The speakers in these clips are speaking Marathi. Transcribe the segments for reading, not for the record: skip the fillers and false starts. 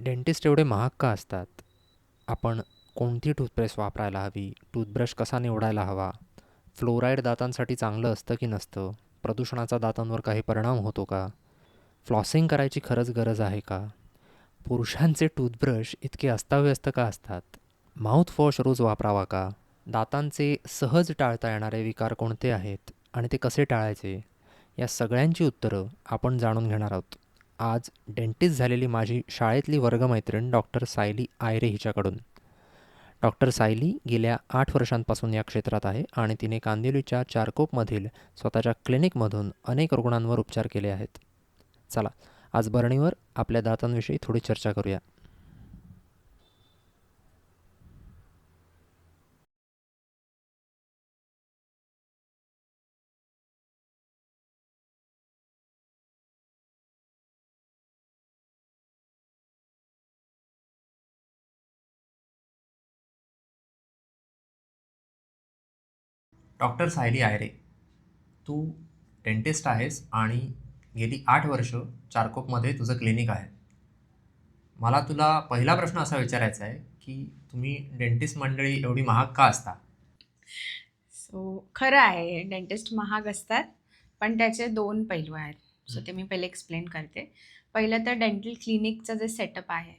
डेंटिस्ट एवढे महाग का असतात? आपण कोणती टूथपेस्ट वापरायला हवी? टूथब्रश कसा निवडायला हवा? फ्लोराईड दातांसाठी चांगलं असतं की नसतं? प्रदूषणाचा दातांवर काही परिणाम होतो का? फ्लॉसिंग करायची खरंच गरज आहे का? पुरुषांचे टूथब्रश इतके अस्ताव्यस्त का असतात? माउथवॉश रोज वापरावा का? दातांचे सहज टाळता येणारे विकार कोणते आहेत आणि ते कसे टाळायचे? या सगळ्यांची उत्तरं आपण जाणून घेणार आहोत आज डेंटिस्ट झालेली माझी शाळेतली वर्गमैत्रीण डॉक्टर सायली आयरे हिच्याकडून. डॉक्टर सायली गेल्या 8 वर्षांपासून या क्षेत्रात आहे आणि तिने कांदिवलीच्या चारकोपमधील स्वतःच्या क्लिनिकमधून अनेक रुग्णांवर उपचार केले आहेत. चला, आज बरणीवर आपल्या दातांविषयी थोडी चर्चा करूया. डॉक्टर सायली आयरे, तू डेंटिस्ट आहेस आणि गेली 8 वर्ष चारकोपमध्ये तुझं क्लिनिक आहे. मला तुला पहिला प्रश्न असा विचारायचा आहे की तुम्ही डेंटिस्ट मंडळी एवढी महाग का असता? खरं आहे, डेंटिस्ट महाग असतात, पण त्याचे दोन पैलू आहेत. ते मी पहिले एक्सप्लेन करते. पहिलं तर डेंटल क्लिनिकचं जे सेटअप आहे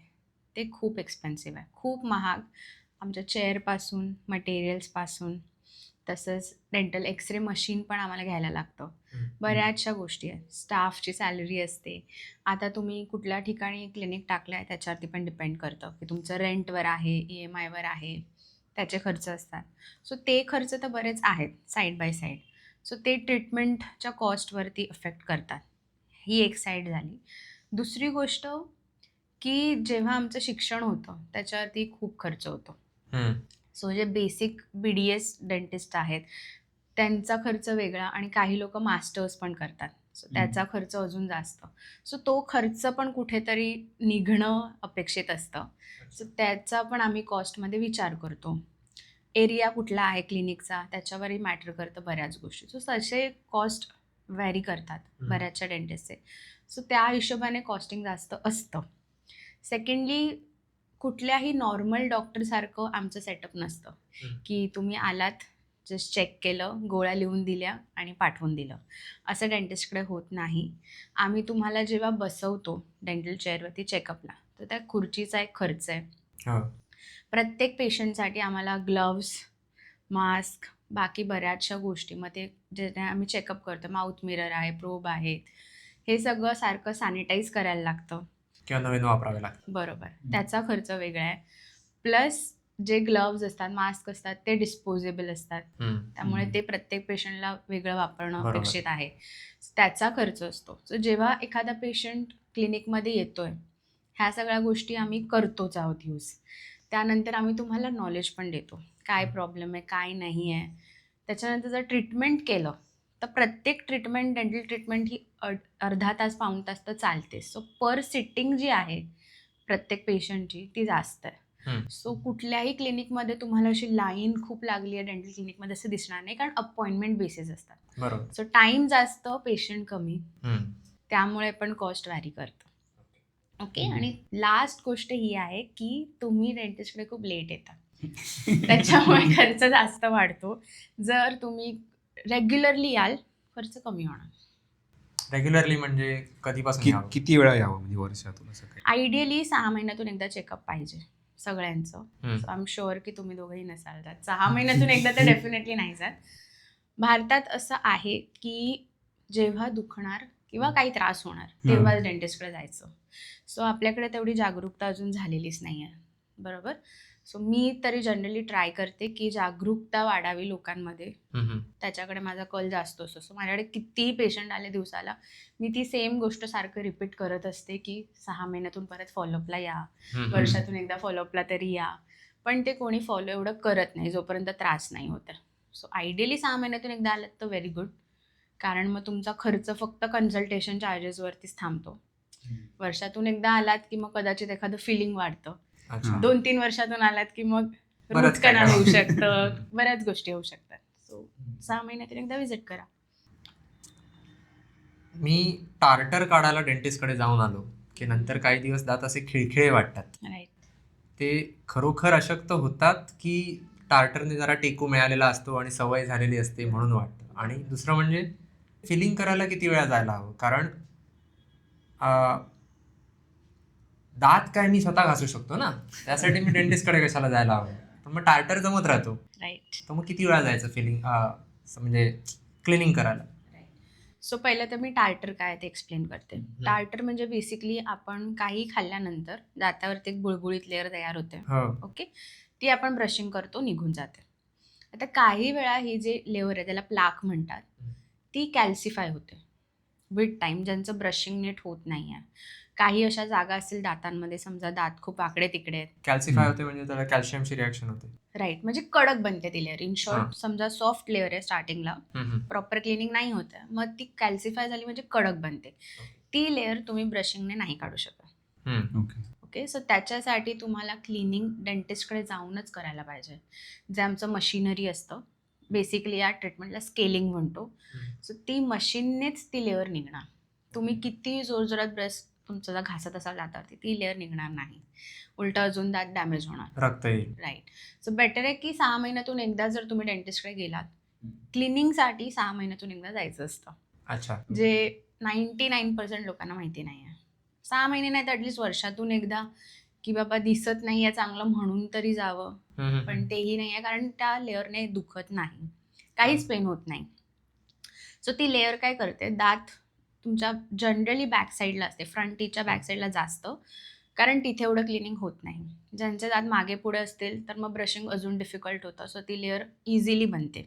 ते खूप एक्सपेन्सिव्ह आहे, खूप महाग. आमच्या चेअरपासून, मटेरियल्सपासून, तसंच डेंटल एक्सरे मशीन पण आम्हाला घ्यायला लागतं. बऱ्याचशा गोष्टी आहेत, स्टाफची सॅलरी असते. आता तुम्ही कुठल्या ठिकाणी क्लिनिक टाकलं आहे त्याच्यावरती पण डिपेंड करतं की तुमचं रेंटवर आहे, EMIवर आहे, त्याचे खर्च असतात. ते खर्च तर बरेच आहेत साईड बाय साईड. ते ट्रीटमेंटच्या कॉस्टवरती इफेक्ट करतात. ही एक साईड झाली. दुसरी गोष्ट की जेव्हा आमचं शिक्षण होतं त्याच्यावरती खूप खर्च होतो. जे बेसिक BDS डेंटिस्ट आहेत त्यांचा खर्च वेगळा आणि काही लोक मास्टर्स पण करतात. त्याचा खर्च अजून जास्त. तो खर्च पण कुठेतरी निघणं अपेक्षित असतं. त्याचा पण आम्ही कॉस्टमध्ये विचार करतो. एरिया कुठला आहे क्लिनिकचा त्याच्यावरही मॅटर करतं बऱ्याच गोष्टी. तसे कॉस्ट व्हॅरी करतात बऱ्याचशा डेंटिस्टचे. त्या हिशोबाने कॉस्टिंग जास्त असतं. सेकंडली, कुठल्याही नॉर्मल डॉक्टरसारखं आमचं सेटअप नसतं की तुम्ही आलात, जस्ट चेक केलं, गोळ्या लिहून दिल्या आणि पाठवून दिलं. असं डेंटिस्टकडे होत नाही. आम्ही तुम्हाला जेव्हा बसवतो डेंटल चेअरवरती चेकअपला, तर त्या खुर्चीचा एक खर्च आहे. प्रत्येक पेशंटसाठी आम्हाला ग्लव्स, मास्क, बाकी बऱ्याचशा गोष्टी, मग ते जे आम्ही चेकअप करतो, माउथ मिरर आहे, प्रोब आहेत, हे सगळं सारखं सॅनिटाईज करायला लागतं किंवा नवीन वापरावे लागतं. बरोबर, त्याचा खर्च वेगळा आहे. प्लस जे ग्लव्ज असतात, मास्क असतात, ते डिस्पोजेबल असतात. त्यामुळे ते प्रत्येक पेशंटला वेगळं वापरणं अपेक्षित आहे. त्याचा खर्च असतो. जेव्हा एखादा पेशंट क्लिनिकमध्ये येतोय, ह्या सगळ्या गोष्टी आम्ही करतोच आहोत यूज. त्यानंतर आम्ही तुम्हाला नॉलेज पण देतो, काय प्रॉब्लेम आहे, काय नाही आहे. त्याच्यानंतर जर ट्रीटमेंट केलं तर प्रत्येक ट्रीटमेंट, डेंटल ट्रीटमेंट ही अर्धा तास, पाऊण तास तर चालतेच. पर सिटिंग जी आहे प्रत्येक पेशंटची ती जास्त आहे. कुठल्याही क्लिनिकमध्ये तुम्हाला अशी लाईन खूप लागली आहे डेंटल क्लिनिकमध्ये असं दिसणार नाही, कारण अपॉइंटमेंट बेसिस असतात. बरोबर. टाइम जास्त, पेशंट कमी, त्यामुळे पण कॉस्ट व्हॅरी करतं. ओके. आणि लास्ट गोष्ट ही आहे की तुम्ही डेंटिस्टकडे खूप लेट येता. त्याच्यामुळे खर्च जास्त वाढतो. जर तुम्ही रेग्युलरली याल, खर्च कमी होणार. रेग्युलरली म्हणजे कधीपासून किती वेळा यावं म्हणजे वर्षातून असं काही? आयडियली 6 महिन्यातून एकदा चेकअप पाहिजे सगळ्यांचं. आय एम शुअर की तुम्ही दोघंही नसाल जात. 6 महिन्यातून एकदा तर डेफिनेटली नाही जात. भारतात असं आहे की जेव्हा दुखणार किंवा काही त्रास होणार तेव्हाच डेंटिस्टकडे जायचं. आपल्याकडे तेवढी जागरूकता अजून झालेलीच नाही आहे, बरोबर. मी तरी जनरली ट्राय करते की जागरूकता वाढावी लोकांमध्ये, त्याच्याकडे माझा कल जास्त असतो. माझ्याकडे कितीही पेशंट आले दिवसाला, मी ती सेम गोष्ट सारखं रिपीट करत असते की 6 महिन्यातून परत फॉलोअपला या, वर्षातून एकदा फॉलोअपला तरी या. पण ते कोणी फॉलो एवढं करत नाही जोपर्यंत त्रास नाही होत. आयडियली 6 महिन्यातून एकदा आलात तर व्हेरी गुड, कारण मग तुमचा खर्च फक्त कन्सल्टेशन चार्जेसवरतीच थांबतो. वर्षातून एकदा आलात की मग कदाचित एखादं फिलिंग वाढतं. 2-3 वर्षातून आलात की मग रूट कॅनल होऊ शकतं, बऱ्याच गोष्टी होऊ शकतात. 6 महिन्यातून एकदा व्हिजिट करा. मी टार्टर काढायला डेंटिस्टकडे जाऊन आलो की नंतर काही दिवस दात असे खिळखिळे वाटतात. राईट. ते खरोखर अशक्त होतात की टार्टरने जरा टेकू मिळालेला असतो आणि सवय झालेली असते म्हणून वाटतं. आणि दुसरं म्हणजे फिलिंग करायला किती वेळा जायला हवं, कारण अं, दात काय मी स्वतः घासू शकतो ना, त्यासाठी मी डेंटिस्टकडे कशाला जायला हवं. पण मग टार्टर जमत राहतो, राईट. तर मग किती वेळा जायचं फिलिंग म्हणजे क्लिनिंग करायला. सो पहिलं तर मी टार्टर काय ते एक्सप्लेन करते. टार्टर म्हणजे बेसिकली आपण काही खाल्ल्यानंतर दातावरती एक बुळबुळीत लेअर तयार होते. हो. ओके. ती आपण ब्रशिंग करतो, निघून जाते. आता काही वेळा ही जे लेअर आहे त्याला प्लाक म्हणतात, ती कॅल्सिफाय होते विथ टाईम, ज्यांचं ब्रशिंग नीट होत नाही आहे. काही अशा जागा असतील दातांमध्ये, समजा दात खूप आकडे तिकडे आहेत. कॅल्सिफाय होते म्हणजे त्याला कॅल्शियमची रिॲक्शन होते. राईट, म्हणजे कडक बनते ती लेअर. इन हां. शॉर्ट, समजा सॉफ्ट लेअर आहे स्टार्टिंगला, प्रॉपर क्लिनिंग नाही होत आहे, मग ती कॅल्सिफाय झाली म्हणजे कडक बनते. ती लेअर तुम्ही ब्रशिंगने नाही काढू शकत. ओके. ओके. सो त्याच्यासाठी तुम्हाला क्लिनिंग डेंटिस्टकडे जाऊनच करायला पाहिजे, जे आमचं मशिनरी असतं. बेसिकली या ट्रीटमेंटला स्केलिंग म्हणतो. सो ती मशीननेच ती लेअर निघणार. तुम्ही किती जोरजोरात ब्रश तुमचा जर घासत असाल दातावरती, ती लेअर निघणार नाही. उलटा अजून दात डॅमेज होणार. रक्त येईल. राईट. सो बेटर आहे की 6 महिन्यातून एकदा जर तुम्ही डेंटिस्टकडे गेलात, क्लिनिंगसाठी 6 महिन्यातून एकदा जायचं असतं, अच्छा. जे 99% लोकांना माहिती नाही आहे. 6 महिने नाही तर ॲटलिस्ट वर्षातून एकदा, की बाबा दिसत नाही आहे चांगलं म्हणून तरी जावं. पण तेही नाही आहे, कारण त्या लेअरने दुखत नाही, काहीच पेन होत नाही. सो ती लेअर काय करते, दात तुमच्या जनरली बॅक साईडला असते, फ्रंट टीच्या बॅक साईडला जास्त, कारण तिथे एवढं क्लिनिंग होत नाही. ज्यांचे दात मागे पुढे असतील तर मग ब्रशिंग अजून डिफिकल्ट होतं. सो ती लेअर इझिली बनते.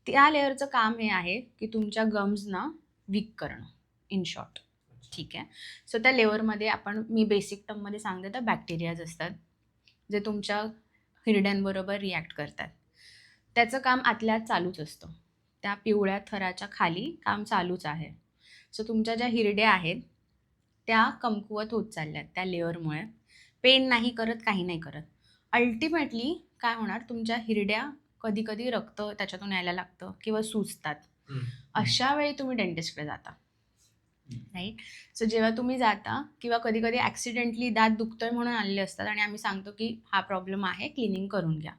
त्या लेअरचं काम हे आहे की तुमच्या गम्सना वीक करणं, इन शॉर्ट. ठीक आहे. सो त्या लेअरमध्ये मी बेसिक टर्ममध्ये सांगते तर बॅक्टेरियाज असतात, जे तुमच्या हिरड्यांबरोबर रिॲक्ट करतात. त्याचं काम आतल्या आत चालूच असतं. त्या पिवळ्या थराच्या खाली काम चालूच आहे. सो तुमच्या ज्या हिरड्या आहेत त्या कमकुवत होत चालल्यात त्या लेअरमुळे. पेन नाही करत, काही नाही करत. अल्टिमेटली काय होणार, तुमच्या हिरड्या कधी कधी रक्त त्याच्यातून यायला लागतं किंवा सुजतात. अशा वेळी तुम्ही डेंटिस्टकडे जाता. राईट. सो जेव्हा तुम्ही जाता, किंवा कधी कधी ॲक्सिडेंटली दात दुखतोय म्हणून आलेले असतात आणि आम्ही सांगतो की हा प्रॉब्लेम आहे, क्लिनिंग करून घ्या.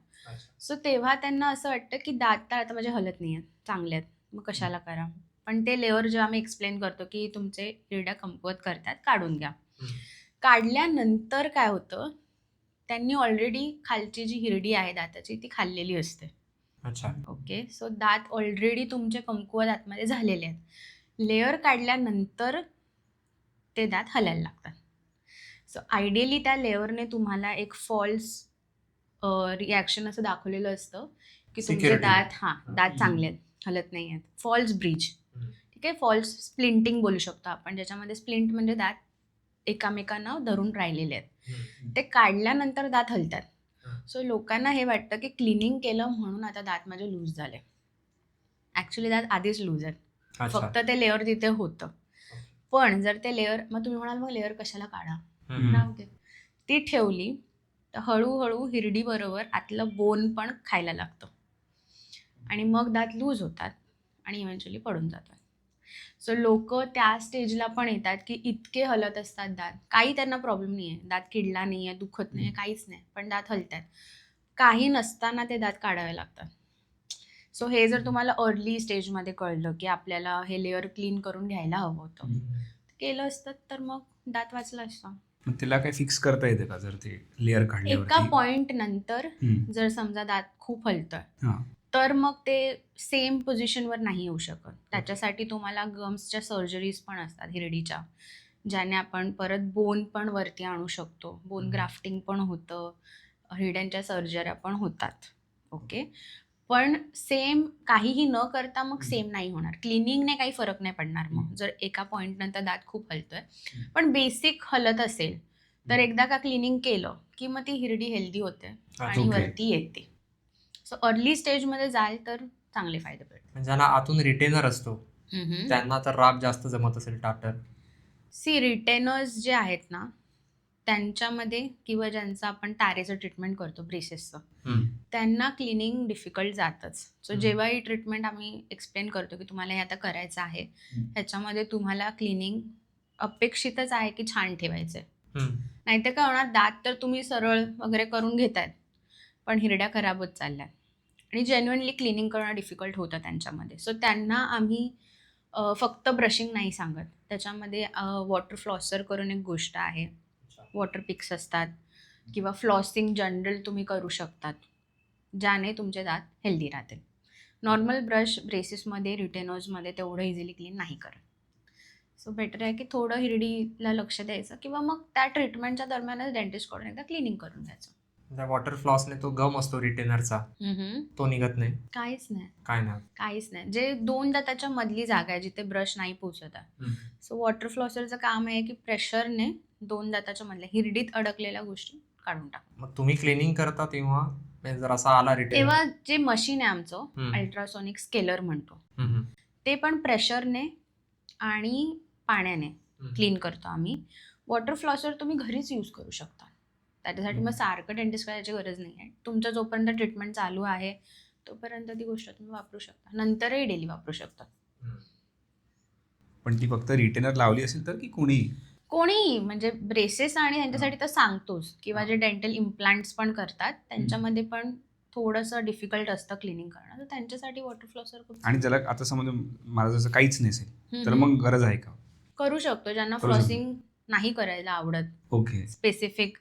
सो तेव्हा त्यांना असं वाटतं की दात तर आता माझे हलत नाही आहेत, चांगले आहेत, मग कशाला करा. पण ते लेअर जेव्हा आम्ही एक्सप्लेन करतो की तुमचे हिरड्या कमकुवत करतात, काढून घ्या. काढल्यानंतर काय होतं, त्यांनी ऑलरेडी खालची जी हिरडी आहे दाताची ती खाल्लेली असते. अच्छा. ओके. सो दात ऑलरेडी तुमचे कमकुवत आतमध्ये झालेले आहेत. लेअर काढल्यानंतर ते दात हलायला लागतात. सो आयडियली त्या लेअरने तुम्हाला एक फॉल्स रिॲक्शन असं दाखवलेलं असतं की तुमचे Security. दात चांगले आहेत, हलत नाही आहेत. False bridge. ठीक आहे. फॉल्स स्प्लिंटिंग बोलू शकतो आपण, ज्याच्यामध्ये स्प्लिंट म्हणजे दात एकामेकांना धरून राहिलेले आहेत. ते काढल्यानंतर दात हलतात. सो लोकांना हे वाटतं की क्लिनिंग केलं म्हणून आता दात माझे लूज झाले. ॲक्च्युली दात आधीच लूज आहेत, अच्छा. फक्त ते लेअर तिथे होतं. पण जर ते लेअर, मग तुम्ही म्हणाल मग लेअर कशाला काढा, राहू दे. ती ठेवली तर हळूहळू हिरडीबरोबर आतलं बोन पण खायला लागतं आणि मग दात लूज होतात आणि इव्हेंच्युअली पडून जातात. सो लोक त्या स्टेजला पण येतात की इतके हलत असतात दात, काही त्यांना प्रॉब्लेम नाही आहे, दात किडला नाही आहे, दुखत नाही आहे, काहीच नाही, पण दात हलतात. काही नसताना ते दात काढावे लागतात. सो हे जर तुम्हाला अर्ली स्टेजमध्ये कळलं की आपल्याला हे लेअर क्लीन करून घ्यायला हवं होतं, केलं असतं तर मग दात वाचला असता. मग तिला काय फिक्स करता येते का जर ते लेअर एका काढल्यावरती? पॉइंट नंतर जर समजा दात खूप हलतोय तर मग ते सेम पोझिशनवर नाही येऊ शकत. त्याच्यासाठी तुम्हाला गम्सच्या सर्जरीज पण असतात हिरडीच्या, ज्याने आपण परत बोन पण वरती आणू शकतो. बोन ग्राफ्टिंग पण होतं, हिरड्यांच्या सर्जऱ्या पण होतात. ओके. पण सेम काहीही न करता मग सेम नाही होणार. क्लिनिंगने काही फरक नाही पडणार. मग जर एका पॉईंट नंतर दात खूप हलतोय पण बेसिक हलत असेल तर एकदा का क्लिनिंग केलं की मग ती हिरडी हेल्दी होते आणि ओके. वरती येते. सो अर्ली स्टेजमध्ये जाल तर चांगले फायदे पडतात. ज्यांना आतून रिटेनर असतो त्यांना तर राब जास्त जमत असेल टार्टर. रिटेनर्स जे आहेत ना, त्यांच्यामध्ये किंवा ज्यांचं आपण तारेचं ट्रीटमेंट करतो, ब्रेसेसचं, त्यांना क्लिनिंग डिफिकल्ट जातच. सो जेव्हा ही ट्रीटमेंट आम्ही एक्सप्लेन करतो की तुम्हाला हे आता करायचं आहे, ह्याच्यामध्ये तुम्हाला क्लिनिंग अपेक्षितच आहे की छान ठेवायचे. हम्म. नाहीतर काय होणार, दात तर तुम्ही सरळ वगैरे करून घेतायत पण हिरड्या खराब होत चालल्यात आणि जेन्युइनली क्लिनिंग करणं डिफिकल्ट होतं त्यांच्यामध्ये. सो त्यांना आम्ही फक्त ब्रशिंग नाही सांगत, त्याच्यामध्ये वॉटर फ्लॉसर करून एक गोष्ट आहे, वॉटर पिक्स असतात किंवा फ्लॉसिंग जनरल तुम्ही करू शकतात ज्याने तुमचे दात हेल्दी राहतील. नॉर्मल ब्रश ब्रेसेसमध्ये रिटेनर्समध्ये तेवढं इझिली क्लीन नाही करत. सो बेटर आहे की थोडं हिरडीला लक्ष द्यायचं किंवा मग त्या ट्रीटमेंटच्या दरम्यानच डेंटिस्टकडून एकदा क्लिनिंग करून घ्यायचं. त्या वॉटर फ्लॉसने तो गम असतो रिटेनरचा, तो निघत नाही. काहीच नाही, काय नाही. काहीच नाही. जे 2 दाताच्या मधली जागा आहे जिथे ब्रश नाही पोचत आहे, सो वॉटर फ्लॉसरचं काम आहे की प्रेशरने 2 दाताच्या मधल्या हिरडीत अडकलेल्या गोष्टी काढून टाक. मग तुम्ही क्लिनिंग करता तेव्हा म्हणजे जर असा आला रिटेनर, तेव्हा जे मशीन आहे आमचं, हम्म. अल्ट्रासोनिक स्केलर म्हणतो, ते पण प्रेशरने आणि पाण्याने क्लीन करतो आम्ही. वॉटर फ्लॉसर तुम्ही घरीच यूज करू शकता, त्याच्यासाठी मग सारखं डेंटिस्ट करायची गरज नाही आहे. तुमचं जोपर्यंत ट्रीटमेंट चालू आहे तोपर्यंत ती गोष्ट तुम्ही वापरू शकता, नंतरही डेली वापरू शकता. पण ती फक्त रिटेनर लावली असेल तर की कोणीही, म्हणजे ब्रेसेस आणि त्यांच्यासाठी तर सांगतोच, किंवा जे डेंटल इम्प्लांट्स पण करतात त्यांच्यामध्ये पण थोडंसं डिफिकल्ट असतं क्लिनिंग करणं, तर त्यांच्यासाठी वॉटर फ्लॉसर खूप आणि ज्याला आता समज मला जसं काहीच नसेल तर मग गरज आहे का? करू शकतो. ज्यांना करू शकतो. फ्लॉसिंग नाही करायला आवडत, ओके. स्पेसिफिक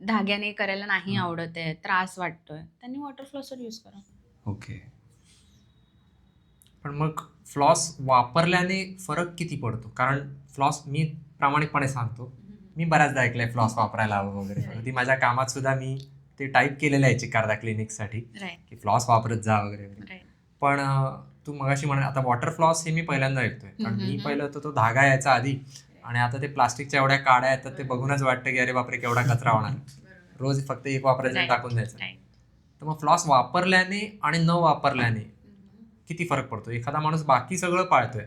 धाग्याने करायला नाही आवडत आहे, त्रास वाटतोय, त्यांनी वॉटर फ्लॉसर यूज करा. ओके. पण मग फ्लॉस वापरल्याने फरक किती पडतो? कारण फ्लॉस मी प्रामाणिकपणे सांगतो, मी बऱ्याचदा ऐकलंय फ्लॉस वापरायला हवं वगैरे. अगदी माझ्या कामात सुद्धा मी ते टाईप केलेलं आहे चिकारदा क्लिनिकसाठी राईट, की फ्लॉस वापरत जा वगैरे वगैरे. राईट. पण तू मगाशी म्हणा आता वॉटर फ्लॉस हे मी पहिल्यांदा ऐकतोय, कारण मी पहिलं तर तो धागा यायचा आधी, आणि आता ते प्लास्टिकच्या एवढ्या काड्या येतात ते बघूनच वाटतं की अरे बापरे केवढा कचरा होणार, रोज फक्त एक वापरायचं आणि टाकून द्यायचं. तर मग फ्लॉस वापरल्याने आणि न वापरल्याने किती फरक पडतो? एखादा माणूस बाकी सगळं पाळतोय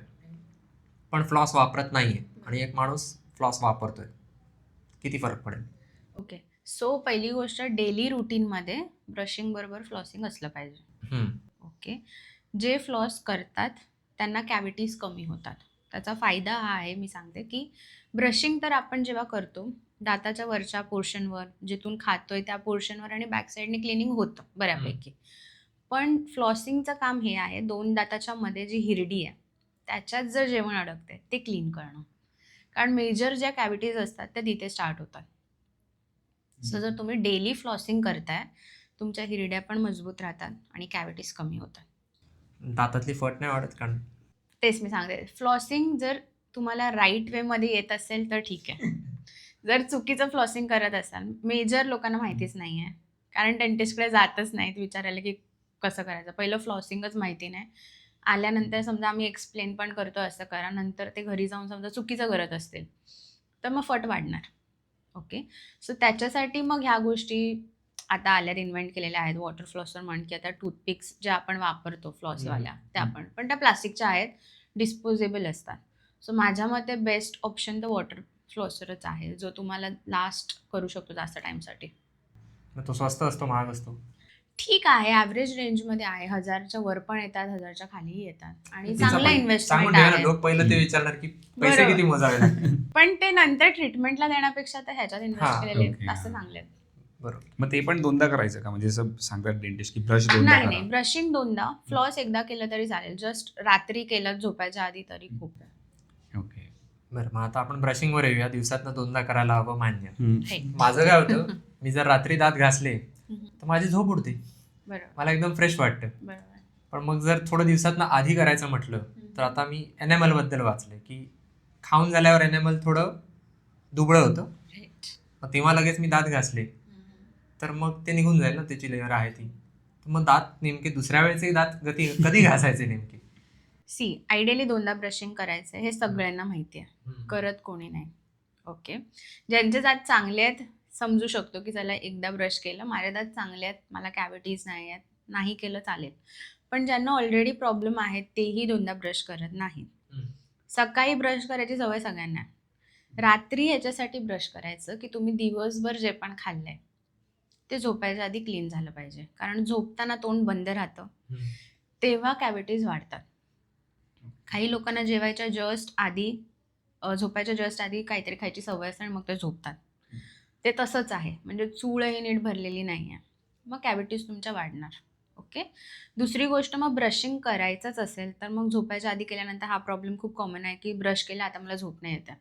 पण फ्लॉस वापरत नाहीये आणि एक माणूस फ्लॉस वापरतोय, किती फरक पडेल? ओके, सो पहिली गोष्ट, डेली रुटीनमध्ये ब्रशिंग बरोबर फ्लॉसिंग असलं पाहिजे. ओके, जे फ्लॉस करतात त्यांना कॅव्हिटीज कमी होतात. त्याचा फायदा हा आहे, मी सांगते की ब्रशिंग तर आपण जेव्हा करतो दाताच्या वरच्या पोर्शनवर, जिथून खातोय त्या पोर्शनवर आणि बॅक साईडने क्लिनिंग होतं बऱ्यापैकी. पण फ्लॉसिंगचं काम हे आहे 2 दाताच्या मध्ये जी हिरडी आहे त्याच्यात जर जेवण अडकते ते क्लीन करणं, कारण मेजर ज्या कॅव्हिटीज असतात त्या तिथे स्टार्ट होतात. सो जर तुम्ही डेली फ्लॉसिंग करताय तुमच्या हिरड्या पण मजबूत राहतात आणि कॅव्हिटीज कमी होतात. दातातली फट नाही वाढत? कारण तेच मी सांगते, फ्लॉसिंग जर तुम्हाला राईट वेमध्ये येत असेल तर ठीक आहे. जर चुकीचं फ्लॉसिंग करत असाल, मेजर लोकांना माहितीच नाही आहे, कारण डेंटिस्टकडे जातच नाहीत विचारायला की कसं करायचं. पहिलं फ्लॉसिंगच माहिती नाही, आल्यानंतर समजा आम्ही एक्सप्लेन पण करतो असं करा, नंतर ते घरी जाऊन समजा चुकीचं करत असतील तर मग फट वाढणार. ओके, सो त्याच्यासाठी मग ह्या गोष्टी आता आल्यात, इन्व्हेंट केलेल्या आहेत. वॉटर फ्लॉसर म्हण की आता टूथपिक्स ज्या आपण वापरतो फ्लॉसवाल्या त्या पण त्या प्लास्टिकच्या आहेत, डिस्पोजेबल असतात. सो माझ्या मते बेस्ट ऑप्शन तर वॉटर फ्लॉसरच आहे, जो तुम्हाला लास्ट करू शकतो जास्त टाईमसाठी. मग तो स्वस्त असतो, महाग असतो? ठीक आहे, ॲव्हरेज रेंजमध्ये आहे. 1000च्या वर पण येतात, 1000च्या खालीही येतात आणि तिचा चांगला पण इन्व्हेस्टमेंट सांगून ठेवा ना, आहे. लोक पहिलं ते विचारणार की पैसे बरोबर. किती मोजावे लागतील. पण ते नंतर ट्रीटमेंटला देण्यापेक्षा तर ह्याच्यात हा, इन्व्हेस्ट केलेले ओके, असं हा. चांगले आहेत. बरोबर. मग ते पण 2दा करायचं का? म्हणजे जसं सांगतात डेंटिस्ट की ब्रश 2दा नाही करा. नाही, ब्रशिंग 2दा, फ्लॉस एकदा केलं तरी चालेल. जस्ट रात्री केलं झोपायच्या आधी तरी खूप आहे. ओके. बरं, मग आता आपण ब्रशिंगवर येऊया. दिवसातनं 2दा करायला हवं, मान्य. Right. माझं काय होतं, मी जर रात्री दात घासले तर माझी झोप उडते, बरोबर, मला एकदम फ्रेश वाटतं. बरोबर. पण मग जर थोडं दिवसातनं आधी करायचं म्हटलं तर आता मी एनॅमल बद्दल वाचलंय की खाऊन झाल्यावर एनॅमल थोडं दुबळं होतं, Right. मग तेव्हा लगेच मी दात घासले तर मग ते निघून जाईल ना, त्याची लेअर आहे ती. तर मग दात नेमके दुसऱ्या वेळेचे दात कधी घासायचे नेमके? सी, आयडियली 2दा ब्रशिंग करायचं हे सगळ्यांना माहिती आहे, करत कोणी नाही. ओके, ज्यांचे दात चांगले आहेत समजू शकतो की चला एकदा ब्रश केलं, माझे दात चांगले आहेत, मला कॅव्हिटीज नाही आहेत, नाही केलं चालेल. पण ज्यांना ऑलरेडी प्रॉब्लेम आहेत तेही 2दा ब्रश करत नाहीत. सकाळी ब्रश करायची सवय सगळ्यांना आहे. रात्री याच्यासाठी ब्रश करायचं की तुम्ही दिवसभर जे पण खाल्लंय ते झोपायच्या आधी क्लीन झालं पाहिजे, कारण झोपताना तोंड बंद राहतं तेव्हा कॅव्हिटीज वाढतात. काही लोकांना जेवायच्या जस्ट आधी झोपायच्या जस्ट आधी काहीतरी खायची सवय असते आणि मग ते झोपतात. ते तसंच आहे, म्हणजे चूळही नीट भरलेली नाही आहे. मग कॅव्हिटीज तुमच्या वाढणार. ओके. दुसरी गोष्ट, मग ब्रशिंग करायचंच असेल तर मग झोपायच्या आधी केल्यानंतर हा प्रॉब्लेम खूप कॉमन आहे की ब्रश केला आता मला झोप नाही येते.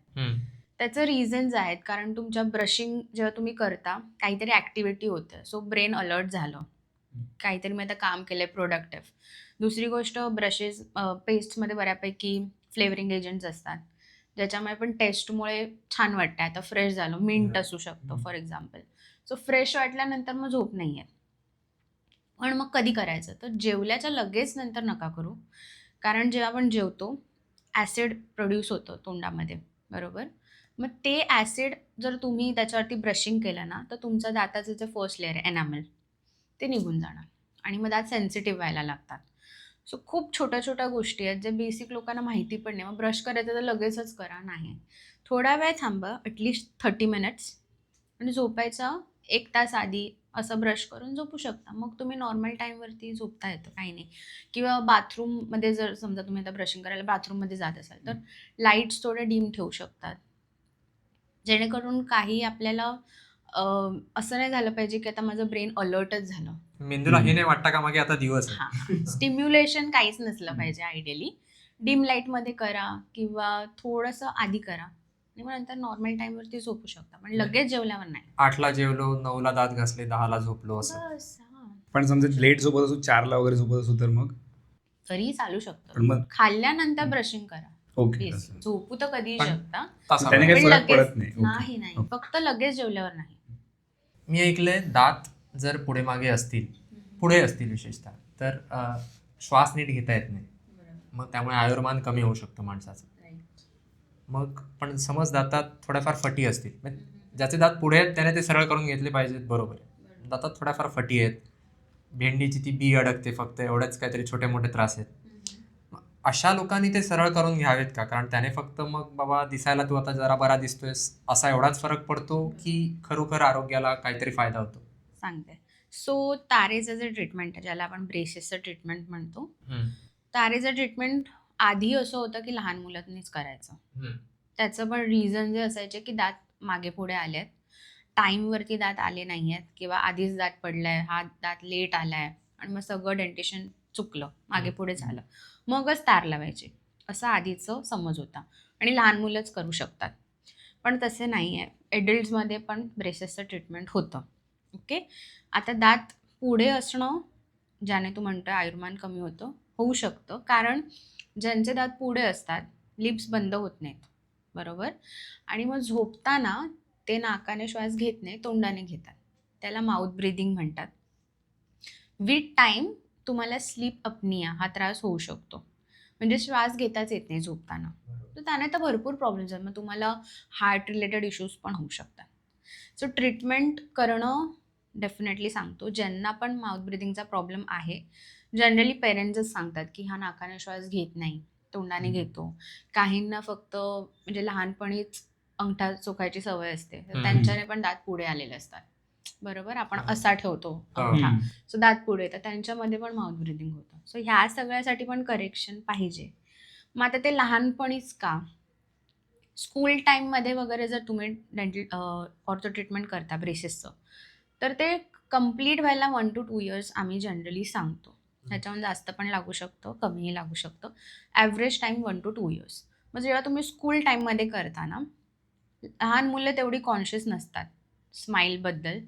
त्याचं रिझन्स आहेत, कारण तुमच्या ब्रशिंग जेव्हा तुम्ही करता काहीतरी ॲक्टिव्हिटी होते, सो ब्रेन अलर्ट झालं, काहीतरी मी आता काम केलं आहे प्रोडक्टिव्ह. दुसरी गोष्ट, ब्रशेस पेस्टमध्ये बऱ्यापैकी फ्लेवरिंग एजंट्स असतात, ज्याच्यामुळे पण टेस्टमुळे छान वाटतं. आता फ्रेश झालं, मिंट असू शकतो फॉर एक्झाम्पल. सो फ्रेश वाटल्यानंतर मग झोप नाही आहे. पण मग कधी करायचं, तर जेवल्याच्या लगेच नंतर नका करू, कारण जेव्हा आपण जेवतो ॲसिड प्रोड्यूस होतं तोंडामध्ये, बरोबर. मग ते ॲसिड जर तुम्ही त्याच्यावरती ब्रशिंग केलं ना, तर तुमच्या दाताचं जे फर्स्ट लेअर आहे एनामेल, ते निघून जाणार आणि मग दात सेन्सिटिव्ह व्हायला लागतात. सो खूप छोट्या छोट्या गोष्टी आहेत, जे बेसिक लोकांना माहिती पण नाही. मग ब्रश करायचं तर लगेचच करा, नाही. थोडा वेळ थांबा, ॲटलिस्ट 30 मिनिट्स, आणि झोपायचा 1 तास आधी असं ब्रश करून झोपू शकता. मग तुम्ही नॉर्मल टाईमवरती झोपता येतं, काही नाही. किंवा बाथरूममध्ये जर समजा तुम्ही आता ब्रशिंग करायला बाथरूममध्ये जात असाल तर लाईट्स थोडे डीम ठेवू शकतात, जेणेकरून काही आपल्याला असं नाही झालं पाहिजे की आता माझं ब्रेन अलर्टच झालं. मेंदूला हे नाही वाटतं का मागे आता दिवस आहे. हां, स्टिम्युलेशन काहीच नसलं पाहिजे आयडियली. डिम लाईटमध्ये करा किंवा थोडंसं आधी करा आणि मग नंतर नॉर्मल टाईमवरती झोपू शकता, पण लगेच जेवल्यावर नाही. 8ला जेवलो, 9ला दात घासले, 10ला झोपलो असं. बस, हां. पण समजा लेट झोपत असू, 4ला वगैरे झोपत असू तर मग तरीही चालू पण शकतं. मग खाल्ल्यानंतर ब्रशिंग करा. Okay please. असं. झोपू तर कधीही पण शकता, त्याने तासाभर. काही पण फरक लगेच पडत नाही. ओके. नाही, नाही. ओके. फक्त लगेच जेवल्यावर नाही. मी ऐकलंय दात जर पुढे मागे असतील, पुढे असतील विशेषतः, तर श्वास नीट घेता येत नाही. मग त्यामुळे आयुर्मान कमी होऊ शकतं माणसाचं. मग पण समज दातात थोड्याफार फटी असतील, म्हणजे ज्याचे दात पुढे आहेत त्याने ते सरळ करून घेतले पाहिजेत, बरोबर आहे. दातात थोड्याफार फटी आहेत, भेंडीची ती बी अडकते, फक्त एवढ्याच काहीतरी छोटे मोठे त्रास आहेत. मग अशा लोकांनी ते सरळ करून घ्यावेत का? कारण त्याने फक्त मग बाबा दिसायला तू आता जरा बरा दिसतोयस असा एवढाच फरक पडतो, की खरोखर आरोग्याला काहीतरी फायदा होतो? सांगते. सो तारेचं जे ट्रीटमेंट आहे, ज्याला आपण ब्रेसेसचं ट्रीटमेंट म्हणतो, तारेचं ट्रीटमेंट आधी असं होतं की लहान मुलांनीच करायचं. त्याचं पण रिझन जे असायचे की दात मागे पुढे आले आहेत, टाईमवरती दात आले नाही आहेत, किंवा आधीच दात पडलाय, हा दात लेट आलाय आणि मग सगळं डेंटिशन चुकलं, मागे पुढे झालं, मगच तार लावायची, असा आधीचं समज होता आणि लहान मुलंच करू शकतात. पण तसे नाही आहे, एडल्ट्समध्ये पण ब्रेसेसचं ट्रीटमेंट होतं. ओके. आता दात पुढे असणं, ज्याने तू म्हणतो आयुर्मान कमी होतं, होऊ शकतं, कारण ज्यांचे दात पुढे असतात लिप्स बंद होत नाहीत, बरोबर. आणि मग झोपताना ते नाकाने श्वास घेत नाही, तोंडाने घेतात, त्याला माउथ ब्रीदिंग म्हणतात. विथ टाईम तुम्हाला स्लीप अपनिया हा त्रास होऊ शकतो, म्हणजे श्वास घेताच येत नाही झोपताना. तर त्याने तर भरपूर प्रॉब्लेम्स आहेत, मग तुम्हाला हार्ट रिलेटेड इश्यूज पण होऊ शकतात. सो ट्रीटमेंट करणं डेफिनेटली सांगतो. ज्यांना पण माउथ ब्रिदिंगचा प्रॉब्लेम आहे, जनरली पेरेंट्सच सांगतात की हा नाकाने श्वास घेत नाही, तोंडाने घेतो. काहींना फक्त म्हणजे लहानपणीच अंगठा चोखायची सवय असते, तर त्यांच्याने पण दात पुढे आलेले असतात, बरोबर. आपण असा ठेवतो अंगठा, सो दात पुढे, तर त्यांच्यामध्ये पण माउथ ब्रिदिंग होतं. सो ह्या सगळ्यासाठी पण करेक्शन पाहिजे. मग आता ते लहानपणीच का, स्कूल टाईममध्ये वगैरे जर तुम्ही डेंटल ऑर्थो ट्रीटमेंट करता ब्रेसेसचं, तर ते कंप्लीट व्हायला 1 to 2 इयर्स आम्ही जनरली सांगतो. त्याच्याहून जास्त पण लागू शकतं, कमीही लागू शकतं. Average time 1 to 2 years. मग जेव्हा तुम्ही स्कूल टाईममध्ये करता ना, लहान मुलं तेवढी कॉन्शियस नसतात स्माईलबद्दल,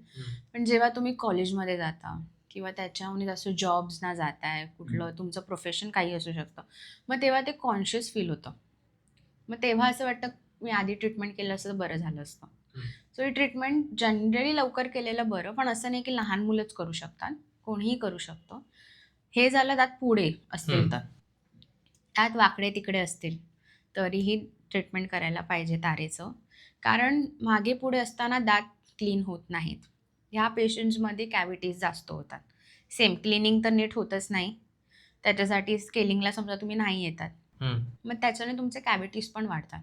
पण जेव्हा तुम्ही कॉलेजमध्ये जाता किंवा त्याच्याहून जास्त जॉब्सना जाताय, कुठलं तुमचं प्रोफेशन काही असू शकतं, मग तेव्हा ते कॉन्शियस फील होतं. मग तेव्हा असं वाटतं मी आधी ट्रीटमेंट केलं असतं तर बरं झालं असतं. सो ही ट्रीटमेंट जनरली लवकर केलेलं बरं, पण असं नाही की लहान मुलंच करू शकतात, कोणीही करू शकतं. हे झालं दात पुढे असतील तर. दात वाकडे तिकडे असतील तरीही ट्रीटमेंट करायला पाहिजे तारेचं, कारण मागे पुढे असताना दात क्लीन होत नाहीत. ह्या पेशंट्समध्ये कॅव्हिटीज जास्त होतात. सेम क्लिनिंग तर नीट होतच नाही, त्याच्यासाठी स्केलिंगला समजा तुम्ही नाही येतात, मग त्याच्याने तुमचे कॅव्हिटीज पण वाढतात,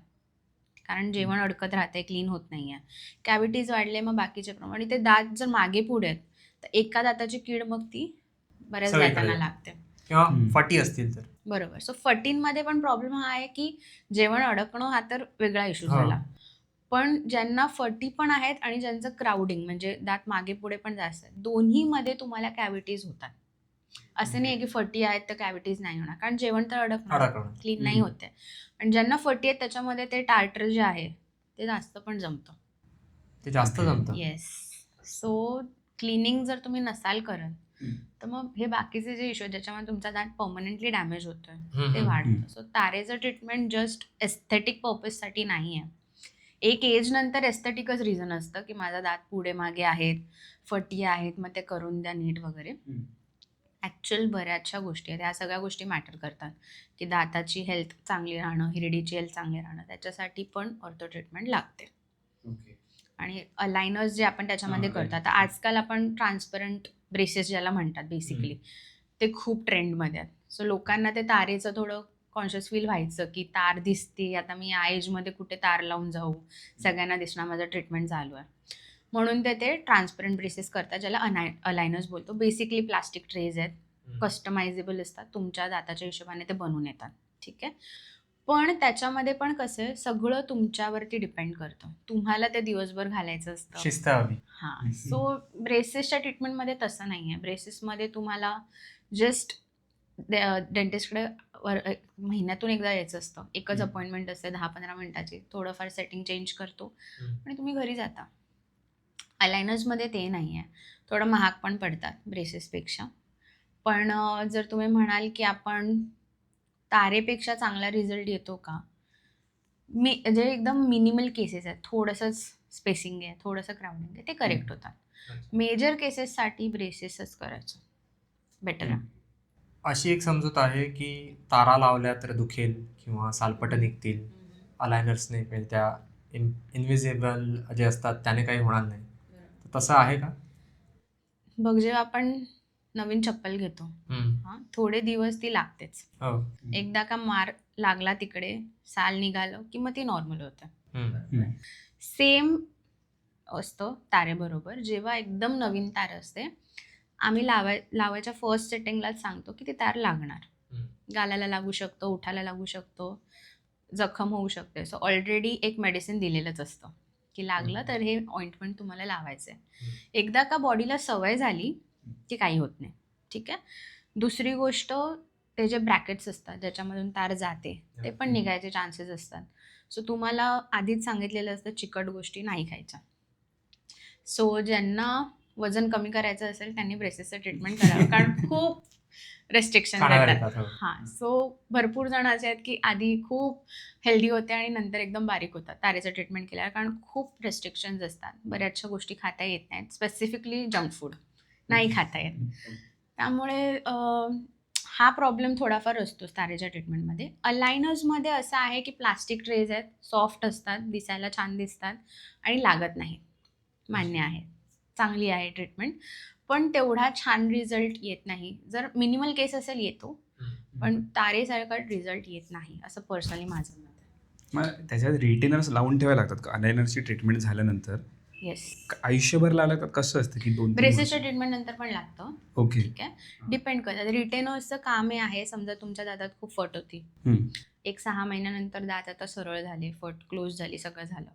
कारण जेवण अडकत राहते, क्लीन होत नाही आहे, कॅव्हिटीज वाढले, मग बाकीचे प्रमाण. आणि ते दात जर मागे पुढे आहेत तर एका दाताची कीड मग ती बऱ्याच सगळीकडे दातांना येते. लागते. किंवा फटी असतील तर बरोबर. सो फटींमध्ये पण प्रॉब्लेम हा आहे की जेवण अडकणं हा तर वेगळा इश्यू हा. झाला. पण ज्यांना फटी पण आहेत आणि ज्यांचं क्राउडिंग म्हणजे दात मागे पुढे पण जास्त आहेत, दोन्हीमध्ये तुम्हाला कॅव्हिटीज होतात. असं नाही की फटी आहेत तर कॅव्हिटीज नाही होणार, कारण जेवण तर अडकणार, अडकणं. क्लीन नाही होते. आणि ज्यांना फटी आहेत त्याच्यामध्ये ते टार्टर जे आहे ते जास्त पण जमतं. ते जास्त Okay. जमतं. येस. सो क्लिनिंग जर तुम्ही नसाल करत हम्म. तर मग हे बाकीचे जे इश्यू आहेत ज्याच्यामध्ये तुमचा दात परमनंटली डॅमेज होतोय हम्म, ते हम्म. वाढतं. सो तारेचं ट्रीटमेंट जस्ट एस्थेटिक पर्पजसाठी नाही आहे. एक एज नंतर एस्थेटिकच रिझन असतं की माझा दात पुढे मागे आहेत, फटी आहेत, मग ते करून द्या नीट वगैरे. हम्म. ॲक्च्युअल बऱ्याचशा गोष्टी आहेत, ह्या सगळ्या गोष्टी मॅटर करतात की दाताची हेल्थ चांगली राहणं, हिरडीची हेल्थ चांगली राहणं, त्याच्यासाठी पण ऑर्थो ट्रीटमेंट लागते. Okay. आणि अलायनर्स जे आपण त्याच्यामध्ये हा, करतो, right. आता आजकाल आपण ट्रान्सपरंट ब्रेसेस ज्याला म्हणतात बेसिकली, ते खूप ट्रेंडमध्ये आहेत. सो लोकांना ते तारेचं थोडं कॉन्शियस फील व्हायचं की तार दिसते, आता मी या एजमध्ये कुठे तार लावून जाऊ, सगळ्यांना दिसणार माझं ट्रीटमेंट चालू आहे. म्हणून ते ट्रान्सपरंट ब्रेसेस करतात ज्याला अलायनर्स बोलतो. बेसिकली प्लास्टिक ट्रेज आहेत, कस्टमायझेबल असतात, तुमच्या दाताच्या हिशोबाने ते बनवून येतात. ठीक आहे. पण त्याच्यामध्ये पण कसं आहे, सगळं तुमच्यावरती डिपेंड करतं. तुम्हाला ते दिवसभर घालायचं असतं. शिस्त हवी. हां. सो ब्रेसेसच्या ट्रीटमेंटमध्ये तसं नाही आहे. ब्रेसेसमध्ये तुम्हाला जस्ट डेंटिस्टकडे महिन्यातून एकदा यायचं असतं. एकच अपॉइंटमेंट असते 10-15 मिनिटाची. थोडंफार सेटिंग चेंज करतो आणि तुम्ही घरी जाता. अलायनर्समध्ये ते नाही आहे. थोडं महाग पण पडतात ब्रेसेसपेक्षा. पण जर तुम्ही म्हणाल की आपण तारेपेक्षा चांगला रिझल्ट येतो का? जे एकदम मिनिमल केसेस आहेत, थोडंसंच स्पेसिंग आहे, थोडंसं क्राउडिंग आहे, ते करेक्ट होतात. मेजर केसेससाठी ब्रेसेसच करायचं बेटर आहे. अशी एक समजूत आहे की तारा लावल्या तर दुखेल किंवा सालपटं निघतील, अलायनर्सने किंवा त्या इनविजिबल जे असतात त्याने काही होणार नाही. तर तसं आहे का? बघ, जेव्हा आपण नवीन चप्पल घेतो, हां, थोडे दिवस ती लागतेच. हो. एकदा का मार लागला तिकडे, साल निघालं की मग ती नॉर्मल होतं. हम्म. सेम असतं तारेबरोबर. जेव्हा एकदम नवीन तार असते, आम्ही लावायच्या फर्स्ट सेटिंगलाच सांगतो की ती तार लागणार. गालाला लागू शकतो, ओठाला लागू शकतो, जखम होऊ शकते. सो ऑलरेडी एक मेडिसिन दिलेलंच असतं की लागलं तर हे ऑइंटमेंट तुम्हाला लावायचं आहे. एकदा का बॉडीला सवय झाली की काही होत नाही. ठीक आहे. दुसरी गोष्ट, ते जे ब्रॅकेट्स असतात ज्याच्यामधून तार जाते ते पण निघायचे चान्सेस असतात. सो तुम्हाला आधीच सांगितलेलं असतं चिकट गोष्टी नाही खायच्या. सो ज्यांना वजन कमी करायचं असेल त्यांनी ब्रेसेसचं ट्रीटमेंट करावं, कारण खूप रेस्ट्रिक्शन खाण्यावर येतात. येतात. हो. हां. सो भरपूर जण असे आहेत की आधी खूप हेल्दी होते आणि नंतर एकदम बारीक होतात तारेचं ट्रीटमेंट केल्यावर, कारण खूप रेस्ट्रिक्शन्स असतात. बऱ्याचशा गोष्टी खाता येत नाहीत, स्पेसिफिकली जंक फूड नाही खाता येत. त्यामुळे हा प्रॉब्लेम थोडाफार असतोच तारेच्या ट्रीटमेंटमध्ये. अलायनर्समध्ये असं आहे की प्लास्टिक ट्रेज आहेत, सॉफ्ट असतात, दिसायला छान दिसतात आणि लागत नाही. मान्य आहे, चांगली आहे ट्रीटमेंट, पण तेवढा छान रिझल्ट येत नाही. जर मिनिमल केस असेल येतो, पण तारेसारखा रिझल्ट येत नाही, असं पर्सनली माझं मत आहे. मग त्याच्यात रिटेनर्स लावून ठेवायला लागतात का अलायनरची ट्रीटमेंट झाल्यानंतर? येस. आयुष्यभर लावला लागतात? कसं असतं की 2-3 ब्रेसेसच्या ट्रीटमेंट नंतर पण लागतं. ओके. ठीक आहे. डिपेंड करतात. रिटेनर्सचं काम हे आहे, समजा तुमच्या दातात खूप फट होती, एक 6 महिन्यानंतर दात आता सरळ झाले, फट क्लोज झाली, सगळं झालं.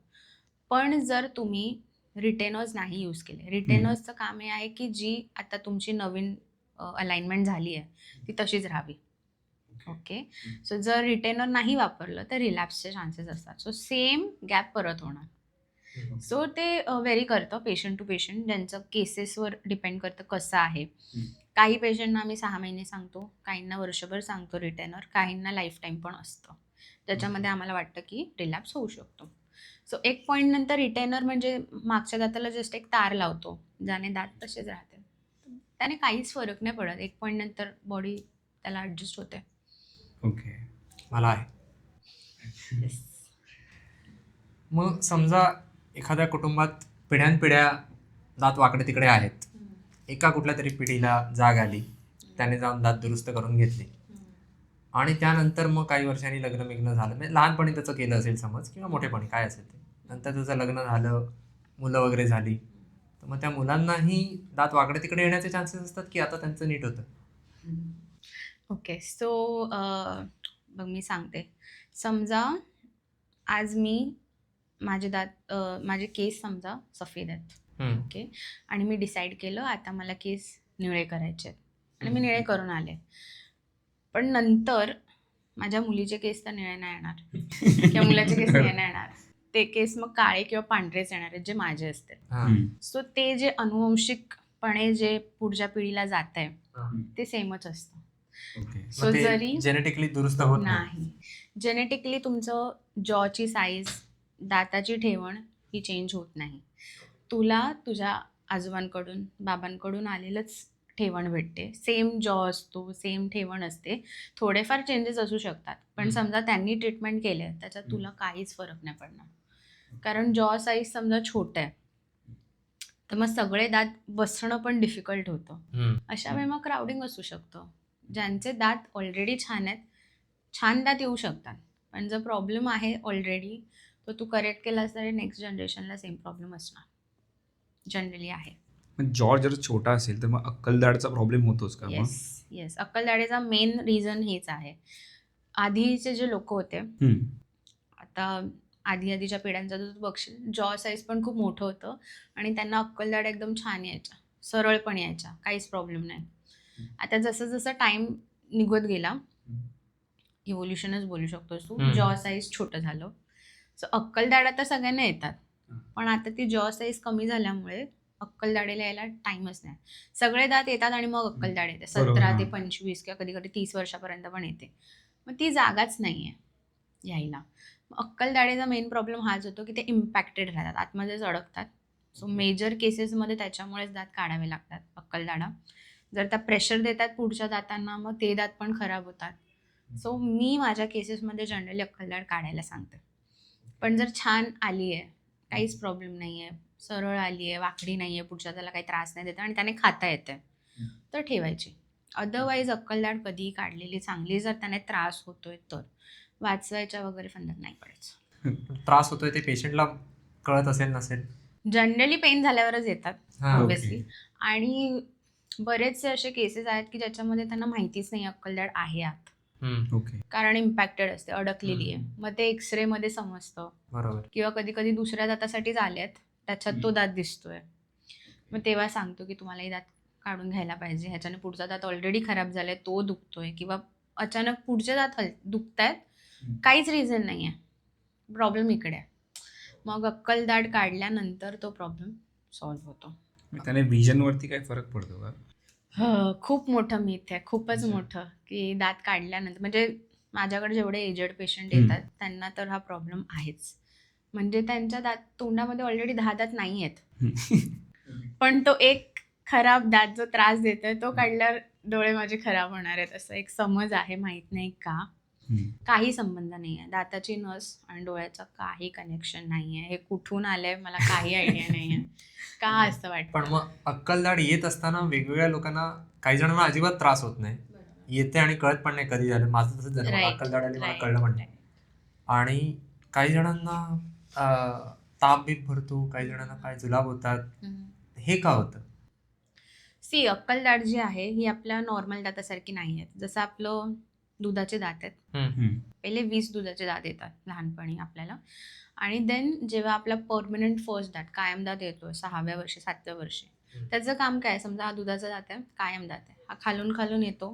पण जर तुम्ही रिटेनर्स नाही यूज केले, रिटेनर्सचं काम हे आहे की जी आता तुमची नवीन अलाइनमेंट झाली आहे ती तशीच राहावी. ओके. सो जर रिटेनर नाही वापरलं तर रिलॅप्सचे चान्सेस असतात. सो सेम गॅप परत होणार. सो ते व्हेरी करतं पेशंट टू पेशंट, ज्यांचं केसेसवर डिपेंड करतं कसं आहे. काही पेशंटना आम्ही 6 महिने सांगतो, काहींना वर्षभर सांगतो रिटेनर, काहींना लाईफ टाईम पण असतं. त्याच्यामध्ये आम्हाला वाटतं की रिलॅप्स होऊ शकतो. सो एक पॉईंट नंतर रिटेनर म्हणजे मागच्या दाताला जस्ट एक तार लावतो, ज्याने दात तसेच राहते. त्याने काहीच फरक नाही पडत. एक पॉईंट नंतर बॉडी त्याला ॲडजस्ट होते. ओके. मला आहे. मग समजा एखाद्या कुटुंबात पिढ्यानपिढ्या दात वाकडे तिकडे आहेत, एका कुठल्या तरी पिढीला जाग आली, त्याने जाऊन दात दुरुस्त करून घेतली आणि त्यानंतर मग काही वर्षांनी लग्न बिग्न झालं, म्हणजे लहानपणी त्याचं केलं असेल समज किंवा मोठेपणी काय असेल ते, नंतर त्याचं लग्न झालं, मुलं वगैरे झाली, तर मग त्या मुलांनाही दात वाकडे तिकडे येण्याचे चान्सेस असतात की आता त्यांचं नीट होतं? ओके. सो बघ मी सांगते. समजा आज माझे केस समजा सफेद आहेत. हम्म. ओके. आणि मी डिसाईड केलं आता मला केस निळे करायचे आहेत आणि मी निळे करून आले. पण नंतर माझ्या मुलीचे केस तर निळे नाही येणार किंवा मुलाचे केस निळे नाही येणार. ते केस मग काळे किंवा पांढरेच येणार आहेत जे माझे असतील. हा. सो ते जे अनुवंशिकपणे जे पुढच्या पिढीला जात आहे हा. ते सेमच असतं. ओके. सो जरी जेनेटिकली दुरुस्त होत नाही. नाही, जेनेटिकली तुमचं जॉची साईज, दाताची ठेवण ही चेंज होत नाही. तुला तुझ्या आजोबांकडून बाबांकडून आलेलंच ठेवण भेटते. सेम जॉ असतो, सेम ठेवण असते. थोडेफार चेंजेस असू शकतात पण समजा त्यांनी ट्रीटमेंट केले त्याच्यात तुला काहीच फरक नाही पडणार. कारण जॉ साईज समजा छोटा आहे तर मग सगळे दात बसणं पण डिफिकल्ट होतं. हम्म. अशा वेळी मग क्राउडिंग असू शकतं. ज्यांचे दात ऑलरेडी छान आहेत, छान दात येऊ शकतात. पण जर प्रॉब्लेम आहे ऑलरेडी तर तू करेक्ट केलास तरी नेक्स्ट जनरेशनला सेम प्रॉब्लेम असणार. जनरली आहे. मग जॉ जर छोटा असेल तर मग अक्कलदाढचा प्रॉब्लेम होतोच का मग? येस. अक्कलदाढीचा मेन रिझन हेच आहे. आधीचे जे लोक होते, हम्म. आता आधीच्या पिढ्यांचा जर तू बघशील जॉ साईज पण खूप मोठं होतं आणि त्यांना अक्कलदाढ एकदम छान यायच्या, सरळ पण यायच्या, काहीच प्रॉब्लेम नाही. आता जसं जसं टाइम निघत गेला, इव्होल्युशनच बोलू शकतोस तू, जॉ साईज छोटं झालं. सो अक्कलदाढ आता सगळ्यांना येतात पण आता ती जॉ साईज कमी झाल्यामुळे अक्कलदाढीला यायला टाइमच नाही. सगळे दात येतात आणि मग अक्कलदाढ येते. बरोबर, 17 ते हां. 25 किंवा कधी कधी 30 वर्षापर्यंत पण येते. मग ती जागाच नाही आहे यायला. अक्कलदाढीचा मेन प्रॉब्लेम हाच होतो की ते इम्पॅक्टेड राहतात, आतमध्येच अडकतात. सो मेजर केसेसमध्ये त्याच्यामुळेच दात काढावे लागतात अक्कलदाढा. जर त्या प्रेशर देतात पुढच्या दातांना मग ते दात पण खराब होतात. सो मी माझ्या केसेसमध्ये जनरली अक्कलदाढ काढायला सांगते. पण जर छान आली आहे, काहीच प्रॉब्लेम नाही आहे, सरळ आली आहे, वाकडी नाही आहे, पुढच्या त्याला काही त्रास नाही देत आणि त्याने खाता येते तर ठेवायची. अदरवाईज अक्कलदाढ कधीही काढलेली चांगली. जर त्याने त्रास होतोय तर वाचवायच्या वगैरे फंदात नाही पडायचं. त्रास होतोय ते पेशंटला कळत असेल नसेल. जनरली पेन झाल्यावरच येतात हा. ऑब्व्हियसली. आणि बरेचसे असे केसेस आहेत की ज्याच्यामध्ये त्यांना माहितीच नाही अक्कलदाढ आहे आत, हम्म. ओके. कारण इम्पॅक्टेड असते, अडकलेली आहे. मग ते एक्सरेमध्ये समजतं बरोबर. किंवा कधी कधी दुसऱ्या दातासाठीच आल्यात त्याच्यात तो दात दिसतोय. मग तेव्हा सांगतो की तुम्हाला हे दात काढून घ्यायला पाहिजे, ह्याच्याने पुढचा दात ऑलरेडी खराब झालाय, तो दुखतोय किंवा अचानक पुढचे दात दुखतायत, काहीच रिझन नाही आहे, प्रॉब्लेम इकडे आहे. मग अक्कलदाढ काढल्यानंतर तो प्रॉब्लेम सॉल्व्ह होतो. मग त्याने विजनवरती काय फरक पडतो का? खूप मोठं मिथ आहे, खूपच मोठं, की दात काढल्यानंतर म्हणजे माझ्याकडे जेवढे एजेड पेशंट येतात त्यांना तर हा प्रॉब्लेम आहेच. म्हणजे त्यांच्या तोंडामध्ये ऑलरेडी 10 दात नाही आहेत पण तो एक खराब दात जो त्रास देतोय तो काढल्यावर डोळे माझे खराब होणार आहेत असं एक समज आहे. माहित नाही का, काही संबंध नाही आहे. दाताची नस आणि डोळ्याचं काही कनेक्शन नाही आहे. हे कुठून आलंय मला काही आयडिया नाही आहे का असं वाटतं. पण मग अक्कलदाढ येत असताना वेगवेगळ्या लोकांना, काही जणांना अजिबात त्रास होत नाही, येते आणि कळत पण नाही कधी झालं. माझं तसंच झालं, मला अक्कलदाढ आली, मला कळलं पण नाही. आणि काही जणांना ताप बीप भरतो, काही जणांना काय जुलाब होतात. हे का होतं? सी अक्कलदाढ जी आहे ही आपल्या नॉर्मल दातासारखी नाही आहे. जसं आपलं दुधाचे दात आहेत, पहिले 20 दुधाचे दात येतात लहानपणी आपल्याला, आणि देन जेव्हा आपला परमनंट फर्स्ट दात कायम दात येतो 6व्या वर्षी 7व्या वर्षी, त्याचं काम काय, समजा हा दुधाचा दात आहे, कायम दात आहे, हा खालून खालून येतो,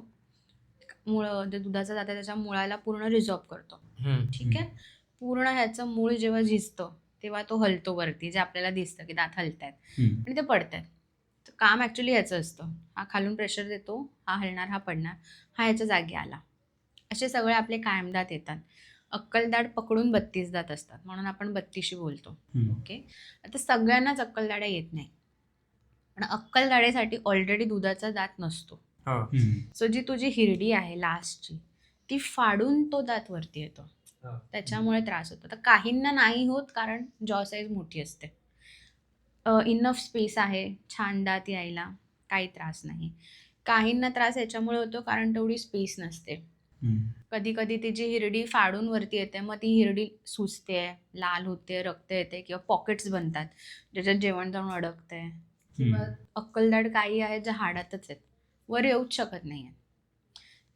जे दुधाचा दात आहे त्याच्या मुळाला पूर्ण रिझॉर्व करतो. ठीक आहे. पूर्ण ह्याचं मूळ जेव्हा झिजतं तेव्हा तो हलतो वरती, जे आपल्याला दिसतं की दात हलतायत आणि ते पडतायत. काम ॲक्च्युली ह्याचं असतं, हा खालून प्रेशर देतो, हा हलणार, हा पडणार, हा ह्याच्या जागी आला. असे सगळे आपले कायम दात येतात. अक्कलदाढ पकडून 32 दात असतात म्हणून आपण 32शी बोलतो. ओके. आता सगळ्यांनाच अक्कलदाढा येत नाही, पण अक्कलदाढेसाठी ऑलरेडी दुधाचा दात नसतो. सो जी तुझी हिरडी आहे लास्टची ती फाडून तो दात वरती येतो, त्याच्यामुळे त्रास होतो. तर काहींना नाही होत कारण जॉ साईज मोठी असते, इनफ स्पेस आहे, छान दात यायला, काही त्रास नाही. काहींना त्रास याच्यामुळे होतो कारण तेवढी स्पेस नसते. कधी कधी ती जी हिरडी फाडून वरती येते मग ती हिरडी सुजते, लाल होते, रक्त येते किंवा पॉकेट्स बनतात ज्याच्यात जेवण जाऊन अडकते. किंवा अक्कलदाढ काही आहेत ज्या हाडातच आहेत, वर येऊच शकत नाही आहेत.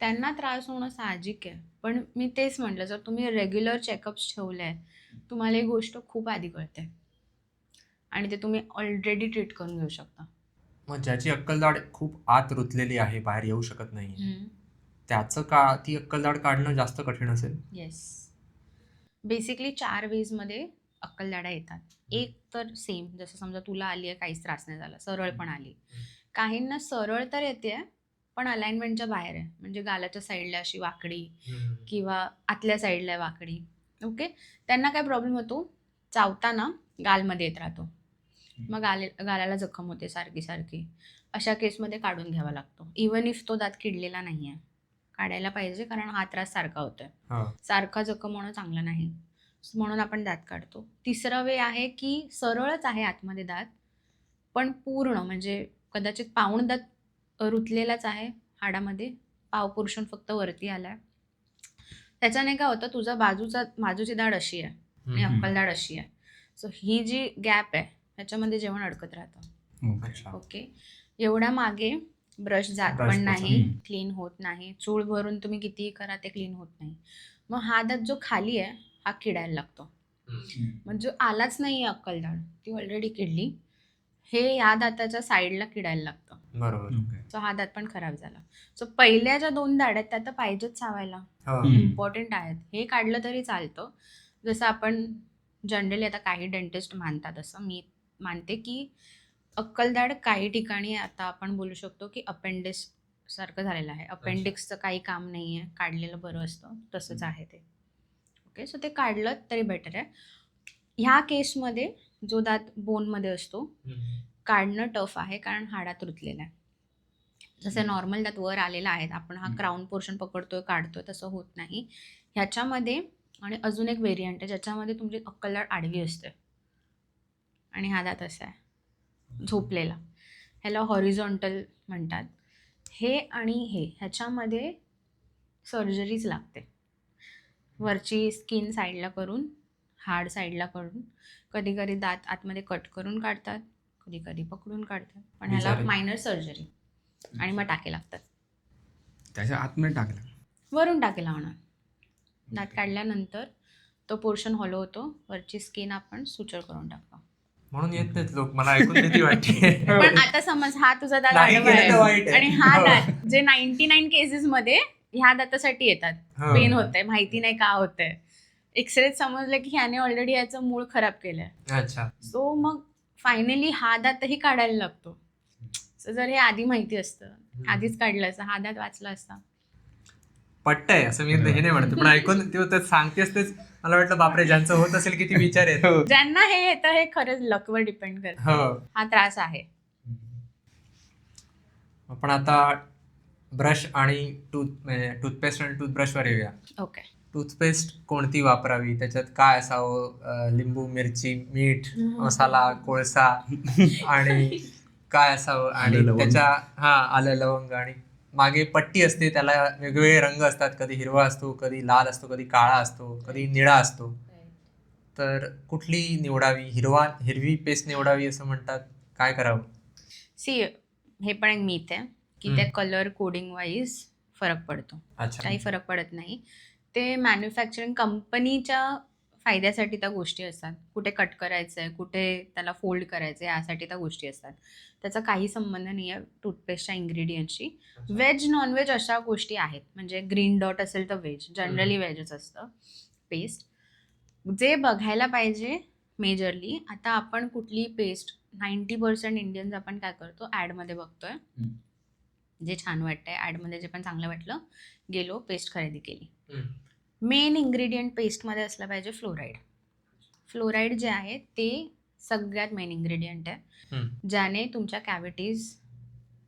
त्यांना त्रास होणं साहजिक आहे. पण मी तेच म्हटलं, जर तुम्ही रेग्युलर चेकअप्स ठेवले आहेत, तुम्हाला ही गोष्ट खूप आधी कळते आणि ते तुम्ही ऑलरेडी ट्रीट करून घेऊ शकता. मग ज्याची अक्कलदाढ खूप आत रुतलेली आहे, बाहेर येऊ शकत नाही, त्याचं का ती अक्कलदाढ काढणं जास्त कठीण असेल? येस. बेसिकली 4 वेजमध्ये अक्कलदाढा येतात. एक तर सेम, जसं समजा तुला आली आहे, काहीच त्रास नाही झाला, सरळ पण आली. काहींना सरळ तर येते पण अलाइनमेंटच्या बाहेर आहे, म्हणजे गालाच्या साईडला अशी वाकडी किंवा आतल्या साईडला आहे वाकडी. ओके, त्यांना काय प्रॉब्लेम होतो, चावताना गालमध्ये येत राहतो, मग गालाला जखम होते सारखी सारखी. अशा केसमध्ये काढून घ्यावा लागतो, इवन इफ तो दात किडलेला नाही आहे. काढायला पाहिजे, कारण हा त्रास सारखा होतोय, हा. सारखा जखम होणं चांगलं नाही, म्हणून आपण दात काढतो. तिसरा वे आहे की सरळच आहे आतमध्ये दात, पण पूर्ण म्हणजे कदाचित पाऊण दात रुतलेलाच आहे हाडामध्ये, पाव पोर्शन फक्त वरती आलाय. त्याच्याने काय होतं, तुझा बाजूची दाढ अशी आहे आणि अक्कलदाढ अशी आहे, सो ही जी गॅप आहे ह्याच्यामध्ये जेवण अडकत राहतं. अच्छा. ओके, एवढ्या मागे ब्रश जात Brush पण नाही, पोचा. क्लीन होत नाही, चूळ भरून तुम्ही कितीही करा ते क्लीन होत नाही. मग हा दात जो खाली आहे हा किडायला लागतो. मग जो आलाच नाही आहे अक्कलदाढ, ती ऑलरेडी किडली, हे या दाताच्या साईडला किडायला लागतं, बरोबर. सो हा दात पण खराब झाला. सो पहिल्या ज्या 2 दाढ आहेत त्या तर पाहिजेच चावायला, हो. इम्पॉर्टंट आहेत. हे काढलं तरी चालतं. जसं आपण जनरली आता काही डेंटिस्ट मानतात, असं मी मानते की अक्कलदाढ काही ठिकाणी आता आपण बोलू शकतो की अपेंडिक्स सारखं झालेलं आहे. अपेंडिक्सचं काही काम नाही आहे, काढलेलं बरं असतं, तसंच आहे ते. ओके, सो ते काढलं तरी बेटर आहे. ह्या केसमध्ये जो दात बोनमध्ये असतो, काढणं टफ आहे, कारण हाडात रुतलेला आहे. जसे नॉर्मल दात वर आलेला आहे, आपण हा क्राऊन पोर्शन पकडतोय काढतोय, तसं होत नाही ह्याच्यामध्ये. आणि अजून एक व्हेरियंट आहे ज्याच्यामध्ये तुमची अक्कलदाढ आडवी असते आणि हा दात असा आहे झोपलेला, ह्याला हॉरिझॉन्टल म्हणतात. हे आणि हे ह्याच्यामध्ये सर्जरीच लागते, वरची स्किन साईडला करून, हाड साईडला करून, कधी कधी दात आतमध्ये कट करून काढतात, कधी कधी पकडून काढतात, पण ह्याला बिचारे. मायनर सर्जरी आणि मग टाके लागतात. त्याच्या आतमध्ये टाकलं. वरून टाके लावणार. दात काढल्यानंतर तो पोर्शन हॉलो होतो, वरची स्किन आपण सुचर करून टाकतो. म्हणून येत नाहीत लोक, मला ऐकून किती वाटते. पण आता समज हा तुझा दात नाही आडवा केलं तर वाईट आहे आहे. आणि हा हो. दात, जे 99 केसेसमध्ये ह्या दातासाठी येतात, हो. पेन होतंय, माहिती नाही का होतंय, एक्सरेत समजलं की ह्याने ऑलरेडी याचं मूळ खराब केलंय, अच्छा. सो मग फायनली हा दातही काढायला लागतो. सो जर हे आधी माहिती असतं, आधीच काढलं असतं, हा दात वाचला असता. पट्टय असं मी हे नाही म्हणत, पण ऐकून ते सांगतेस तेच मला वाटलं बापरे, ज्यांचं होत असेल किती विचार आहेत. ज्यांना हे येतं हे खरंच लकवर डिपेंड करतं, हो. हा त्रास आहे. आपण आता ब्रश आणि टूथपेस्ट आणि टूथब्रशवर येऊया. ओके. टूथपेस्ट कोणती वापरावी, त्याच्यात काय असावं, लिंबू, मिरची, मीठ, मसाला, कोळसा आणि काय असावं, आणि आलं, लवंग. त्याच्या आलं, लवंग, आणि मागे पट्टी असते, त्याला वेगवेगळे रंग असतात, कधी हिरवा असतो, कधी लाल असतो, कधी काळा असतो, कधी निळा असतो. तर कुठली निवडावी? हिरवी पेस्ट निवडावी असं म्हणतात, काय करावं? सी, हे पण एक मीथ आहे की त्या कलर कोडिंग वाईज फरक पडतो. अच्छा. काही फरक पडत नाही. ते मॅन्युफॅक्चरिंग कंपनीच्या फायद्यासाठी त्या गोष्टी असतात. कुठे कट करायचं आहे, कुठे त्याला फोल्ड करायचं आहे, यासाठी त्या गोष्टी असतात. त्याचा काही संबंध नाही आहे टूथपेस्टच्या इन्ग्रेडियंटशी. व्हेज नॉनव्हेज अशा गोष्टी आहेत, म्हणजे ग्रीन डॉट असेल तर व्हेज, जनरली व्हेजच असतं पेस्ट. जे बघायला पाहिजे मेजरली, आता आपण कुठली पेस्ट, 90% इंडियन्स आपण काय करतो, ॲडमध्ये बघतोय, जे छान वाटतंय ॲडमध्ये, जे पण चांगलं वाटलं, गेलो पेस्ट खरेदी केली. मेन इन्ग्रेडियंट पेस्टमध्ये असलं पाहिजे फ्लोराईड. फ्लोराईड जे आहे ते सगळ्यात मेन इन्ग्रेडियंट आहे, ज्याने तुमच्या कॅव्हिटीज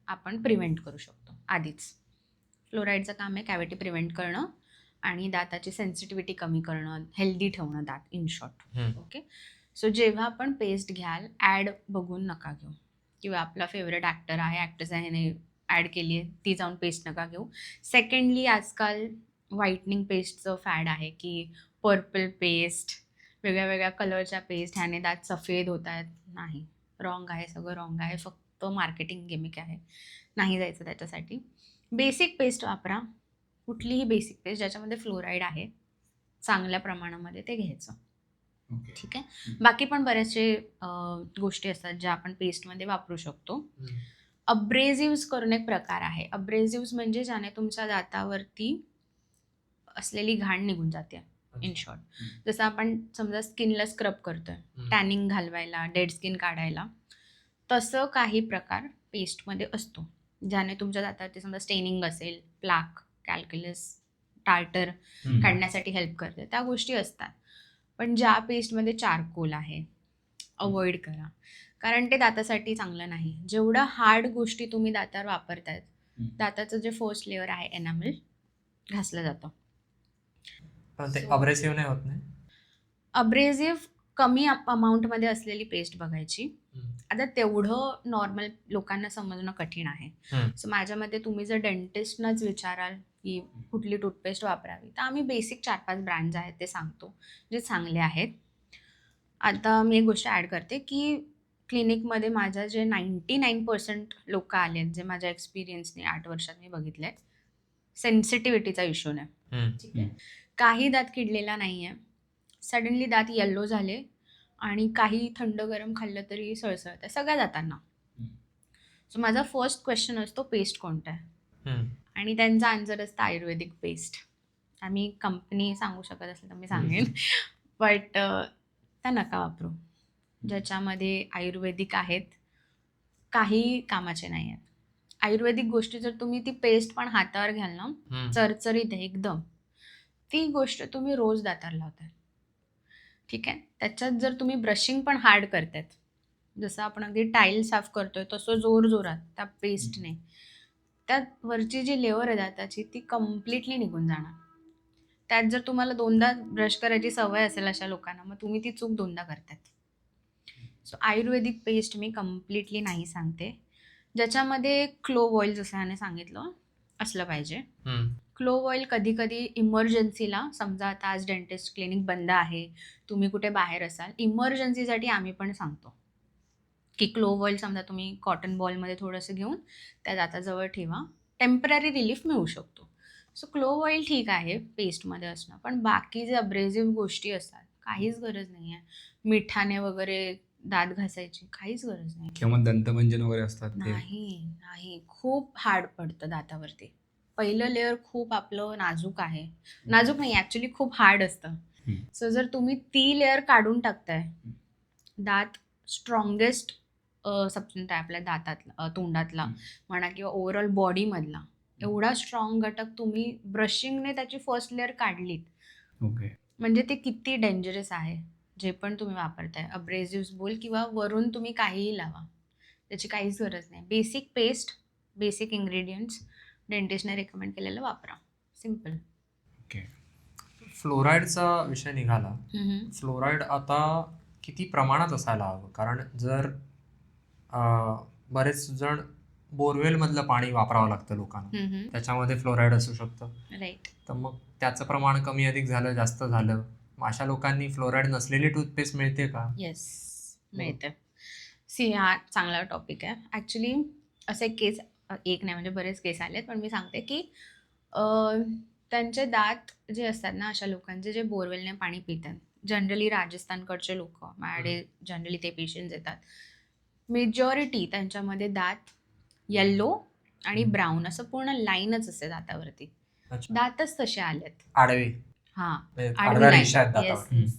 आपण प्रिव्हेंट करू शकतो. आधीच फ्लोराईडचं काम आहे कॅव्हिटी प्रिव्हेंट करणं आणि दाताची सेन्सिटिव्हिटी कमी करणं, हेल्दी ठेवणं दात, इन शॉर्ट. ओके, सो जेव्हा आपण पेस्ट घ्याल, ॲड बघून नका घेऊ, किंवा आपला फेवरेट ॲक्टर आहे, ॲक्ट्रेस आहे, ह्याने ॲड केली आहे, ती जाऊन पेस्ट नका घेऊ. सेकंडली, आजकाल व्हाईटनिंग पेस्टचं फॅड आहे की पर्पल पेस्ट, वेगळ्या वेगळ्या कलरच्या पेस्ट, ह्याने दात सफेद होत आहेत. नाही, रॉंग आहे, सगळं रॉंग आहे, फक्त मार्केटिंग गिमिक आहे, नाही जायचं त्याच्यासाठी. बेसिक पेस्ट वापरा, कुठलीही बेसिक पेस्ट ज्याच्यामध्ये फ्लोराईड आहे चांगल्या प्रमाणामध्ये ते घ्यायचं. ओके. ठीक आहे. बाकी पण बरेचसे गोष्टी असतात ज्या आपण पेस्टमध्ये वापरू शकतो. अब्रेझिव्स करून एक प्रकार आहे. अब्रेझिव्स म्हणजे ज्याने तुमच्या दातावरती असलेली घाण निघून जाते इन शॉर्ट. जसं आपण समजा स्किनला स्क्रब करतोय टॅनिंग घालवायला, डेड स्किन काढायला, तसं काही प्रकार पेस्टमध्ये असतो ज्याने तुमच्या दातावरती समजा स्टेनिंग असेल, प्लाक, कॅल्क्युलस, टार्टर काढण्यासाठी हेल्प करते, त्या गोष्टी असतात. पण ज्या पेस्टमध्ये चारकोल आहे अवॉइड करा, कारण ते दातासाठी चांगलं नाही. जेवढं हार्ड गोष्टी तुम्ही दातावर वापरतायत, दाताचं जे फर्स्ट लेअर आहे एनामल घासलं जातं. पण ते अब्रेसिव्ह नाही होत नाही. अब्रेझिव्ह कमी अमाऊंटमध्ये असलेली पेस्ट बघायची. आता तेवढं नॉर्मल लोकांना समजणं कठीण आहे. सो माझ्या मते तुम्ही जर डेंटिस्टनाच विचाराल की कुठली टूथपेस्ट वापरावी, तर आम्ही बेसिक 4-5 ब्रँड्स आहेत ते सांगतो जे चांगले आहेत. आता मी एक गोष्ट ॲड करते की क्लिनिकमध्ये माझ्या जे 99% लोक आले आहेत, जे माझ्या एक्सपिरियन्सने 8 वर्षात मी बघितले, सेन्सिटिव्हिटीचा इश्यू नाही. ठीक आहे. काही दात किडलेला नाही आहे, सडनली दात येल्लो झाले आणि काही थंड गरम खाल्लं तरी सळसळतं सगळ्या दातांना. सो माझा फर्स्ट क्वेश्चन असतो पेस्ट कोणता आहे, आणि त्यांचा आन्सर असतं आयुर्वेदिक पेस्ट. आम्ही कंपनी सांगू शकत असेल तर मी सांगेन, बट त्या नका वापरू. ज्याच्यामध्ये आयुर्वेदिक आहेत काही कामाचे नाही आहेत. आयुर्वेदिक गोष्टी जर तुम्ही ती पेस्ट पण हातावर घ्याल ना, चरचरीत आहे एकदम, ती गोष्ट तुम्ही रोज दातार लावताय. ठीक आहे. त्याच्यात जर तुम्ही ब्रशिंग पण हार्ड करतायत, जसं आपण अगदी टाईल साफ करतोय तसं जोरात त्या पेस्टने, त्यात वरची जी लेअर आहे दाताची ती कम्प्लिटली निघून जाणार. त्यात जर तुम्हाला 2दा ब्रश करायची सवय असेल अशा लोकांना, मग तुम्ही ती चूक 2दा करतायत. सो आयुर्वेदिक पेस्ट मी कम्प्लिटली नाही सांगते. ज्याच्यामध्ये क्लोव्ह ऑइल जसं याने सांगितलं असलं पाहिजे. क्लोव्ह ऑइल कधी कधी इमर्जन्सीला, समजा आता आज डेंटिस्ट क्लिनिक बंद आहे, तुम्ही कुठे बाहेर असाल, इमर्जन्सीसाठी आम्ही पण सांगतो की क्लोव्ह ऑइल समजा तुम्ही कॉटन बॉलमध्ये थोडंसं घेऊन त्या दाताजवळ ठेवा, टेम्पररी रिलीफ मिळू शकतो. सो क्लोव्ह ऑइल ठीक आहे पेस्टमध्ये असणं, पण बाकी जे अब्रेझिव्ह गोष्टी असतात काहीच गरज नाही आहे. मिठाने वगैरे दात घासायची काहीच गरज नाही. किंवा दंतमंजन वगैरे असतात ते. नाही, खूप हार्ड पडतं दातावरती. पहिलं लेअर खूप आपलं नाजूक आहे, नाजूक नाही ॲक्च्युली खूप हार्ड असतं. सो जर तुम्ही ती लेअर काढून टाकताय, दात स्ट्रॉंगेस्ट सबस्टन्स आहे आपल्या दातातला, तोंडातला म्हणा किंवा ओव्हरऑल बॉडीमधला, एवढा स्ट्रॉंग घटक तुम्ही ब्रशिंगने त्याची फर्स्ट लेअर काढलीत, ओके. म्हणजे ते किती डेंजरस आहे. जे पण तुम्ही वापरताय, अब्रेझिव्स बोल किंवा वरून तुम्ही काहीही लावा, त्याची काहीच गरज नाही. बेसिक पेस्ट, बेसिक इन्ग्रेडियंट्स डेंटिस्टने रेकमेंड केलेलं वापरा, सिम्पल. ओके. फ्लोराईडचा विषय निघाला. फ्लोराईड आता किती प्रमाणात असायला हवं? कारण जर बरेच जण बोरवेलमधलं पाणी वापरावं लागतं लोकांना, त्याच्यामध्ये फ्लोराईड असू शकतं. राईट. तर मग त्याचं प्रमाण कमी अधिक झालं, जास्त झालं, मग अशा लोकांनी फ्लोराईड नसलेली टूथपेस्ट मिळते का? येस, मिळतं. सी, हा चांगला टॉपिक आहे. ॲक्च्युली असे केस एक नाही म्हणजे बरेच केस आलेत, पण मी सांगते की त्यांचे दात जे असतात ना, अशा लोकांचे जे बोरवेलने पाणी पितात, जनरली राजस्थानकडचे लोक माझ्याकडे जनरली ते पेशंट्स येतात, मेजॉरिटी त्यांच्यामध्ये दात येल्लो आणि ब्राऊन असं पूर्ण लाईनच असते दातावरती. अच्छा. दातच तसे आलेत. आडवे, हां, म्हणजे आडवी आडव्या line. रेषा आहेत Yes, दातावर. yes.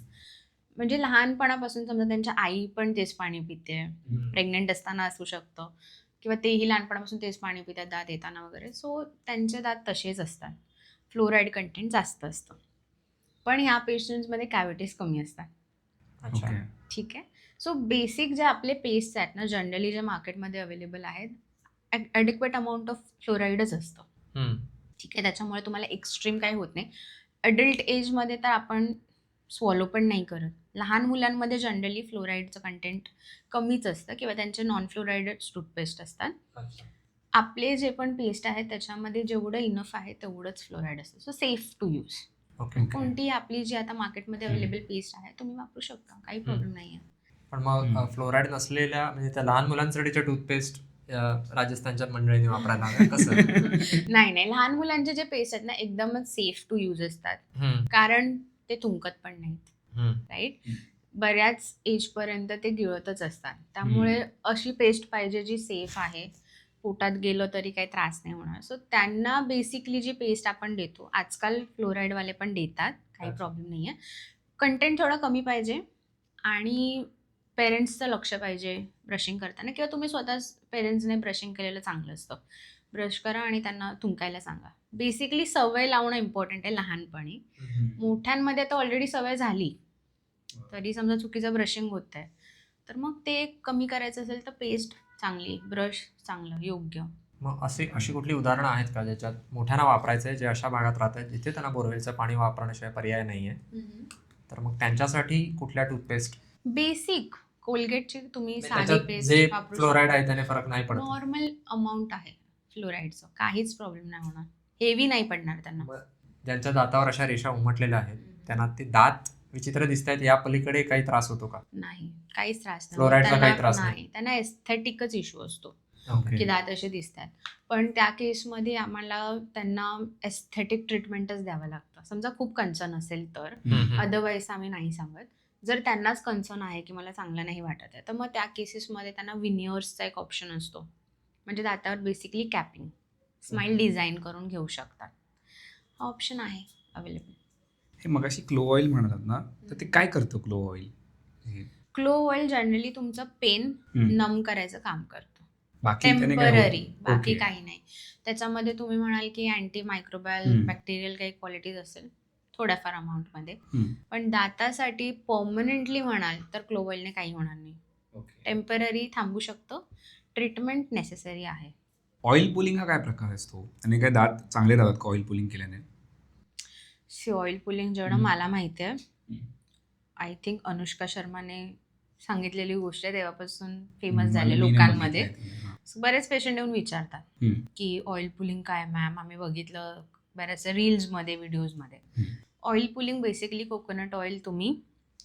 म्हणजे लहानपणापासून समजा त्यांच्या आई पण तेच पाणी पिते, प्रेग्नेंट असताना असू शकतं, किंवा तेही लहानपणापासून तेच पाणी पितात दात येताना वगैरे. सो त्यांचे दात तसेच असतात, फ्लोराईड कंटेंट जास्त असतं. पण ह्या पेशंट्समध्ये कॅव्हिटीज कमी असतात. अच्छा. ओके. ठीक आहे. सो बेसिक जे आपले पेस्ट आहेत ना, जनरली जे मार्केटमध्ये अवेलेबल आहेत, ॲडिक्वेट अमाऊंट ऑफ फ्लोराईडच असतं. ठीक आहे. त्याच्यामुळे तुम्हाला एक्स्ट्रीम काही होत नाही. अडल्ट एजमध्ये तर आपण स्वॉलो पण नाही करत. लहान मुलांमध्ये जनरली फ्लोराईडचं कंटेंट कमीच असतं किंवा त्यांचे नॉन फ्लोराईडच टूथपेस्ट असतात. अच्छा. आपले जे पण पेस्ट आहेत त्याच्यामध्ये जेवढं इनफ आहे तेवढंच फ्लोराईड असतं. So safe to use. Okay. कोणतीही आपली जी आता मार्केटमध्ये अवेलेबल पेस्ट आहे तुम्ही वापरू शकता, काही प्रॉब्लेम नाही आहे. पण मग फ्लोराईड नसलेल्या म्हणजे त्या लहान मुलांसाठीच्या टूथपेस्ट राजस्थानच्या मंडळीने वापरायला हव्या कसं? नाही लहान मुलांचे जे पेस्ट आहेत ना एकदमच सेफ टू यूज असतात, हम्म, कारण ते थुंकत पण नाहीत, हम्म. राईट. हम्म. बऱ्याच एजपर्यंत ते गिळतच असतात, त्यामुळे अशी पेस्ट पाहिजे जी सेफ आहे, पोटात गेलं तरी काही त्रास नाही होणार. सो त्यांना बेसिकली जी पेस्ट आपण देतो, आजकाल फ्लोराईडवाले पण देतात, काही अच्छा. प्रॉब्लेम नाही आहे. कंटेंट थोडं कमी पाहिजे आणि पेरेंट्सचं लक्ष पाहिजे ब्रशिंग करताना, किंवा तुम्ही स्वतःच पेरेंट्सने ब्रशिंग केलेलं चांगलं असतं. ब्रश करा आणि त्यांना थुंकायला सांगा. बेसिकली सवय लावणं इम्पॉर्टंट आहे लहानपणी. मोठ्यांमध्ये तर ऑलरेडी सवय झाली, तरी समजा चुकीचं ब्रशिंग होत आहे, तर मग ते कमी करायचं असेल तर पेस्ट चांगली, ब्रश चांगलं, योग्य. मग अशी कुठली उदाहरणं आहेत का ज्याच्यात मोठ्यांना वापरायचं आहे, जे अशा भागात राहत आहेत जिथे त्यांना बोरवेलचं पाणी वापरण्याशिवाय पर्याय नाही आहे, तर मग त्यांच्यासाठी कुठल्या टूथपेस्ट? बेसिक कोलगेटची तुम्ही साधी त्याच्यात पेस्ट जे वापरू फ्लोराईड शकता. आहे त्याने फरक नाही पडत? नॉर्मल अमाऊंट आहे फ्लोराईडचं, काहीच प्रॉब्लेम नाही होणार, हेवी नाही पडणार त्यांना. मग ज्यांच्या दातावर अशा रेषा उमटलेल्या आहेत त्यांना ते दात विचित्र दिसत आहेत, या पलीकडे काही त्रास होतो का? नाही, काहीच त्रास नाही. फ्लोराईडचा काही त्रास नाही? नाही, त्यांना एस्थेटिकच इश्यू असतो ओके. की दात असे दिसतात. पण त्या केसमध्ये आम्हाला त्यांना एस्थेटिक ट्रीटमेंटच द्यावं लागतं, समजा खूप कन्सर्न असेल तर. अदरवाईज आम्ही नाही सांगत. जर त्यांनाच कन्सर्न आहे की मला चांगलं नाही वाटत आहे, तर मग त्या केसेसमध्ये त्यांना विनियर्सचा एक ऑप्शन असतो, म्हणजे दातावर बेसिकली कॅपिंग, स्माइल डिझाईन करून घेऊ शकतात. हा ऑप्शन आहे अवेलेबल. हे मगाशी क्लो ऑइल म्हणालात ना, तर ते काय करतं क्लो ऑइल? क्लो ऑइल जनरली तुमचं पेन नम करायचं काम करतं, बाकी त्याने काय टेम्पररी, होतं? बाकी ओके. काही नाही. त्याच्यामध्ये तुम्ही म्हणाल की अँटी मायक्रोबायल, हम्म. बॅक्टेरियल काही क्वालिटीज असेल थोड्याफार अमाऊंटमध्ये, हम्म. पण दातासाठी परमनंटली म्हणाल तर क्लो ऑइलने काही होणार नाही. ओके. टेम्पररी थांबू शकतं, ट्रीटमेंट नेसेसरी आहे. ऑइल पुलिंग हा काय प्रकार असतो आणि काय दात चांगले राहतात का ऑइल पुलिंग केल्याने? ऑइल पुलिंग जेवढं मला माहिती आहे, आय थिंक अनुष्का शर्माने सांगितलेली गोष्ट आहे, तेव्हापासून फेमस झाले लोकांमध्ये. बरेच पेशंट येऊन विचारतात की ऑइल पुलिंग काय मॅम, आम्ही बघितलं बऱ्याच रील्समध्ये, व्हिडिओजमध्ये. Oil pulling basically coconut oil तुम्ही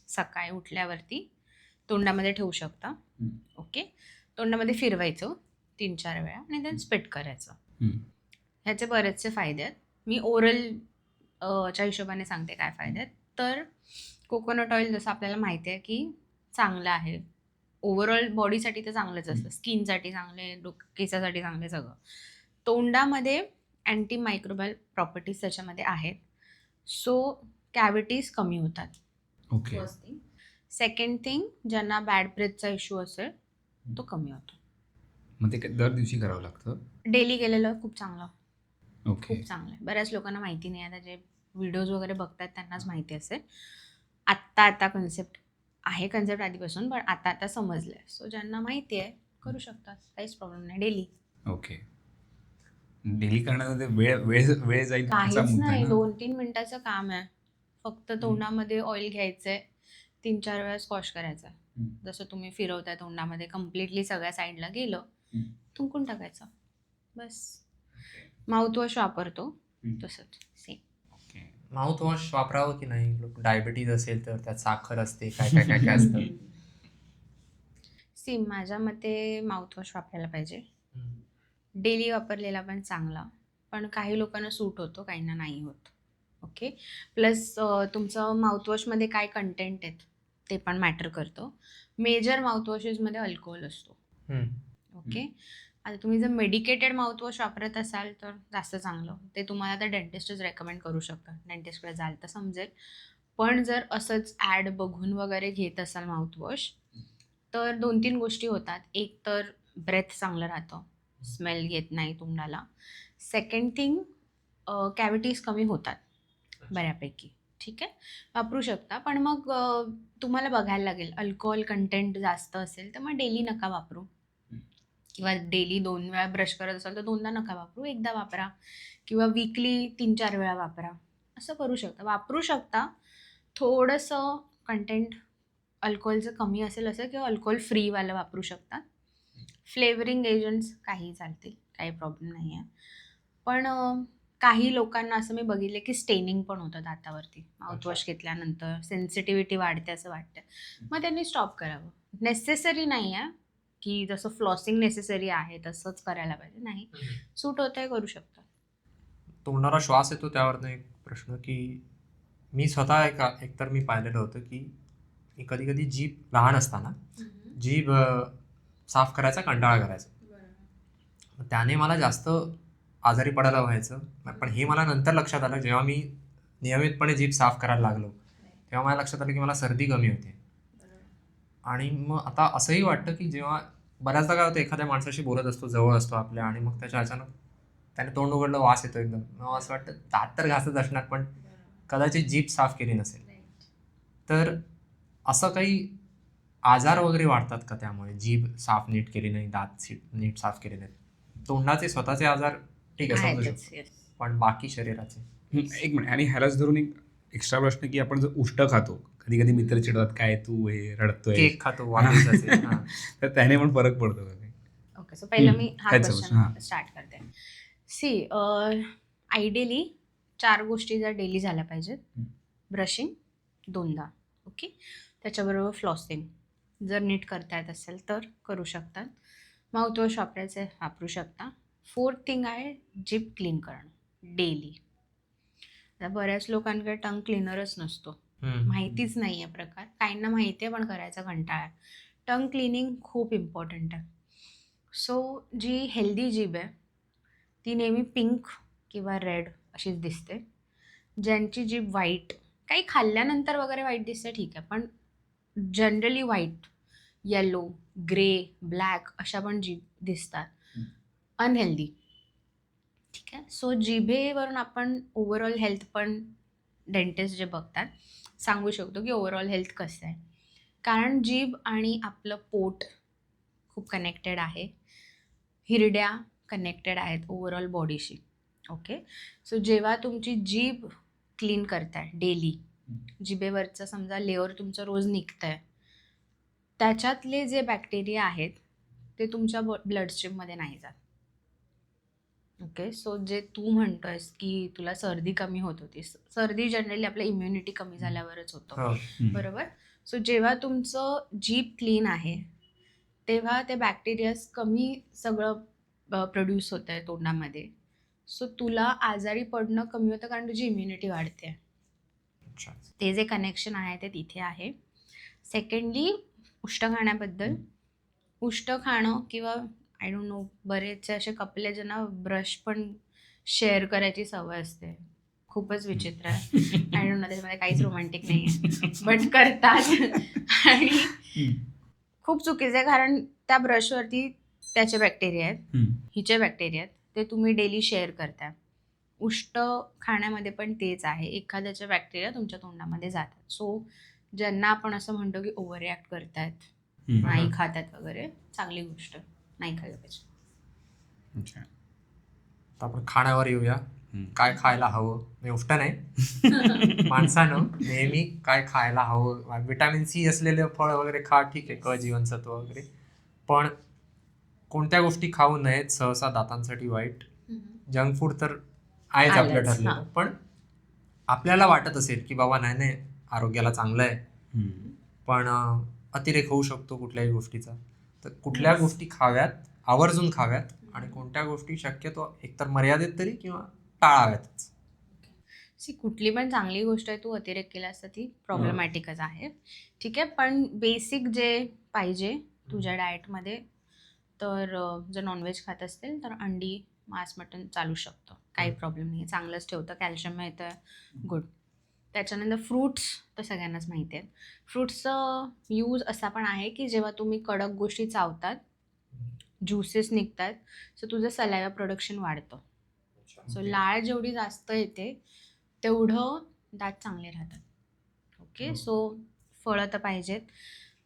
सकाळी उठल्यावरती तोंडामध्ये ठेवू शकता. ओके, तोंडामध्ये फिरवायचं 3-4 वेळा आणि देन स्पिट करायचं. ह्याचे बरेचसे फायदे आहेत. मी ओरल च्या हिशोबाने सांगते काय फायदे आहेत. तर कोकोनट ऑइल जसं आपल्याला माहिती आहे की चांगलं आहे, ओव्हरऑल बॉडीसाठी तर चांगलंच असतं, स्किनसाठी चांगले, केसासाठी चांगले, सगळं. तोंडामध्ये अँटी मायक्रोबायल प्रॉपर्टीज त्याच्यामध्ये आहेत, सो कॅव्हिटीज कमी होतात. Okay. First thing. Second thing, ज्यांना बॅड ब्रेथचा इश्यू असेल तो कमी होतो. मग ते दर दिवशी करावं लागतं? डेली केलेलं खूप चांगलं, ओके. खूप चांगलं आहे. बऱ्याच लोकांना माहिती नाही, आता जे व्हिडिओज वगैरे बघतात त्यांनाच माहिती असेल. आता कन्सेप्ट आहे, कन्सेप्ट आधीपासून, पण आता समजलं आहे. सो ज्यांना माहिती आहे करू शकतात, काहीच प्रॉब्लेम नाही. डेली. ओके. डेली करण्याचा वेळ जाईल त्याचा काहीच मुद्दा आहे नाही, ना? 2-3 मिनिटाचं काम आहे. फक्त तोंडामध्ये ऑइल घ्यायचंय, 3-4 वेळा स्कॉश करायचा. जसं तुम्ही फिरवताय तोंडामध्ये, कम्प्लिटली सगळ्या साईडला गेलं, थुंकून टाकायचं, बस. माउथवॉश वापरतो तसंच सेम. ओके. माउथवॉश वापरावं की नाही? डायबिटीज असेल तर त्यात साखर असते, काय असतं? सेम माझ्या मते माउथवॉश वापरायला पाहिजे. डेली वापरलेला पण चांगला, पण काही लोकांना सूट होतो, काहींना नाही होत. ओके, प्लस तुमचं माउथवॉशमध्ये काय कंटेंट आहेत ते पण मॅटर करतं. मेजर माउथवॉशेसमध्ये अल्कोहोल असतो. ओके, आता तुम्ही जर मेडिकेटेड माउथवॉश वापरत असाल तर जास्त चांगलं, ते तुम्हाला आता डेंटिस्टच रेकमेंड करू शकतात, डेंटिस्टकडे जाल तर समजेल. पण जर असंच ॲड बघून वगैरे घेत असाल माउथवॉश, तर 2-3 गोष्टी होतात. एक तर ब्रेथ चांगलं राहतं, स्मेल येत नाही तोंडाला. सेकंड थिंग, कॅव्हिटीज कमी होतात बऱ्यापैकी. ठीक आहे, वापरू शकता, पण मग तुम्हाला बघायला लागेल, अल्कोहोल कंटेंट जास्त असेल तर मग डेली नका वापरू, किंवा डेली 2 वेळा ब्रश करत असाल तर 2दा नका वापरू, 1दा वापरा, किंवा वीकली 3-4 वेळा वापरा, असं करू शकता. वापरू शकता, थोडंसं कंटेंट अल्कोहोलचं कमी असेल असं, किंवा अल्कोहोल फ्रीवालं वापरू शकता. फ्लेवरिंग एजंट्स काही चालतील, काही प्रॉब्लेम नाही आहे. पण काही लोकांना असं मी बघितलं की स्टेनिंग पण होतं दातावरती माउथवॉश घेतल्यानंतर, सेन्सिटिव्हिटी वाढते असं वाटतं, मग त्यांनी स्टॉप करावं. नेसेसरी नाही आहे की जसं फ्लॉसिंग नेसेसरी आहे तसंच करायला पाहिजे, नाही. सूट होतंय करू शकता. तोंडाला श्वास येतो त्यावरनं एक प्रश्न की मी स्वतः एकतर मी पाहिलेलं होतं की मी कधी कधी जीभ लहान असताना जीभ साफ करायचा कंटाळा करायचा. मग त्याने मला जास्त आजारी पडायला व्हायचं. पण हे मला नंतर लक्षात आलं जेव्हा मी नियमितपणे जीभ साफ करायला लागलो तेव्हा मला लक्षात आलं की मला सर्दी कमी होते. आणि मग आता असंही वाटतं की जेव्हा बऱ्याचदा काय होतं एखाद्या माणसाशी बोलत असतो जवळ असतो आपल्या आणि मग त्याच्या अचानक त्याने तोंड उघडलं वास येतो एकदम. मग असं वाटतं दात तर घासत असणार पण कदाचित जीभ साफ केली नसेल. तर असं काही आजार वगैरे वाढतात का त्यामुळे जीभ साफ नीट केली नाही दात नीट साफ केले नाहीत? तोंडाचे स्वतःचे आजार ठीक आहे समजू आहेतच, शकतो yes. पण बाकी शरीराचे एक मिनिट आणि ह्यालाच धरून एक एक्स्ट्रा प्रश्न की आपण जर उष्ट खातो कधी कधी मित्र चिडतात काय तू हे रडतोय केक खातो वाढदिवसाचे. हां. तर त्याने पण फरक पडतो का काही? ओके, सो पहिलं मी हा त्याच क्वेश्चन हां. स्टार्ट करते. सी, आयडियली 4 गोष्टी जर डेली झाल्या पाहिजेत. ब्रशिंग 2दा, ओके. त्याच्याबरोबर फ्लॉसिंग जर नीट करता येत असेल तर करू शकतात. माउथवॉश वापरायचे वापरू शकता. 4th थिंग आहे जीभ क्लीन करणं डेली. आता बऱ्याच लोकांकडे टंग क्लीनरच नसतो, माहितीच नाही आहे प्रकार. काहींना माहिती आहे पण करायचा कंटाळा आहे. टंग क्लिनिंग खूप इम्पॉर्टंट आहे. सो जी हेल्दी जीभ आहे ती नेहमी पिंक किंवा रेड अशीच दिसते. ज्यांची जीभ व्हाईट, काही खाल्ल्यानंतर वगैरे व्हाईट दिसते ठीक आहे, पण generally white, yellow, grey, black अशा पण जीभ दिसतात, अनहेल्दी. ठीक आहे. सो जिभेवरून आपण ओव्हरऑल हेल्थ पण डेंटिस्ट जे बघतात सांगू शकतो की ओव्हरऑल हेल्थ कसं आहे. कारण जीभ आणि आपलं पोट खूप कनेक्टेड आहे. हिरड्या कनेक्टेड आहेत ओव्हरऑल बॉडीशी. ओके. सो जेव्हा तुमची जीभ क्लीन करताय डेली, जिभेवरचं समजा लेअर तुमचं रोज निघतंय, त्याच्यातले जे बॅक्टेरिया आहेत ते तुमच्या ब्लडस्ट्रीममध्ये नाही जात. ओके. सो जे तू म्हणतोयस की तुला सर्दी कमी होत होती, सर्दी जनरली आपल्या इम्युनिटी कमी झाल्यावरच होतं, हो. बरोबर. सो जेव्हा तुमचं जीभ क्लीन आहे तेव्हा ते बॅक्टेरियाज कमी सगळं प्रोड्यूस होत आहे तोंडामध्ये. सो तुला आजारी पडणं कमी होतं कारण तुझी इम्युनिटी वाढते. अच्छा. ते जे कनेक्शन आहे ते तिथे आहे. सेकंडली उष्ट खाण्याबद्दल, उष्ट खाणं किंवा आय डोंट नो बरेचसे असे कपले ज्यांना ब्रश पण शेअर करायची सवय असते, खूपच विचित्र आहे. आय डोंट नो, त्याच्यामध्ये काहीच रोमॅन्टिक नाही आहे बट करतात आणि खूप चुकीचं आहे कारण त्या ब्रशवरती त्याचे बॅक्टेरिया आहेत, हिचे बॅक्टेरिया आहेत, ते तुम्ही डेली शेअर करता. उष्ट खाण्यामध्ये पण तेच आहे, एखाद्याचे बॅक्टेरिया तुमच्या तोंडामध्ये जातात. सो ज्यांना आपण असं म्हणतो की ओव्हर रिॲक्ट करतायत, नाही खातात वगैरे, चांगली गोष्ट नाही खाल्लं पाहिजे. अच्छा. आता आपण खाण्यावर येऊया. काय खायला हवं म्हणजे उष्ट नाही माणसानं नेहमी काय खायला हवं. विटॅमिन सी असलेले फळ वगैरे खा, ठीक आहे, क जीवनसत्व वगैरे, पण कोणत्या गोष्टी खाऊ नयेत सहसा दातांसाठी वाईट? जंक फूड तर आहेच आपलं आलंच, ठरलेलं, हां. पण आपल्याला वाटत असेल की बाबा नाही नाही आरोग्याला चांगलं आहे, पण अतिरेक होऊ शकतो कुठल्याही गोष्टीचा. तर कुठल्या गोष्टी खाव्यात, आवर्जून खाव्यात, आणि कोणत्या गोष्टी शक्यतो एकतर मर्यादित तरी किंवा टाळाव्यातच? कुठली पण चांगली गोष्ट आहे, तू अतिरेक केलास तर ती प्रॉब्लेमॅटिकच आहे. ठीक आहे, पण बेसिक जे पाहिजे तुझ्या डाएटमध्ये, तर जर नॉनव्हेज खात असतील तर अंडी, मांस, मटण चालू शकतं, काही प्रॉब्लेम नाही, चांगलंच ठेवतं, कॅल्शियम मिळतं, गुड. त्याच्यानंतर फ्रूट्स तर सगळ्यांनाच माहिती आहेत. फ्रूट्सचं यूज असा पण आहे की जेव्हा तुम्ही कडक गोष्टी चावतात, ज्युसेस निघतात, सो तुझं सलायवा प्रोडक्शन वाढतं. सो लाळ जेवढी जास्त येते तेवढं दात चांगले राहतात. ओके. सो फळं तर पाहिजेत.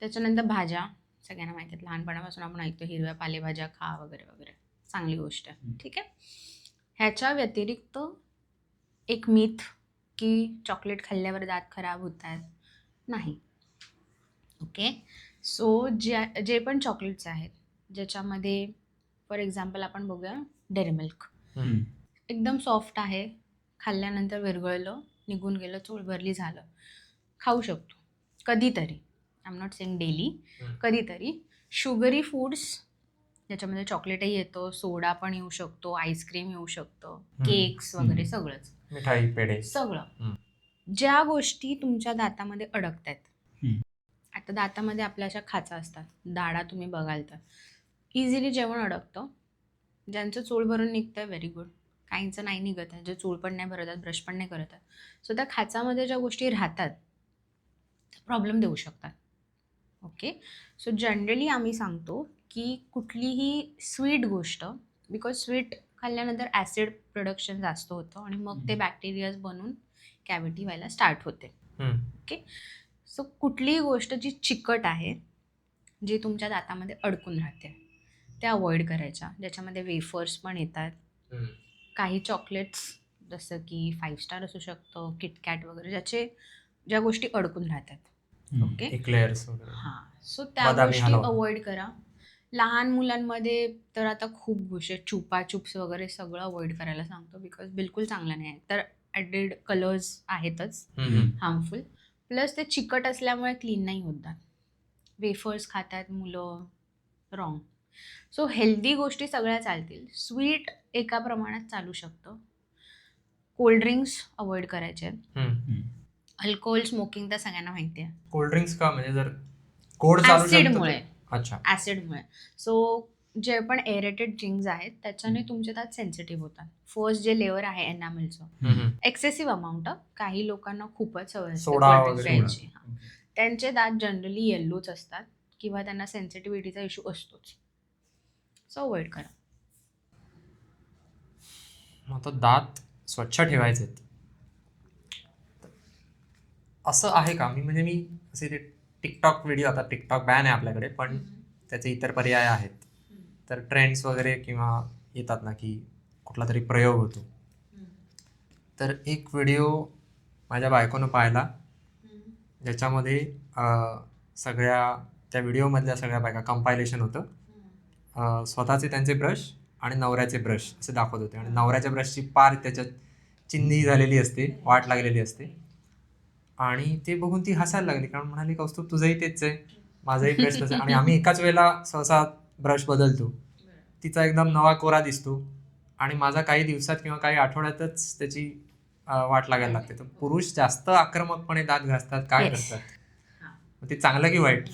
त्याच्यानंतर भाज्या सगळ्यांना माहिती आहेत, लहानपणापासून आपण ऐकतो हिरव्या पालेभाज्या खा वगैरे वगैरे, चांगली गोष्ट आहे. ठीक आहे. ह्याच्या व्यतिरिक्त एक मिथ की चॉकलेट खाल्ल्यावर दात खराब होतात, नाही. ओके. सो जे पण चॉकलेट्स आहेत ज्याच्यामध्ये फॉर एक्झाम्पल आपण बघूया डेअरी मिल्क, एकदम सॉफ्ट आहे, खाल्ल्यानंतर विरघळलं, निघून गेलं, चूळ भरली, झालं, खाऊ शकतो कधीतरी. I am not saying daily, कधीतरी. शुगरी फूड्स, ज्याच्यामध्ये चॉकलेटही येतं, सोडा पण येऊ शकतो, आईस्क्रीम येऊ शकतं, केक्स वगैरे सगळंच, मिठाई, पेढे. सगळं. ज्या गोष्टी तुमच्या दातामध्ये अडकत आहेत, हम्म. आता दातामध्ये आपल्या अशा खाचा असतात, दाढा तुम्ही बघाल तर इझिली जेवण अडकतं. ज्यांचं चूळ भरून निघतं व्हेरी गुड, काहींचं नाही निघत आहे, जे चूळ पण नाही भरत आहेत, ब्रश पण नाही करत आहेत. सो त्या खाचामध्ये ज्या गोष्टी राहतात प्रॉब्लेम देऊ शकतात. ओके, सो जनरली आम्ही सांगतो की कुठलीही स्वीट गोष्ट, बिकॉज स्वीट खाल्ल्यानंतर ॲसिड प्रोडक्शन जास्त होतं आणि मग ते बॅक्टेरियाज बनून कॅव्हिटी व्हायला स्टार्ट होते. ओके, सो कुठलीही गोष्ट जी चिकट आहे, जी तुमच्या दातामध्ये अडकून राहते, त्या अवॉइड करायच्या. ज्याच्यामध्ये वेफर्स पण येतात, काही चॉकलेट्स जसं की 5 स्टार असू शकतं, किटकॅट वगैरे, ज्या गोष्टी अडकून राहतात. ओके, एक्लेअर्स वगैरे. हां, सो त्या बदामी गोष्टी हलवा. अवॉइड करा. लहान मुलांमध्ये तर आता खूप गोष्टी, चुपाचुप्स वगैरे सगळं अवॉइड करायला सांगतो, बिकॉज बिलकुल चांगलं नाही आहे. तर ॲडेड कलर्स आहेतच हार्मफुल, प्लस ते चिकट असल्यामुळे क्लीन नाही होतात. वेफर्स खातात मुलं, रॉंग. सो हेल्दी गोष्टी सगळ्या चालतील, स्वीट एका प्रमाणात चालू शकतं. कोल्ड्रिंक्स अवॉइड करायचे आहेत. अल्कोहोल स्मोकिंग तर सगळ्यांना माहिती आहे, कोल्ड्रिंक्स का, म्हणजे जर गोड चालू शकतं ॲसिडमुळे. तर? अच्छा. ॲसिडमुळे. सो जे पण एरेटेड ड्रिंक्स आहेत त्याच्याने तुमचे दात सेन्सिटिव्ह होतात. फर्स्ट जे लेअर आहे एनामेलचं, एक्सेसिव्ह अमाऊंट, काही लोकांना खूपच सवय असते सोडा कोल्ड्रिंक वगैरे. प्यायची. हां. त्यांचे दात जनरली येल्लोच असतात किंवा त्यांना सेन्सिटिव्हिटीचा इश्यू असतोच. सो अवॉइड करा. मग आता दात स्वच्छ ठेवायचे आहेत, असं आहे का? मी असे ते टिकटॉक व्हिडिओ, आता टिकटॉक बॅन आहे आपल्याकडे, पण त्याचे इतर पर्याय आहेत. तर ट्रेंड्स वगैरे किंवा येतात ना, की कुठला तरी प्रयोग होतो. तर एक व्हिडिओ माझ्या बायकोनं पाहिला, ज्याच्यामध्ये सगळ्या त्या व्हिडिओमधल्या सगळ्या बायका कंपायलेशन होतं. स्वतःचे त्यांचे ब्रश आणि नवऱ्याचे ब्रश असे दाखवत होते, आणि नवऱ्याच्या ब्रशची पार त्याच्यात चिन्ही झालेली असते, वाट लागलेली असते. आणि ते बघून ती हसायला लागली, कारण म्हणाली, कौस्तुभ तुझंही तेच आहे, माझाही ब्रश तसं आहे, आणि आम्ही एकाच वेळेला सहसा ब्रश बदलतो. तिचा एकदम नवा कोरा दिसतो आणि माझा काही दिवसात किंवा काही आठवड्यातच त्याची वाट लागायला लागते. तर पुरुष जास्त आक्रमकपणे दात घासतात, काय Yes. करतात? मग ते चांगलं की वाईट?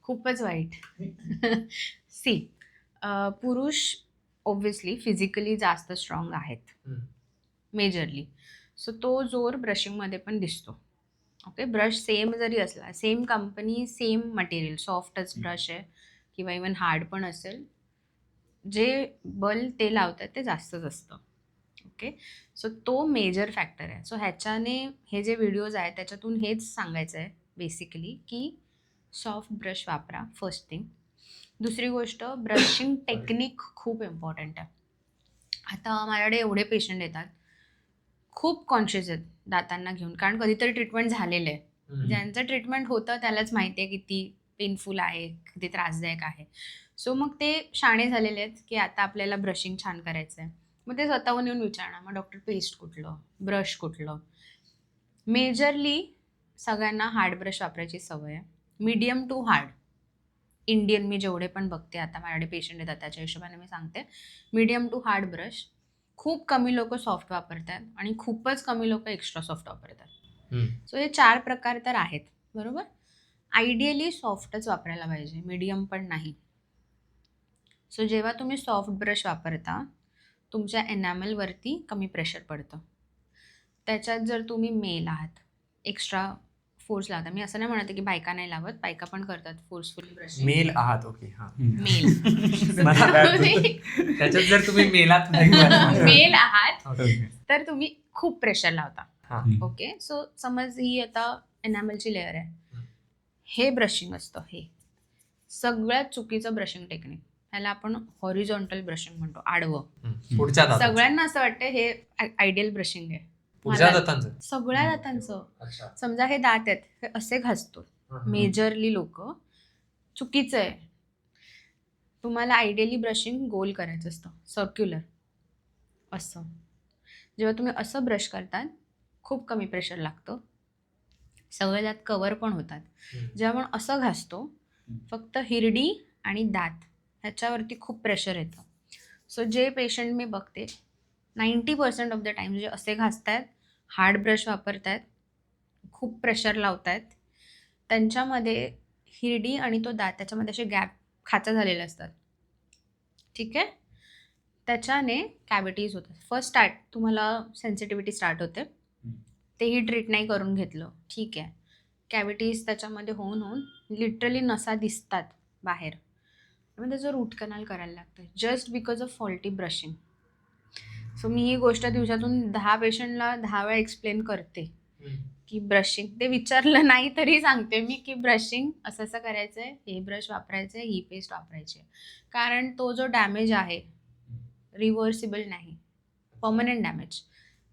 खूपच वाईट. सी, पुरुष ऑब्व्हियसली फिजिकली जास्त स्ट्रॉंग आहेत, मेजरली. सो तो जोर ब्रशिंगमध्ये पण दिसतो. ओके, ब्रश सेम जरी असला, सेम कंपनी, सेम मटेरियल, सॉफ्टच ब्रश आहे किंवा इवन हार्ड पण असेल, जे बल ते लावतात ते जास्तच असतं. ओके, सो तो मेजर फॅक्टर आहे. सो ह्याच्याने हे जे व्हिडिओज आहेत त्याच्यातून हेच सांगायचं आहे बेसिकली, की सॉफ्ट ब्रश वापरा, फर्स्ट थिंग. दुसरी गोष्ट, ब्रशिंग टेक्निक खूप इम्पॉर्टंट आहे. आता माझ्याकडे एवढे पेशंट येतात, खूप कॉन्शियस आहेत दातांना घेऊन, कारण कधीतरी ट्रीटमेंट झालेलं आहे. ज्यांचं ट्रीटमेंट होतं त्यालाच माहिती आहे किती पेनफुल आहे, किती त्रासदायक आहे. सो मग ते शाणे झालेले आहेत की आता आपल्याला ब्रशिंग छान करायचं आहे. मग ते स्वतःहून येऊन विचारणार, मग डॉक्टर पेस्ट कुठलं, ब्रश कुठलं. मेजरली सगळ्यांना हार्ड ब्रश वापरायची सवय आहे, मीडियम टू हार्ड. इंडियन मी जेवढे पण बघते, आता माझ्याकडे पेशंट येतात त्याच्या हिशोबाने मी सांगते, मीडियम टू हार्ड ब्रश. खूप कमी लोक सॉफ्ट वापरतात आणि खूपच कमी लोक एक्स्ट्रा सॉफ्ट वापरतात. सो हे 4 प्रकार तर आहेत, बरोबर. आयडियली सॉफ्टच वापरायला पाहिजे, मीडियम पण नाही. सो जेव्हा तुम्ही सॉफ्ट ब्रश वापरता, तुमच्या एनॅमलवरती कमी प्रेशर पडतं. त्याच्यात जर तुम्ही मेल आहात, एक्स्ट्रा फोर्स लावता, मी असं नाही म्हणते की बायका नाही लावत, बायका पण करतात फोर्सफुली ब्रशिंग. मेल आहात, ओके, हां. मेल त्याच्यात जर तुम्ही मेलात नाही मेल आहात Okay. तर तुम्ही खूप प्रेशर लावता. हां. ओके, सो समज ही आता एनॅमलची लेअर आहे, हे ब्रशिंग असतं, हे सगळ्यात चुकीचं ब्रशिंग टेक्निक. ह्याला आपण हॉरिझॉन्टल ब्रशिंग म्हणतो, आडवं. पुढच्या दातांचं. सगळ्यांना असं वाटतं हे आयडियल ब्रशिंग आहे. पुढच्या मला- दातांचं. सगळ्या दातांचं. अच्छा. समजा हे दात आहेत, हे असे घासतो मेजरली लोक, चुकीचं आहे. तुम्हाला आयडियली ब्रशिंग गोल करायचं असतं, सर्क्युलर असं. जेव्हा तुम्ही असं ब्रश करतात, खूप कमी प्रेशर लागतं, सगळे दात कवर पण होतात. जेव्हा आपण असं घासतो फक्त हिरडी आणि दात ह्याच्यावरती खूप प्रेशर येतं. सो जे पेशंट मी बघते 90% ऑफ द टाईम जे असे घासतायत, हार्ड ब्रश वापरतायत, खूप प्रेशर लावतायत, त्यांच्यामध्ये हिरडी आणि तो दात त्याच्यामध्ये असे गॅप खाचा झालेले असतात. ठीक आहे, त्याच्याने कॅव्हिटीज होतात. फर्स्ट तुम्हाला सेन्सिटिव्हिटी स्टार्ट होते, तेही ट्रीट नाही करून घेतलं, ठीक आहे, कॅव्हिटीज त्याच्यामध्ये होऊन लिटरली नसा दिसतात बाहेर. मग त्याचं रूट कॅनल करायला लागतं just because of faulty brushing. So मी ही गोष्ट दिवसातून 10 पेशंटला 10 वेळा एक्सप्लेन करते की ब्रशिंग, ते विचारलं नाही तरी सांगते मी की ब्रशिंग असं असं करायचं आहे, हे ब्रश वापरायचं आहे, ही पेस्ट वापरायची आहे. कारण तो जो डॅमेज आहे रिव्हर्सिबल नाही, परमनंट डॅमेज.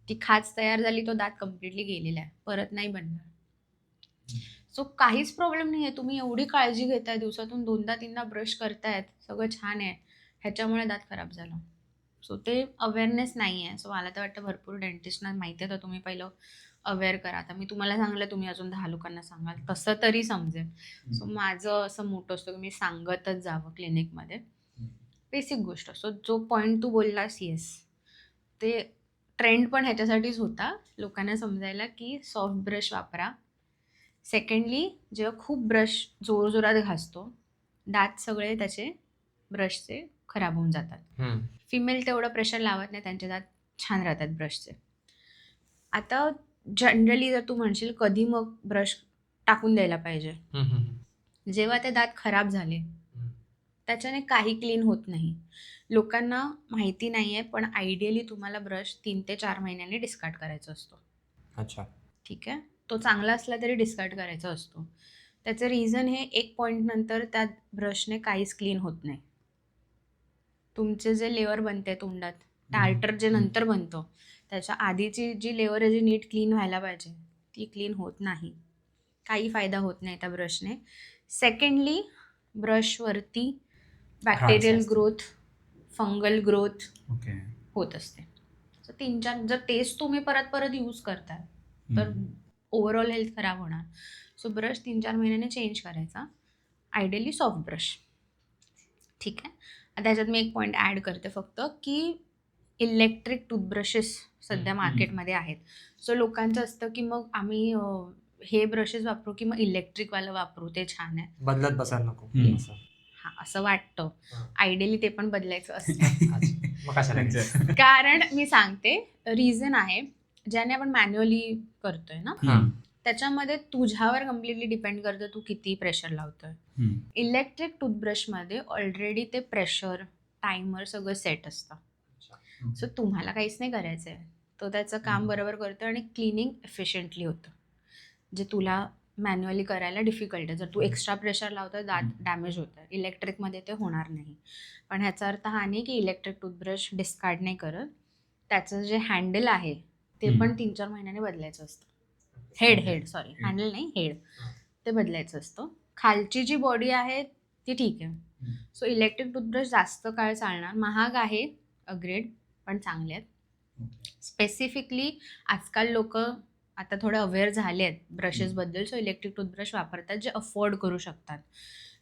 ती खाच तयार झाली, तो दात कम्प्लिटली गेलेला आहे, परत नाही बनणार. सो काहीच प्रॉब्लेम नाही आहे. तुम्ही एवढी काळजी घेताय, दिवसातून 2दा-3दा ब्रश करतायत, सगळं छान आहे, ह्याच्यामुळे दात खराब झाला. सो ते अवेअरनेस नाही आहे. सो मला तर वाटतं भरपूर डेंटिस्टना माहिती आहे, तर तुम्ही पहिलं अवेअर करा. आता मी तुम्हाला सांगलं, तुम्ही अजून 10 लोकांना सांगाल, तसं तरी समजेल. सो माझं असं मोठं असतं की मी सांगतच जावं क्लिनिकमध्ये, बेसिक गोष्ट. सो जो पॉईंट तू बोललास, येस, ते ट्रेंड पण ह्याच्यासाठीच होता, लोकांना समजायला की सॉफ्ट ब्रश वापरा. सेकंडली, जेव्हा खूप ब्रश जोरजोरात घासतो, दात सगळे त्याचे ब्रशचे खराब होऊन जातात. फिमेल तेवढं प्रेशर लावत नाही, त्यांचे दात छान राहतात ब्रशचे. आता जनरली जर तू म्हणशील कधी मग ब्रश टाकून द्यायला पाहिजे, जेव्हा ते दात खराब झाले, त्याच्याने काही क्लीन होत नाही. लोकांना माहिती नाही आहे, पण आयडियली तुम्हाला ब्रश 3 ते 4 महिन्यांनी डिस्कार्ड करायचा असतो. अच्छा. ठीक आहे, तो चांगला असला तरी डिस्कार्ड करायचा असतो. त्याचं रिझन हे एक पॉईंट नंतर त्या ब्रशने काहीच क्लीन होत नाही. तुमचे जे लेअर बनते तोंडात, टार्टर जे नंतर बनतं, त्याच्या आधीची जी लेअर आहे, जी नीट क्लीन व्हायला पाहिजे, ती क्लीन होत नाही. काही फायदा होत नाही त्या ब्रशने. सेकंडली, ब्रशवरती बॅक्टेरियल असते. Growth, fungal growth okay. होत असते. सो 3-4 जर तेच तुम्ही परत परत यूज करताय तर ओव्हरऑल हेल्थ खराब होणार. सो ब्रश 3-4 महिन्याने चेंज करायचा, आयडियली सॉफ्ट ब्रश. ठीक आहे, आता त्याच्यात मी एक पॉईंट ॲड करते फक्त, की इलेक्ट्रिक टूथब्रशेस सध्या मार्केटमध्ये आहेत. सो लोकांचं असतं की मग आम्ही हे ब्रशेस वापरू की मग इलेक्ट्रिकवालं वापरू, ते छान आहे. बदलत बसायला नको असं. हां, असं वाटतं. हां. आयडियली ते पण बदलायचं असतं. मग कशाला घ्यायचं? कारण मी सांगते, रिझन आहे, ज्याने आपण मॅन्युअली करतोय ना, त्याच्यामध्ये तुझ्यावर कम्प्लिटली डिपेंड करतं तू किती प्रेशर लावतोय. इलेक्ट्रिक टूथब्रशमध्ये ऑलरेडी ते प्रेशर, टायमर सगळं सेट असतं. सो तुम्हाला काहीच नाही करायचं आहे, तो त्याचं काम बरोबर करतो आणि क्लिनिंग एफिशियंटली होतं, जे तुला मॅन्युअली करायला डिफिकल्ट आहे. जर तू एक्स्ट्रा प्रेशर लावतोय, दात डॅमेज होतं. इलेक्ट्रिकमध्ये ते होणार नाही. पण ह्याचा अर्थ हा नाही की इलेक्ट्रिक टूथब्रश डिस्कार्ड नाही करत. त्याचं जे हँडल आहे ते पण 3-4 महिन्याने बदलायचं असतं. हेड सॉरी, हँडल नाही, हेड, ते बदलायचं असतं. खालची जी बॉडी आहे ती ठीक आहे. सो इलेक्ट्रिक टूथब्रश जास्त काळ चालणार, महाग आहे, अग्रेड, पण चांगले आहेत. स्पेसिफिकली आजकाल लोक आता थोडे अवेअर झाले आहेत ब्रशेसबद्दल, सो इलेक्ट्रिक टूथब्रश वापरतात जे अफोर्ड करू शकतात.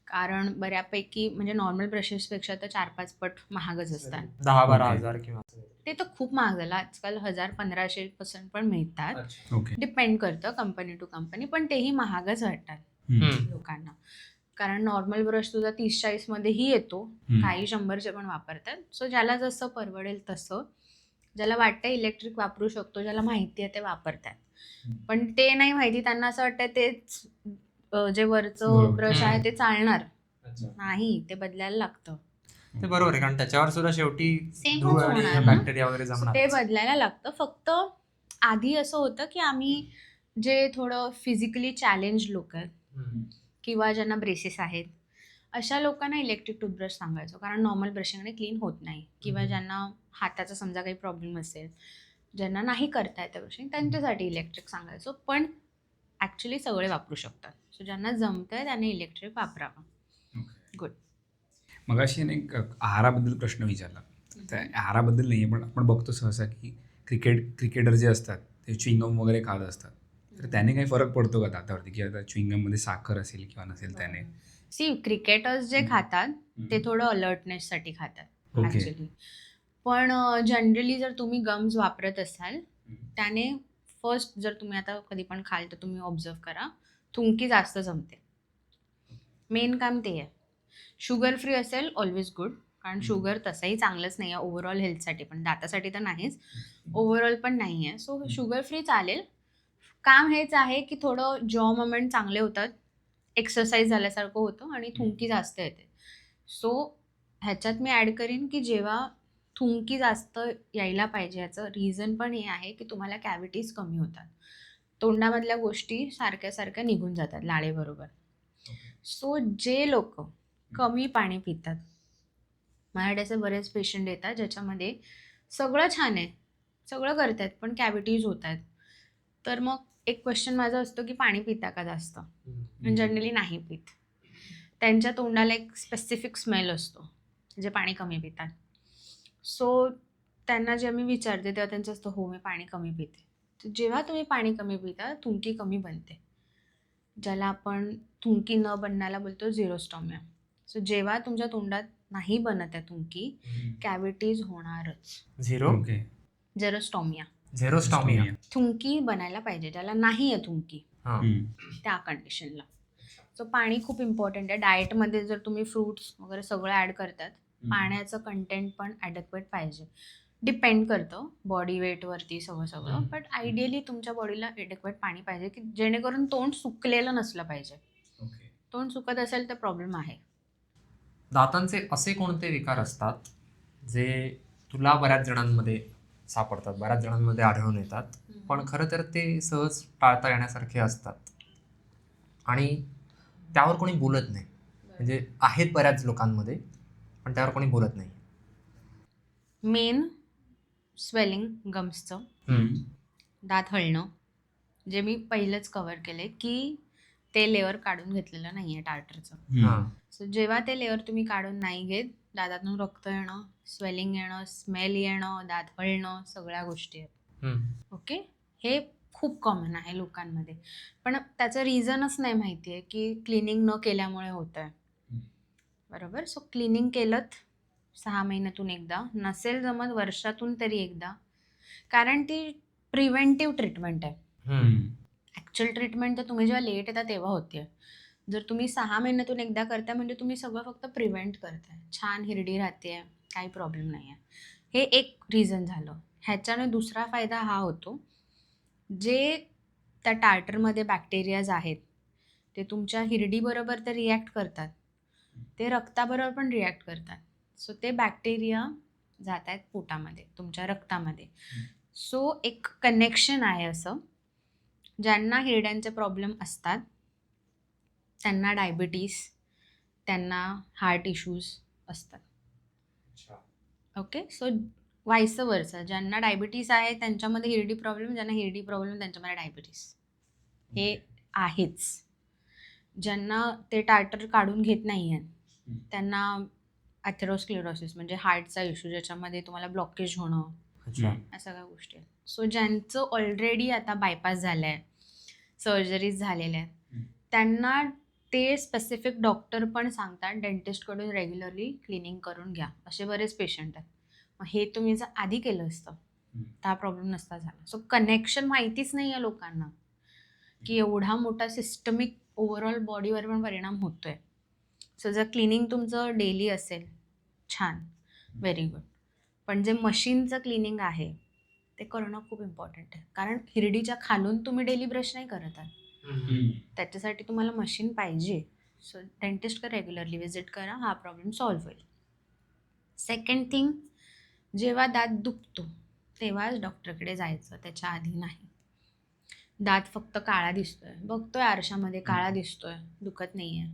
कारण बऱ्यापैकी म्हणजे नॉर्मल ब्रशेसपेक्षा तर 4-5 पट महागच असतात. 10-12 हजार किंवा ते तर खूप महाग झालं आजकाल, 1000-1500 पण मिळतात. ओके. डिपेंड करतं कंपनी टू कंपनी, पण तेही महागच वाटतात लोकांना. कारण नॉर्मल ब्रश तुझा 30-40 मध्येही येतो, काही 100चे पण वापरतात. सो ज्याला जसं परवडेल तसं, ज्याला वाटतं इलेक्ट्रिक वापरू शकतो, ज्याला माहिती आहे ते वापरतात. पण ते नाही माहिती, त्यांना असं वाटतं तेच जे वरचं ब्रश आहे ते चालणार नाही, ते बदलायला लागतं. ते बरोबर आहे, कारण त्याच्यावर सुद्धा शेवटी Same धूळ होणार आणि ना. बॅक्टेरिया वगैरे जमणार. ते बदलायला लागतं. फक्त आधी असं होतं की आम्ही जे थोडं फिजिकली चॅलेंज लोक आहेत किंवा ज्यांना ब्रेसेस आहेत, अशा लोकांना इलेक्ट्रिक टूथब्रश सांगायचो, कारण नॉर्मल ब्रशिंगने क्लीन होत नाही. किंवा ज्यांना हाताचा समजा काही प्रॉब्लेम असेल, ज्यांना नाही करता येतं ब्रशिंग, त्यांच्यासाठी इलेक्ट्रिक सांगायचो. पण ॲक्च्युली सगळे वापरू शकतात. सो ज्यांना जमतंय त्याने इलेक्ट्रिक वापरावं. गुड. मग अशी एक आहाराबद्दल प्रश्न विचारला. तर आहाराबद्दल नाही, पण आपण बघतो सहसा की क्रिकेटर जे असतात ते च्युइंगम वगैरे खात असतात. तर त्याने काही फरक पडतो का दातावरती, की आता च्युइंगममध्ये साखर असेल किंवा नसेल त्याने? सी क्रिकेटर्स जे खातात ते थोडं अलर्टनेससाठी खातात ओके. ॲक्च्युली. पण जनरली जर तुम्ही गम्स वापरत असाल त्याने फर्स्ट जर तुम्ही आता कधी पण खाल तर तुम्ही ऑब्झर्व करा, थुंकी जास्त जमते. मेन काम ते आहे. शुगर फ्री असेल ऑलवेज गुड, कारण शुगर तसंही चांगलंच नाही आहे ओव्हरऑल हेल्थसाठी, पण दातासाठी तर नाहीच, ओव्हरऑल पण नाही आहे. सो शुगर फ्री चालेल. काम हेच आहे की थोडं जॉ मोमेंट चांगले होतात, एक्सरसाइज झाल्यासारखं होतं आणि थुंकी जास्त येते. सो ह्याच्यात मी ॲड करीन की जेव्हा थुंकी जास्त यायला पाहिजे याचं रिझन पण हे आहे की तुम्हाला कॅव्हिटीज कमी होतात. तोंडामधल्या गोष्टी सारख्या सारख्या निघून जातात लाळेबरोबर. सो जे लोक कमी पाणी पितात, माझ्याकडे असे बरेच पेशंट येतात ज्याच्यामध्ये सगळं छान आहे, सगळं करतात पण कॅव्हिटीज होत आहेत. तर मग एक क्वेश्चन माझा असतो की पाणी पिता का जास्त? जनरली नाही पित. त्यांच्या तोंडाला एक स्पेसिफिक स्मेल असतो जे पाणी कमी पितात. सो त्यांना जे मी विचारते तेव्हा त्यांचं असतं हो मी पाणी कमी पिते. तर जेव्हा तुम्ही पाणी कमी पिता थुंकी कमी बनते, ज्याला आपण थुंकी न बनण्याला बोलतो झिरोस्टॉमिया. सो जेव्हा तुमच्या तोंडात नाही बनत आहे थुंकी, कॅव्हिटीज होणारच. ओके. झेरोस्टॉमिया. झेरोस्टॉमिया. थुंकी बनायला पाहिजे, ज्याला नाही आहे थुंकी हां. त्या कंडिशनला. सो पाणी खूप इम्पॉर्टंट आहे. डाएटमध्ये जर तुम्ही फ्रूट्स वगैरे सगळं ॲड करतात, पाण्याचं कंटेंट पण ॲडेक्वेट पाहिजे. डिपेंड करतं बॉडी वेटवरती सगळं, बट आयडियली तुमच्या बॉडीला ॲडेक्वेट पाणी पाहिजे की जेणेकरून तोंड सुकलेलं नसलं पाहिजे. तोंड सुकत असेल तर प्रॉब्लेम आहे. दातांचे असे कोणते विकार असतात जे तुला बऱ्याच जणांमध्ये सापडतात, बऱ्याच जणांमध्ये आढळून येतात, पण खरं तर ते सहज टाळता येण्यासारखे असतात आणि त्यावर कोणी बोलत नाही? म्हणजे आहेत बऱ्याच लोकांमध्ये, पण त्यावर कोणी बोलत नाही. मेन स्वेलिंग गम्सचं, दात हलणं, जे मी पहिलंच कव्हर केलंय की ते लेअर काढून घेतलेलं नाही आहे टार्टरचं. हां. सो जेव्हा ते लेअर तुम्ही काढून नाही घेत, दातातून रक्त येणं, स्वेलिंग येणं, स्मेल येणं, दात हलणं, सगळ्या गोष्टी आहेत. ओके, हे खूप कॉमन आहे लोकांमध्ये, पण त्याचं रिझनच नाही माहिती आहे की क्लिनिंग न केल्यामुळे होतं आहे. बरोबर. सो क्लिनिंग केलं 6 महिन्यातून एकदा, नसेल जमत वर्षातून तरी एकदा, कारण ती प्रिव्हेंटिव्ह ट्रीटमेंट आहे. ॲक्च्युअल ट्रीटमेंट तर तुम्ही जेव्हा लेट येता तेव्हा होते. जर तुम्ही 6 महिन्यातून एकदा करताय म्हणजे तुम्ही सगळं फक्त प्रिव्हेंट करताय. छान हिरडी राहते, काही प्रॉब्लेम नाही आहे. हे एक रिझन झालं. ह्याच्याने दुसरा फायदा हा होतो, जे त्या टार्टरमध्ये बॅक्टेरियाज आहेत ते तुमच्या हिरडीबरोबर तर रिॲक्ट करतात, ते रक्ताबरोबर पण रिॲक्ट करतात. सो ते बॅक्टेरिया जात आहेत पोटामध्ये, तुमच्या रक्तामध्ये. सो एक कनेक्शन आहे असं. ज्यांना हिरड्यांचे प्रॉब्लेम असतात त्यांना डायबिटीस, त्यांना हार्ट इश्यूज असतात. ओके, सो व्हाईस वर्सा, ज्यांना डायबिटीस आहे त्यांच्यामध्ये हिरडी प्रॉब्लेम, ज्यांना हिरडी प्रॉब्लेम त्यांच्यामध्ये डायबिटीस, हे आहेच. ज्यांना ते टार्टर काढून घेत नाही आहेत त्यांना ॲथेरोस्क्लेरोसिस म्हणजे हार्टचा इश्यू, ज्याच्यामध्ये तुम्हाला ब्लॉकेज होणं, या सगळ्या गोष्टी आहेत. सो ज्यांचं ऑलरेडी आता बायपास झालं आहे, सर्जरीज झालेल्या आहेत, त्यांना ते स्पेसिफिक डॉक्टर पण सांगतात डेंटिस्टकडून रेग्युलरली क्लिनिंग करून घ्या. असे बरेच पेशंट आहेत. मग हे तुम्ही जर आधी केलं असतं तर हा प्रॉब्लेम नसता झाला. सो कनेक्शन माहितीच नाही आहे लोकांना की एवढा मोठा सिस्टमिक ओव्हरऑल बॉडीवर पण परिणाम होतोय. सो जर क्लिनिंग तुमचं डेली असेल, छान, व्हेरी गुड. पण जे मशीनचं क्लिनिंग आहे ते करणं खूप इम्पॉर्टंट आहे, कारण हिरडीच्या खालून तुम्ही डेली ब्रश नाही करत आहात, त्याच्यासाठी तुम्हाला मशीन पाहिजे. सो डेंटिस्टकडे रेग्युलरली व्हिजिट करा, हा प्रॉब्लेम सॉल्व्ह होईल. सेकंड थिंग, जेव्हा दात दुखतो तेव्हाच डॉक्टरकडे जायचं, त्याच्या आधी नाही. दात फक्त काळा दिसतोय, बघतोय आरशामध्ये काळा दिसतोय, दुखत नाही आहे.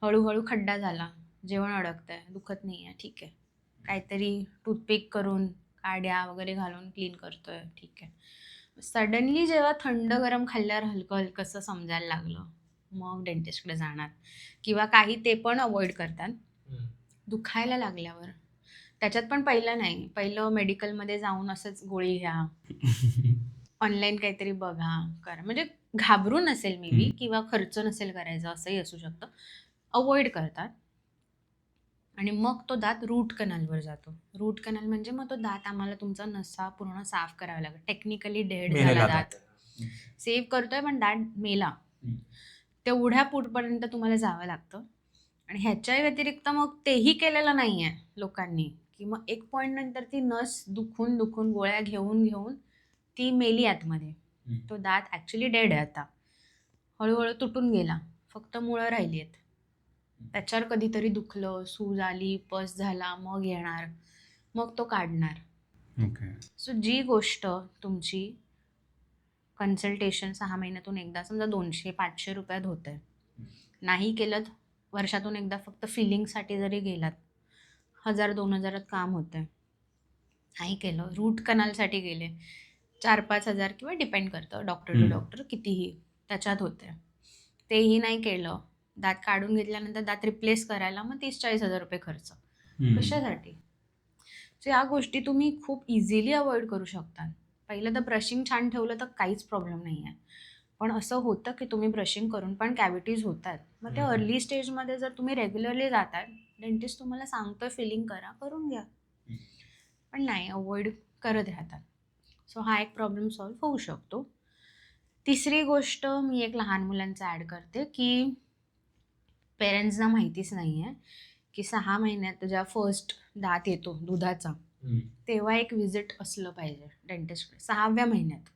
हळूहळू खड्डा झाला, जेवण अडकतंय, दुखत नाही आहे, ठीक आहे. काहीतरी टूथपिक करून काड्या वगैरे घालून क्लीन करतोय, ठीक आहे. सडनली जेव्हा थंड गरम खाल्ल्यावर हलकं हलकंसं समजायला लागलं, मग डेंटिस्टकडे जाणार, किंवा काही ते पण अवॉइड करतात. दुखायला लागल्यावर त्याच्यात पण पहिलं मेडिकलमध्ये जाऊन असंच गोळी घ्या, ऑनलाईन काहीतरी बघा, करा, म्हणजे घाबरून नसेल मे बी, किंवा खर्च नसेल करायचा, असंही असू शकतं. अवॉइड करतात आणि मग तो दात रूट कनालवर जातो. रूट कनाल म्हणजे मग तो दात आम्हाला तुमचा नसा पूर्ण साफ करावा लागेल. टेक्निकली डेड झाला मेलेला दात. सेव्ह करतोय पण दात मेला. तेवढ्या पुढपर्यंत तुम्हाला जावं लागतं. आणि ह्याच्या व्यतिरिक्त मग तेही केलेलं नाही आहे लोकांनी, की मग एक पॉईंट नंतर ती नस दुखून गोळ्या घेऊन ती मेली आतमध्ये. तो दात ॲक्च्युली डेड आहे आता. हळूहळू तुटून गेला. फक्त मुळं राहिली आहेत. त्याच्यावर कधीतरी दुखलं, सूज आली, पस झाला, मग येणार, मग तो काढणार. ओके. सो जी गोष्ट तुमची कन्सल्टेशन 6 महिन्यातून एकदा समजा 200-500 रुपयात होते, नाही केलं वर्षातून एकदा फक्त फिलिंगसाठी जरी गेलात 1000-2000 काम होतं. नाही केलं रूट कनालसाठी गेले 4-5 हजार किंवा डिपेंड करतं डॉक्टर टू डॉक्टर कितीही त्याच्यात होते. तेही नाही केलं, दात काढून घेतल्यानंतर दात रिप्लेस करायला मग 30-40 हजार रुपये खर्च. कशासाठी? सो या गोष्टी तुम्ही खूप इझिली अवॉइड करू शकता. पहिलं तर ब्रशिंग छान ठेवलं तर काहीच प्रॉब्लेम नाही आहे. पण असं होतं की तुम्ही ब्रशिंग करून पण कॅव्हिटीज होतात. मग ते अर्ली स्टेजमध्ये जर तुम्ही रेग्युलरली जातात, डेंटिस्ट तुम्हाला सांगतोय फिलिंग करून घ्या. पण नाही, अवॉइड करत राहतात. सो हा एक प्रॉब्लेम सॉल्व्ह होऊ शकतो. तिसरी गोष्ट मी एक लहान मुलांचं ॲड करते, की पेरेंट्सना माहितीच नाही आहे की 6 महिन्यात जेव्हा फर्स्ट दात येतो दुधाचा, तेव्हा एक विजिट असलं पाहिजे डेंटिस्टकडे 6व्या महिन्यात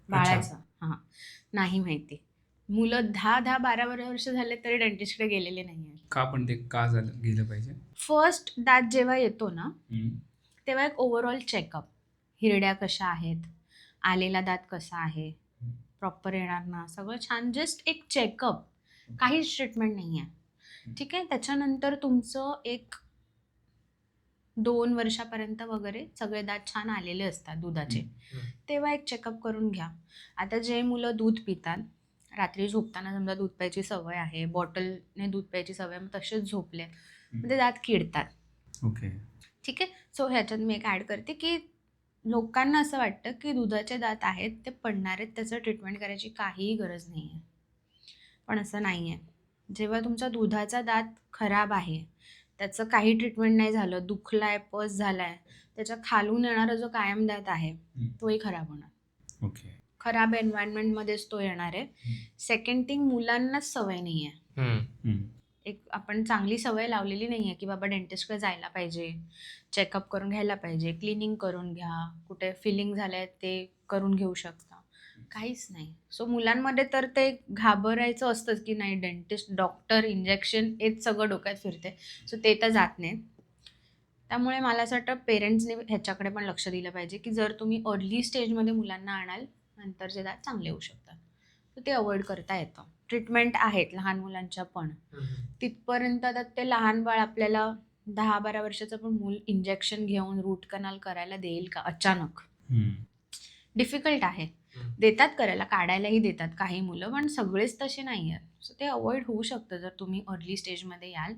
बाळाचं. हां, नाही माहिती. मुलं 10-12 वर्ष झाले तरी डेंटिस्टकडे गेलेले नाही आहेत. का पण ते का गेलं पाहिजे? फर्स्ट दात जेव्हा येतो ना, तेव्हा एक ओव्हरऑल चेकअप, हिरड्या कशा आहेत, आलेला दात कसा आहे, प्रॉपर येणार ना, सगळं छान, जस्ट एक चेकअप, काहीच ट्रीटमेंट नाही आहे. ठीक आहे. त्याच्यानंतर तुमचं एक 2 वर्षापर्यंत वगैरे सगळे दात छान आलेले असतात दुधाचे, तेव्हा एक चेकअप करून घ्या. आता जे मुलं दूध पितात, रात्री झोपताना समजा दूध प्यायची सवय आहे, बॉटलने दूध प्यायची सवय, मग तसेच झोपले, मग ते दात किडतात. ओके. ठीक आहे. सो ह्याच्यात मी एक ॲड करते, की लोकांना असं वाटतं की दुधाचे दात आहेत ते पडणार आहेत, त्याचं ट्रीटमेंट करायची काहीही गरज नाही आहे. पण असं नाही आहे. जेव्हा तुमचा दुधाचा दात खराब आहे, त्याचं काही ट्रीटमेंट नाही झालं, दुखलाय, पस झालाय, त्याच्या खालून येणारा जो कायम दात आहे तोही खराब होणार. ओके. खराब एन्व्हायरमेंटमध्येच तो येणार आहे. सेकंड थिंग, मुलांनाच सवय नाही आहे. एक आपण चांगली सवय लावलेली नाही आहे की बाबा डेंटिस्टकडे जायला पाहिजे, चेकअप करून घ्यायला पाहिजे, क्लिनिंग करून घ्या, कुठे फिलिंग झालं आहे ते करून घेऊ शकता, काहीच नाही. सो मुलांमध्ये तर ते घाबरायचं असतंच की नाही, डेंटिस्ट, डॉक्टर, इंजेक्शन, हेच सगळं डोक्यात फिरते. सो ते तर जात नाही. त्यामुळे मला असं वाटतं पेरेंट्सने ह्याच्याकडे पण लक्ष दिलं पाहिजे की जर तुम्ही अर्ली स्टेजमध्ये मुलांना आणाल, नंतरचे दात चांगले होऊ शकतात. तर ते अवॉइड करता येतं. ट्रीटमेंट आहेत लहान मुलांच्या पण. तिथपर्यंत आता ते लहान बाळ आपल्याला 10-12 वर्षाचं पण मूल इंजेक्शन घेऊन रूट कनाल करायला देईल का अचानक? डिफिकल्ट आहे. देतात करायला, काढायलाही देतात काही मुलं, पण सगळेच तसे नाही आहेत. सो ते अवॉइड होऊ शकतं जर तुम्ही अर्ली स्टेजमध्ये याल,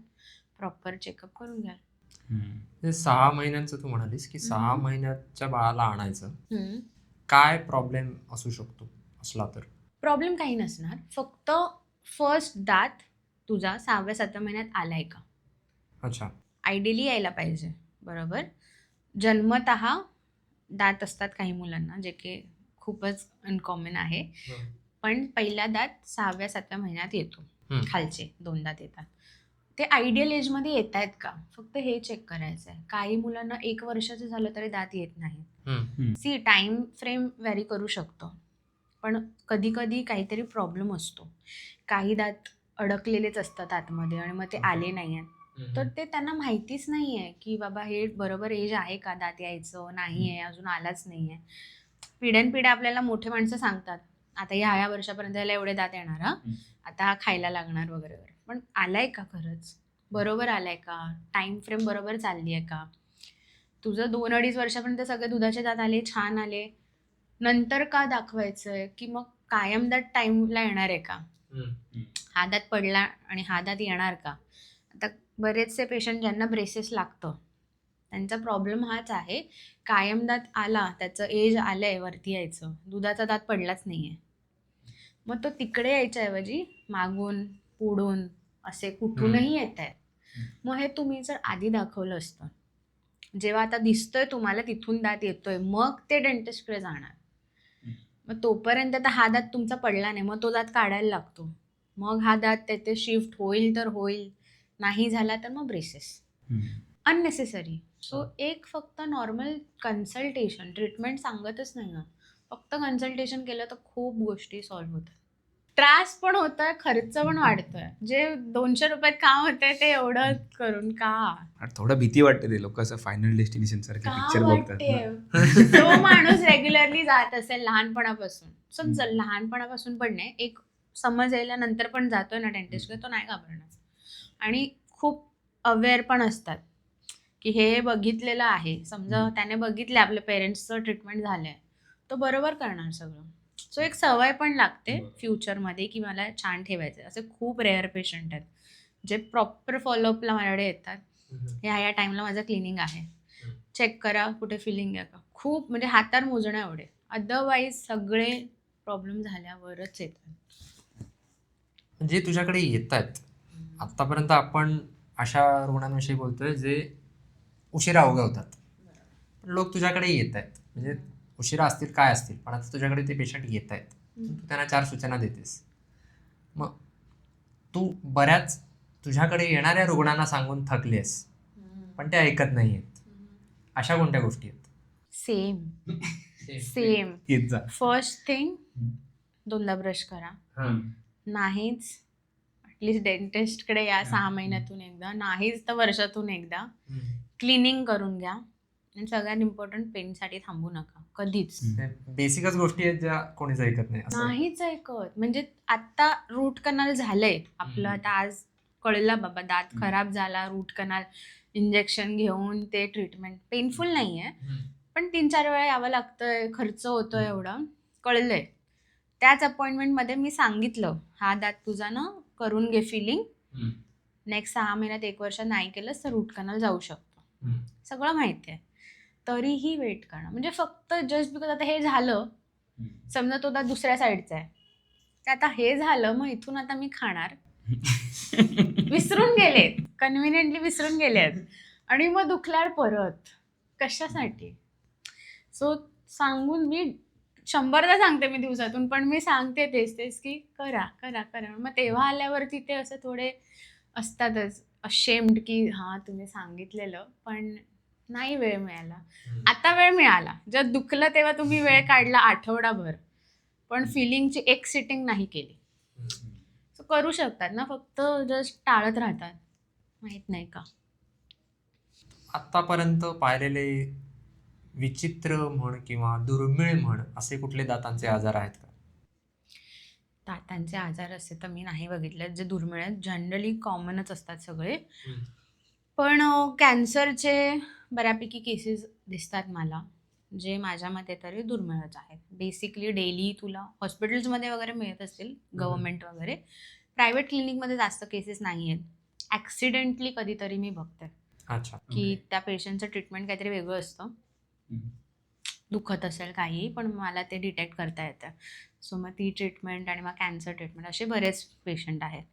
प्रॉपर चेकअप करून घ्याल. 6 महिन्यांचं तू म्हणालीस की 6 महिन्याच्या बाळाला आणायचं, काय प्रॉब्लेम असू शकतो असला तर? प्रॉब्लेम काही नसणार, फक्त फर्स्ट दात तुझा 6व्या-7व्या महिन्यात आलाय का? अच्छा. आयडियली यायला पाहिजे, बरोबर. जन्मतः दात असतात काही मुलांना, जे की खूपच अनकॉमन आहे, पण पहिला दात 6व्या-7व्या महिन्यात येतो. खालचे 2 दात येतात. ते आयडियल एजमध्ये येत आहेत का, फक्त हे चेक करायचं आहे. काही मुलांना 1 वर्षाचं झालं तरी दात येत नाही. सी, टाईम फ्रेम व्हॅरी करू शकतो, पण कधी कधी काहीतरी प्रॉब्लेम असतो. काही दात अडकलेलेच असतात आतमध्ये आणि मग ते आले नाही आहेत, तर ते त्यांना माहितीच नाही आहे की बाबा हे बरोबर एज आहे का दात यायचं, नाही आहे, अजून आलाच नाही आहे. पिढ्यानपिढ्या आपल्याला मोठे माणसं सांगतात, आता ह्या वर्षापर्यंत याला एवढे दात येणार, आता हा खायला लागणार वगैरे वगैरे. पण आलाय का खरंच, बरोबर आलाय का, टाईम फ्रेम बरोबर चालली आहे का? तुझं 2-2.5 वर्षापर्यंत सगळे दुधाचे दात आले, छान आले, नंतर का दाखवायचं आहे? की मग कायम दात टाईमला येणार आहे का? हा दात पडला आणि हा दात येणार का? आता बरेचसे पेशंट ज्यांना ब्रेसेस लागतं त्यांचा प्रॉब्लेम हाच आहे, कायम दात आला, त्याचं एज आलं आहे वरती यायचं, दुधाचा दात पडलाच नाही आहे. मग तो तिकडे यायच्याऐवजी मागून, पुढून, असे कुठूनही येत आहेत. मग हे तुम्ही जर आधी दाखवलं असतं, जेव्हा आता दिसतोय तुम्हाला तिथून दात येतोय, मग ते डेंटिस्टकडे जाणार. मग तोपर्यंत तर हा दात तुमचा पडला नाही, मग तो दात काढायला लागतो. मग हा दात तिथे शिफ्ट होईल तर होईल, नाही झाला तर मग ब्रेसेस. अननेसेसरी. सो एक फक्त नॉर्मल कन्सल्टेशन, ट्रीटमेंट सांगतच नाही ना, फक्त कन्सल्टेशन केलं तर खूप गोष्टी सॉल्व्ह होतात. त्रास पण होतोय, खर्च पण वाढतोय. जे 200 रुपयात काम होतंय ते एवढं करून का? आणि थोडं भीती वाटते ते लोक असं फायनल डेस्टिनेशन सारखे का पिक्चर बघतात ना. वाटते? जो माणूस रेग्युलरली जात असेल लहानपणापासून, समजा लहानपणापासून पण नाही, एक समज यायला नंतर पण जातोय ना डेंटिस्टकडे, तो नाही घाबरणार. आणि खूप अवेअर पण असतात की हे बघितलेलं आहे. समजा त्याने बघितलं आपल्या पेरेंट्सचं ट्रीटमेंट झालंय, तो बरोबर करणार सगळं. सो एक सवय पण लागते फ्युचरमध्ये की मला छान ठेवायचं. असे खूप रेअर पेशंट आहेत जे प्रॉपर फॉलोअपला माझ्याकडे येतात. ह्या टाईमला माझं क्लिनिंग आहे, चेक करा कुठे फिलिंग आहे का. खूप म्हणजे हातावर मोजण्या एवढे. अदरवाईज सगळे प्रॉब्लेम झाल्यावरच येतात. जे तुझ्याकडे येत आहेत आत्तापर्यंत, आपण अशा रुग्णांविषयी बोलतोय जे उशिरा उगवतात. पण लोक तुझ्याकडे येत आहेत, म्हणजे उशिरा असतील काय असतील, पण आता तुझ्याकडे ते पेशंट येत आहेत. तू त्यांना 4 सूचना देतेस. मग तू बऱ्याच तुझ्याकडे येणाऱ्या रुग्णांना सांगून थकलेस, पण ते ऐकत नाही आहेत. अशा कोणत्या गोष्टी आहेत? सेम येत जा. फर्स्ट थिंग, 2दा ब्रश करा. नाहीच ॲटलिस्ट डेंटिस्टकडे या 6 महिन्यातून एकदा, नाहीच तर वर्षातून एकदा क्लिनिंग करून घ्या. आणि सगळ्यात इम्पॉर्टंट, पेनसाठी थांबू नका कधीच. बेसिकच गोष्टी आहेत ज्या कोणीच ऐकत नाही असं. नाहीच ऐकत. म्हणजे आता रूट कनाल झालंय आपलं, आता आज कळलं बाबा दात खराब झाला, रूट कनाल इंजेक्शन घेऊन ते ट्रीटमेंट पेनफुल नाही आहे, पण 3-4 वेळा यावं लागतंय, खर्च होतोय एवढा, कळलंय. त्याच अपॉइंटमेंटमध्ये मी सांगितलं हा दात तुझा ना करून घे फिलिंग, नेक्स्ट 6 महिन्यात 1 वर्ष नाही केलंस तर रूट कनाल जाऊ शकतो. सगळं माहिती आहे, तरीही वेट करणं. म्हणजे फक्त जस्ट बिकॉज आता हे झालं, समजा तो दात दुसऱ्या साईडचा आहे, तर आता हे झालं, मग इथून आता मी खाणार, विसरून गेलेत, कन्व्हिनियंटली विसरून गेलेत, आणि मग दुखल्यावर परत कशासाठी? सो सांगून मी 100दा सांगते मी दिवसातून, पण मी सांगते तेच की करा करा करा. मग तेव्हा आल्यावरती ते असं थोडे असतातच अशेम्ड की हां तुम्ही सांगितलेलं पण नाही वेळ मिळाला. आता वेळ मिळाला, जेव्हा दुखलं तेव्हा तुम्ही वेळ काढला आठवडाभर, पण फिलिंगची एक सिटिंग नाही केली. सो करू शकतात ना, फक्त जस्ट टाळत राहतात, माहित नाही का. आत्तापर्यंत पाहिलेले विचित्र म्हण किंवा दुर्मिळ म्हण असे कुठले दातांचे आजार आहेत का? दातांचे आजार असे तर मी नाही बघितले जे दुर्मिळ आहेत. जनरली कॉमनच असतात सगळे. पण कॅन्सरचे बऱ्यापैकी केसेस दिसतात मला, जे माझ्या मते तरी दुर्मिळच आहेत. बेसिकली डेली तुला हॉस्पिटल्समध्ये वगैरे मिळत असतील, गव्हर्नमेंट वगैरे. प्रायव्हेट क्लिनिकमध्ये जास्त केसेस नाही आहेत. ॲक्सिडेंटली कधीतरी मी बघते अच्छा. की त्या पेशंटचं ट्रीटमेंट काहीतरी वेगळं असतं, दुखत असेल काही, पण मला ते डिटेक्ट करता येतं. सो मग ती ट्रीटमेंट आणि मग कॅन्सर ट्रीटमेंट असे बरेच पेशंट आहेत.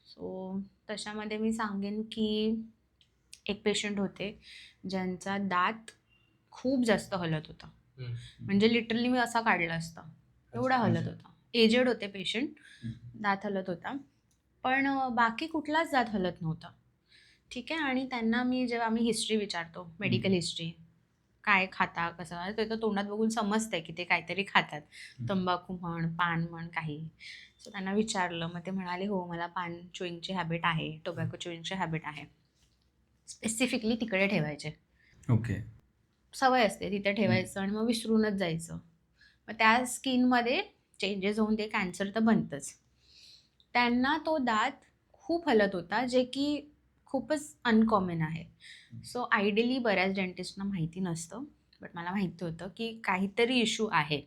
सो तशामध्ये मी सांगेन की एक पेशंट होते ज्यांचा दात खूप जास्त हलत होता, म्हणजे लिटरली मी असा काढला असता एवढा हलत होता. एजेड होते पेशंट, दात हलत होता, पण बाकी कुठलाच दात हलत नव्हता. ठीक आहे. आणि त्यांना मी जेव्हा आम्ही हिस्ट्री विचारतो, मेडिकल हिस्ट्री, काय खाता कसं, ते तर तोंडात बघून समजतंय की ते काहीतरी खातात, तंबाखू म्हण, पान म्हण, काही. सो त्यांना विचारलं, मग ते म्हणाले हो मला पान चुईंगची हॅबिट आहे, टोबॅको चुईंगची हॅबिट आहे. स्पेसिफिकली तिकडे ठेवायचे, ओके. सवय असते तिथे ठेवायचं आणि मग विसरूनच जायचं. मग त्या स्किनमध्ये चेंजेस होऊन ते कॅन्सर तर बनतंच. त्यांना तो दात खूप हलत होता, जे की खूपच अनकॉमन आहे. सो आयडियली बऱ्याच डेंटिस्टना माहिती नसतं, बट मला माहिती होतं की काहीतरी इश्यू आहे.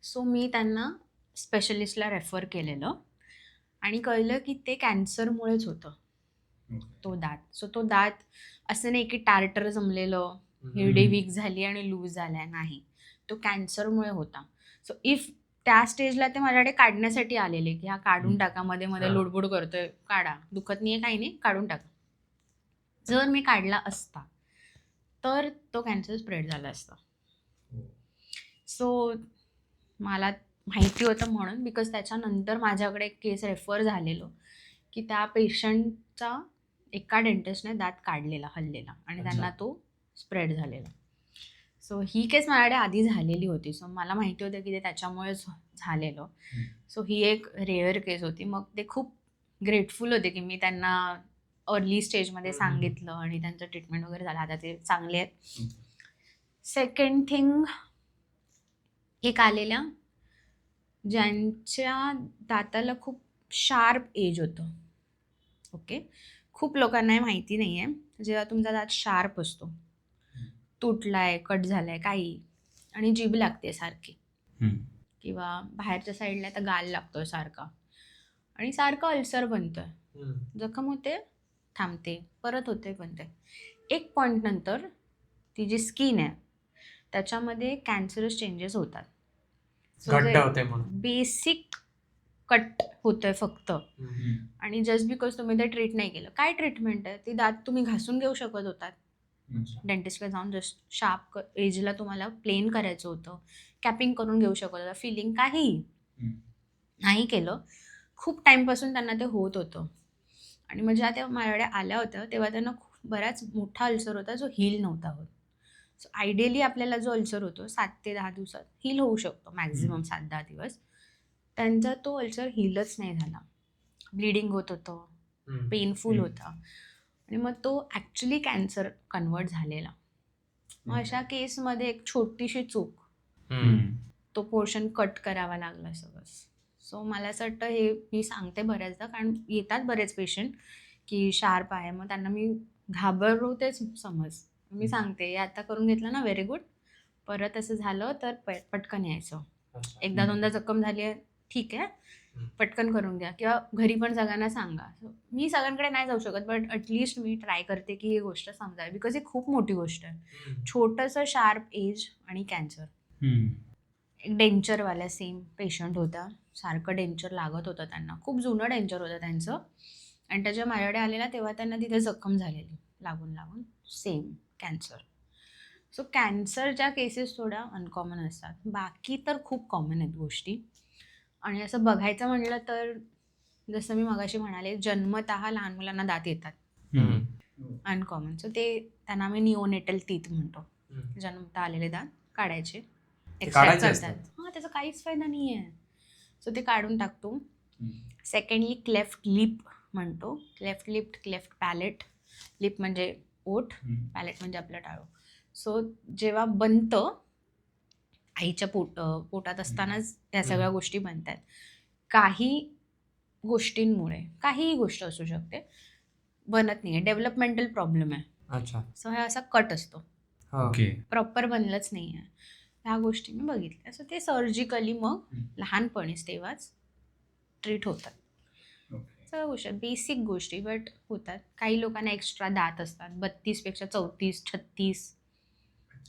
सो मी त्यांना स्पेशलिस्टला रेफर केलेलं आणि कळलं की ते कॅन्सरमुळेच होतं तो दात. सो तो दात असं नाही की टार्टर जमलेलं, हिरडी वीक झाली आणि लूज झालाय, नाही, तो कॅन्सरमुळे होता. सो इफ त्या स्टेजला ते माझ्याकडे काढण्यासाठी आलेले की हा काढून हम्म. टाका, मध्ये मध्ये हा. लुडबुड करतोय, काढा, दुखत नाहीये, काही नाही, काढून टाका. जर मी काढला असता तर तो कॅन्सर स्प्रेड झाला असता. सो मला माहिती होतं म्हणून, बिकॉज त्याच्यानंतर माझ्याकडे एक केस रेफर झालेलो की त्या पेशंटचा एका डेंटिस्टने दात काढलेला, हल्लेला, आणि अच्छा. त्यांना तो स्प्रेड झालेला. सो ही केस माझ्याकडे आधी झालेली होती, सो मला माहिती होतं की ते त्याच्यामुळेच झालेलं. सो ही एक रेअर केस होती. मग ते खूप ग्रेटफुल होते की मी त्यांना अर्ली स्टेजमध्ये सांगितलं आणि त्यांचं ट्रीटमेंट वगैरे झालं. आता ते चांगले आहेत. सेकंड थिंग, एक आलेल्या ज्यांच्या दाताला खूप शार्प एज होतं. ओके, खूप लोकांना हे माहिती नाही आहे. जेव्हा तुमचा दात शार्प असतो, तुटलाय, कट झालाय, काही, आणि जीभ लागते सारखी, किंवा बाहेरच्या साईडला तर गाल लागतोय सारखा, आणि सारखं अल्सर बनतोय, जखम होते, थांबते, परत होते, बनते. एक पॉईंट नंतर ती जी स्किन आहे त्याच्यामध्ये कॅन्सरस चेंजेस होतात. घट्ट होते म्हणून. बेसिक कट होतोय फक्त, आणि जस्ट बिकॉज तुम्ही ते ट्रीट नाही केलं. काय ट्रीटमेंट आहे ती? दात तुम्ही घासून घेऊ शकत होतात, डेंटिस्टला जाऊन जस्ट शार्प एजला तुम्हाला प्लेन करायचं होतं, कॅपिंग करून घेऊ शकत होता, फिलिंग, काहीही नाही केलं. खूप टाईमपासून त्यांना ते होत होतं, आणि मग जेव्हा त्या माझ्याकडे आल्या होत्या तेव्हा त्यांना बराच मोठा अल्सर होता जो हील नव्हता होत. सो आयडियली आपल्याला जो अल्सर होतो 7 ते 10 दिवसात हील होऊ शकतो, मॅक्झिमम 7-10 दिवस. त्यांचा तो अल्सर हीलच नाही झाला, ब्लिडिंग होत होतं, पेनफुल होता, आणि मग तो ॲक्च्युली कॅन्सर कन्वर्ट झालेला. मग अशा केसमध्ये एक छोटीशी चूक, तो पोर्शन कट करावा लागला सगळं. सो मला असं वाटतं, हे मी सांगते बऱ्याचदा, कारण येतात बरेच पेशंट की शार्प आहे, मग त्यांना मी घाबरवतेच समज. मी सांगते हे आता करून घेतलं ना, व्हेरी गुड, परत असं झालं तर पटकन यायचं. एकदा दोनदा जखम झाली आहे, ठीक आहे, पटकन करून घ्या, किंवा घरी पण सगळ्यांना सांगा. मी सगळ्यांकडे नाही जाऊ शकत, बट ॲटलिस्ट मी ट्राय करते की ही गोष्ट समजावी, बिकॉज ही खूप मोठी गोष्ट आहे. छोटंसं शार्प एज आणि कॅन्सर. एक डेंचरवाला सेम पेशंट होता, सारखं डेंचर लागत होतं त्यांना, खूप जुनं डेंचर होतं त्यांचं, आणि त्याच्या माझ्याकडे आलेला तेव्हा त्यांना तिथे जखम झालेली लागून लागून, सेम कॅन्सर. सो कॅन्सरच्या केसेस थोड्या अनकॉमन असतात, बाकी तर खूप कॉमन आहेत गोष्टी. आणि असं बघायचं म्हटलं तर जसं मी मगाशी म्हणाले, जन्मतः लहान मुलांना दात येतात, अनकॉमन. सो ते त्यांना आम्ही निओनेटल टीथ म्हणतो. जन्मतः आलेले दात काढायचे, एक्सट्रॅक्ट काढायचे करतात. हां, त्याचा काहीच फायदा नाही आहे, सो ते काढून टाकतो. सेकंडली क्लेफ्ट लिप म्हणतो, cleft lip, cleft palate. Lip म्हणजे ओठ, पॅलेट म्हणजे आपलं टाळू. सो जेव्हा बनतं, आईच्या पोटात असतानाच ह्या सगळ्या गोष्टी बनतात. काही गोष्टींमुळे, काहीही गोष्ट असू शकते, बनत नाही आहे, डेव्हलपमेंटल प्रॉब्लेम आहे. अच्छा. सो हा असा कट असतो, ओके. प्रॉपर बनलंच नाही आहे. ह्या गोष्टी मी बघितल्या. सो ते सर्जिकली मग लहानपणीच तेव्हाच ट्रीट होतात. सगळ्या गोष्टी बेसिक गोष्टी, बट होतात. काही लोकांना एक्स्ट्रा दात असतात, 32पेक्षा 34, 36,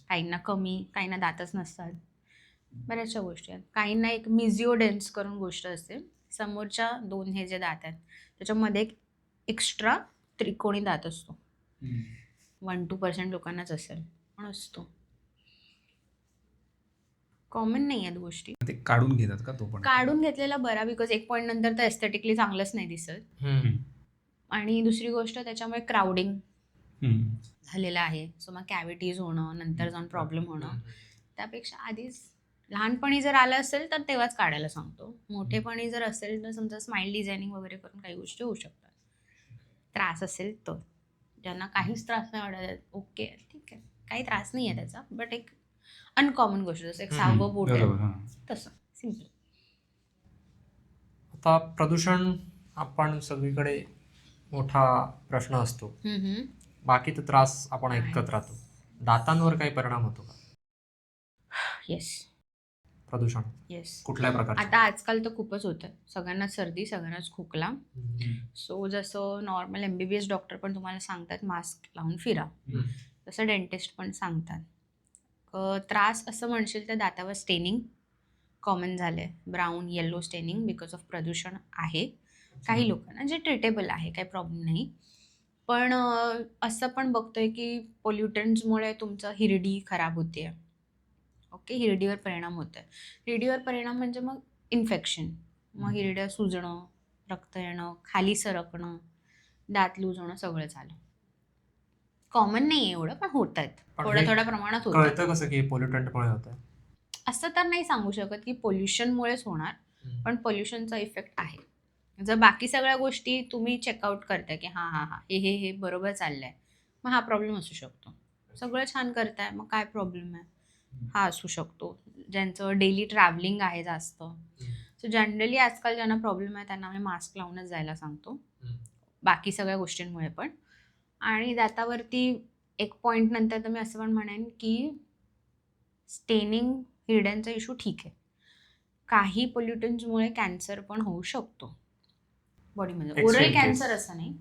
काहींना कमी, काहींना दातच नसतात, बऱ्याचशा गोष्टी आहेत. काहींना एक मिजिओडेन्स करून गोष्ट असते, समोरच्या 2 हे जे दात आहेत त्याच्यामध्ये एक एक्स्ट्रा त्रिकोणी दात असतो. 1-2% लोकांनाच असेल, पण असतो. कॉमन नाही आहेत गोष्टी. ते काढून घेतात का तो पण? काढून घेतलेला बरा, बिकॉज एक पॉईंट नंतर तर एस्थेटिकली चांगलंच नाही दिसत, आणि दुसरी गोष्ट त्याच्यामुळे क्राउडिंग झालेलं आहे. सो मग कॅव्हिटीज होणं, नंतर जाऊन प्रॉब्लेम होणं, त्यापेक्षा आधीच लहानपणी जर आलं असेल तर तेव्हाच काढायला सांगतो. मोठेपणी जर असेल तर समजा स्माइल डिझायनिंग वगैरे करून काही गोष्टी होऊ शकतात. त्रास असेल तर, ज्यांना काहीच त्रास नाही वाटत, ओके, ठीक आहे, काही त्रास नाही आहे त्याचा, बट एक अनकॉमन गोष्ट, जसं एक 6वं बोट आहे, बरोबर. तसं सिम्पल. आता प्रदूषण आपण सगळीकडे मोठा प्रश्न असतो. बाकी तर त्रास आपण ऐकत राहतो. दातांवर काही परिणाम होतो का येस, प्रदूषण? येस. कुठल्या प्रकारचे? आता आजकाल तर खूपच होतं, सगळ्यांनाच सर्दी, सगळ्यांनाच खोकला. सो जसं नॉर्मल MBBS डॉक्टर पण तुम्हाला सांगतात मास्क लावून फिरा, तसं डेंटिस्ट पण सांगतात. त्रास असं म्हणशील तर दातावर स्टेनिंग, कॉमन झालं आहे. Brown yellow staining because of प्रदूषण आहे काही लोकांना, जे ट्रीटेबल आहे, काही प्रॉब्लेम नाही. पण असं पण बघतोय की पोल्युटंट्समुळे तुमचं हिरडी खराब होते आहे. ओके, हिरडीवर परिणाम होत आहे. हिरडीवर परिणाम म्हणजे मग इन्फेक्शन, मग हिरड्या सुजणं, रक्त येणं, खाली सरकणं, दात लूज होणं, सगळं झालं. कॉमन नाही आहे एवढं, पण होत आहेत, पण थोड्या हे थोड्या प्रमाणात होत आहेत. कळतं कसं की पोल्युटंटमुळे होतं? असं तर नाही सांगू शकत की पोल्युशनमुळेच होणार, पण पोल्युशनचा इफेक्ट आहे. जर बाकी सगळ्या गोष्टी तुम्ही चेकआउट करताय की हां हां हां हे बरोबर चाललंय, मग हा प्रॉब्लेम असू शकतो. सगळं छान करताय, मग काय प्रॉब्लेम आहे, हा असू शकतो. ज्यांचं डेली ट्रॅव्हलिंग आहे जास्त, सो जनरली आजकाल ज्यांना प्रॉब्लेम आहे त्यांना आम्ही मास्क लावूनच जायला सांगतो, बाकी सगळ्या गोष्टींमुळे पण. आणि दातावरती एक पॉईंट नंतर तर मी असं पण म्हणेन की स्टेनिंग, हिरड्यांचा इशू ठीक आहे. काही पोल्युटंट्समुळे कॅन्सर पण होऊ शकतो बॉडीमध्ये. Oral Extreme cancer case. असं नाही,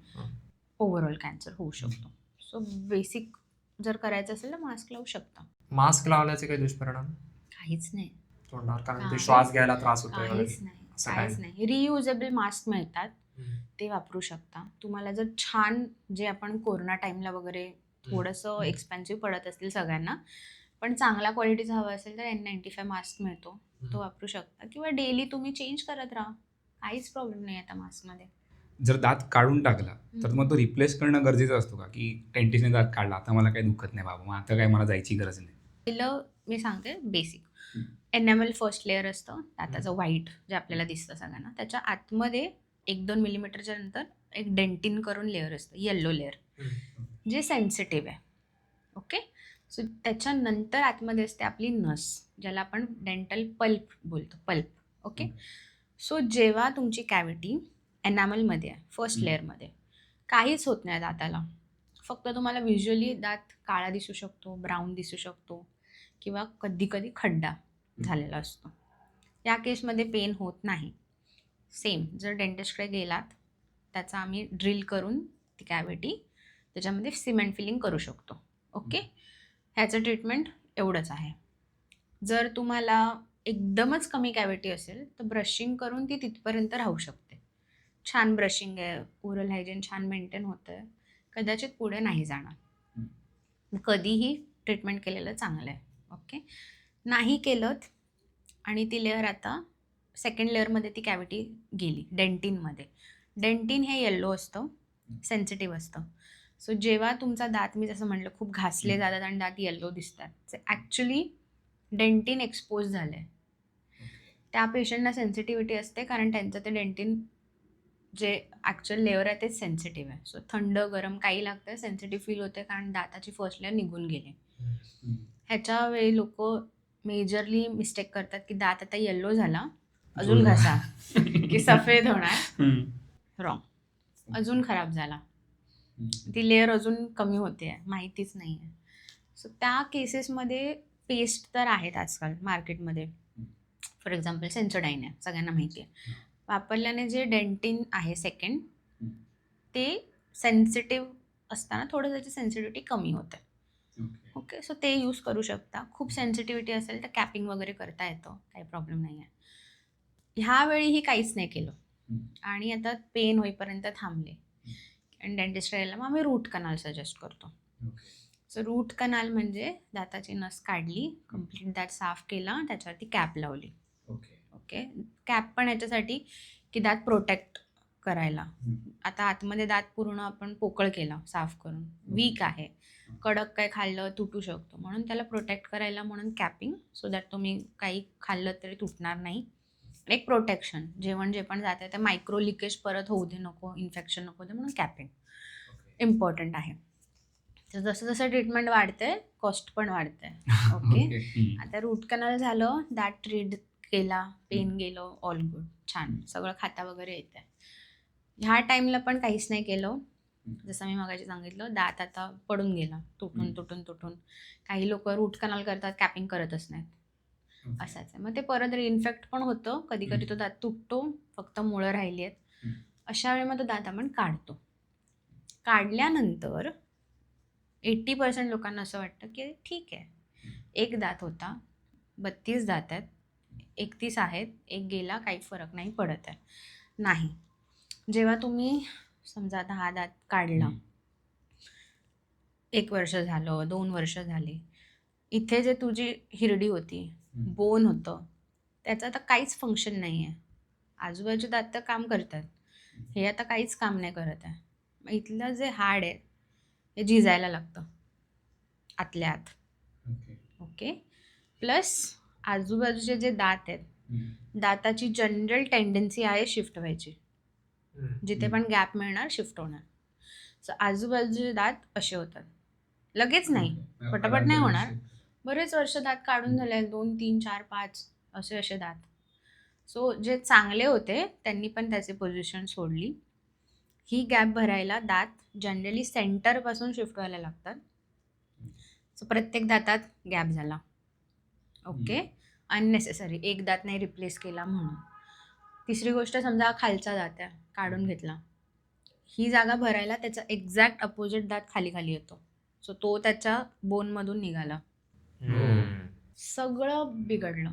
ओव्हरऑल कॅन्सर होऊ शकतो. सो बेसिक जर करायचं असेल तर मास्क लावू शकता. मास्क लावल्याचे काही दुष्परिणाम काहीच नाही, तोंडावर? कारण ते काहीच- श्वास घ्यायला त्रास होतोय वगैरे. काहीच नाही, असं काहीच काही नाही. रियुजेबल मास्क मिळतात, हम्म. ते वापरू शकता. तुम्हाला जर छान, जे आपण कोरोना टाईमला वगैरे थोडंसं एक्सपेन्सिव्ह पडत असतील सगळ्यांना, पण चांगला क्वालिटीचा हवा असेल तर N95 मास्क मिळतो, तो वापरू शकता. किंवा डेली तुम्ही चेंज करत राहा, काहीच प्रॉब्लेम नाही आता मास्कमध्ये. जर दात काढून टाकला तर मग तो रिप्लेस करणं गरजेचं असतो का, की डेंटिस्टने दात काढला आता मला काही दुखत नाही बाबा, मग आता काय मला जायची गरज नाही? पहिलं मी सांगते बेसिक. एनॅमल फर्स्ट लेअर असतं दाताचं व्हाईट, जे आपल्याला दिसतं सगळ्यांना. त्याच्या आतमध्ये 1-2 मिलीमीटरच्या नंतर एक डेंटिन करून लेअर असतं, येल्लो लेअर, जे सेन्सिटिव्ह आहे. ओके, सो त्याच्यानंतर आतमध्ये असते आपली नस, ज्याला आपण डेंटल पल्प बोलतो, पल्प. ओके, सो जेव्हा तुमची कॅव्हिटी एनॅमलमध्ये आहे, फर्स्ट लेअरमध्ये, काहीच होत नाही दाताला. फक्त तुम्हाला व्हिज्युअली दात काळा दिसू शकतो, ब्राऊन दिसू शकतो, किंवा कधी कधी खड्डा झालेला असतो. या केसमध्ये पेन होत नाही. सेम जर डेंटिस्टकडे गेलात, त्याचा आम्ही ड्रिल करून ती कॅव्हिटी त्याच्यामध्ये सिमेंट फिलिंग करू शकतो. ओके, ह्याचं ट्रीटमेंट एवढंच आहे. जर तुम्हाला एकदमच कमी कॅव्हिटी असेल तर ब्रशिंग करून ती तिथपर्यंत राहू शकते. छान ब्रशिंग आहे, ओरल हायजीन छान मेंटेन होतं आहे, कदाचित पुढे नाही जाणार. कधीही ट्रीटमेंट केलेलं चांगलं आहे. ओके, नाही केलं आणि ती लेअर आता सेकंड लेअरमध्ये ती कॅव्हिटी गेली डेंटिनमध्ये. डेंटिन हे येल्लो असतं, सेन्सिटिव्ह असतं. सो जेव्हा तुमचा दात, मी जसं म्हटलं, खूप घासले जातात आणि दात येल्लो दिसतात, ते ॲक्च्युली डेंटिन एक्सपोज झालं आहे. त्या पेशंटना सेन्सिटिव्हिटी असते, कारण त्यांचं ते डेंटिन जे ॲक्च्युअल लेअर आहे तेच सेन्सिटिव्ह आहे. सो थंड गरम काही लागतं, सेन्सिटिव्ह फील होते, कारण दाताची फर्स्ट लेअर निघून गेली. ह्याच्या वेळी लोक मेजरली मिस्टेक करतात की दात आता येल्लो झाला, अजून घसा की सफेद होणार. रॉंग, अजून खराब झाला, ती लेअर अजून कमी होते, माहितीच नाही आहे. सो त्या केसेसमध्ये पेस्ट तर आहेत आजकाल मार्केटमध्ये. फॉर एक्झाम्पल सेन्सोडाईन आहे, सगळ्यांना माहिती आहे. वापरल्याने जे डेंटिन आहे सेकंड, ते सेन्सिटिव्ह असताना थोडं त्याची सेन्सिटिव्हिटी कमी होते. ओके, सो ते यूज करू शकता. खूप सेन्सिटिव्हिटी असेल तर कॅपिंग वगैरे करता येतं, काही प्रॉब्लेम नाही आहे. ह्यावेळीही काहीच नाही केलं आणि आता पेन होईपर्यंत थांबले आणि डेंटिस्ट राहिला, मग आम्ही रूट कनाल सजेस्ट करतो. सो रूट कनाल म्हणजे दाताची नस काढली, कम्प्लीट दात साफ केला, त्याच्यावरती कॅप लावली. ओके, कॅप पण याच्यासाठी की दात प्रोटेक्ट करायला. आता आतमध्ये दात पूर्ण आपण पोकळ केला साफ करून, वीक आहे, कडक काय खाल्लं तुटू शकतो, म्हणून त्याला प्रोटेक्ट करायला म्हणून कॅपिंग, सो दॅट तुम्ही काही खाल्लं तरी तुटणार नाही. एक प्रोटेक्शन, जेवण जे पण जाते ते मायक्रो लिकेज परत होऊ दे नको, इन्फेक्शन नको दे, म्हणून कॅपिंग इम्पॉर्टंट आहे. तर जसं जसं ट्रीटमेंट वाढते कॉस्ट पण वाढते. ओके, आता रूट कॅनल झालं, दात ट्रीट केला, पेन गेलं, ऑल गुड, छान, सगळं खाता वगैरे येतं. ह्या टाईमला पण काहीच नाही केलं, जसं मी मगाशी सांगितलं, दात आता पडून गेला, तुटून तुटून तुटून. काही लोक रूट कॅनल करतात, कॅपिंग करतच नाहीत, असाच आहे. मग ते परत रिइन्फेक्ट पण होतं, कधी कधी तो दात तुटतो, फक्त मुळं राहिली आहेत. अशा वेळी मग तो दात आपण काढतो. काढल्यानंतर 80% लोकांना असं वाटतं की ठीक आहे, एक दात होता, 32 दात आहेत, 31 आहेत, एक गेला, काही फरक नाही पडत आहे. नाही. जेव्हा तुम्ही समजा आता हा दात काढला, 1 वर्ष झालं, 2 वर्ष झाली, इथे जे तुझी हिरडी होती, बोन होतं, त्याचं आता काहीच फंक्शन नाही आहे. आजूबाजूचे दात तर काम करतात, हे आता काहीच काम नाही करत आहे. मग इथलं जे हाड आहे हे झिजायला लागतं आतल्या आत. ओके. प्लस आजूबाजूचे जे दात आहेत, दाताची जनरल टेंडन्सी आहे शिफ्ट व्हायची. जिथे पण गॅप मिळणार शिफ्ट होणार. सो आजूबाजूचे दात असे होतात. लगेच नाही, पटापट नाही होणार. बरेच वर्ष दात काढून झाले, 2, 3, 4, 5 असे दात. सो जे चांगले होते त्यांनी पण त्याची पोझिशन सोडली. ही गॅप भरायला दात जनरली सेंटरपासून शिफ्ट व्हायला लागतात. सो प्रत्येक दातात गॅप झाला. ओके. अननेसेसरी एक दात नाही रिप्लेस केला म्हणून. तिसरी गोष्ट, समजा खालचा दात आहे, काढून घेतला, ही जागा भरायला त्याचा एक्झॅक्ट अपोजिट दात खाली खाली येतो. सो तो त्याच्या बोनमधून निघाला. सगळं बिघडलं.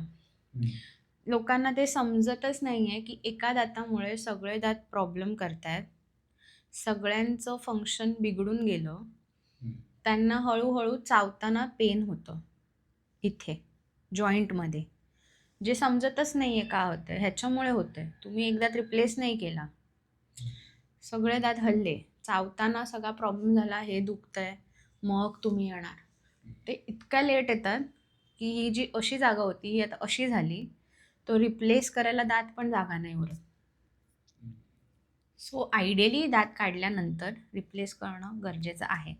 लोकांना ते समजतच नाही आहे की एका दातामुळे सगळे दात प्रॉब्लेम करतायत. सगळ्यांचं फंक्शन बिघडून गेलं. त्यांना हळूहळू चावताना पेन होतं इथे जॉईंटमध्ये. जे समजतच नाही आहे का होतं आहे, ह्याच्यामुळे होतं आहे. तुम्ही एक दात रिप्लेस नाही केला, सगळे दात हल्ले, चावताना सगळा प्रॉब्लेम झाला, हे दुखतं आहे, मग तुम्ही येणार. ते इतक्या लेट येतात की ही जी अशी जागा होती ही आता अशी झाली, तो रिप्लेस करायला दात पण जागा नाही उरत. सो आयडियली दात काढल्यानंतर रिप्लेस करणं गरजेचं आहे.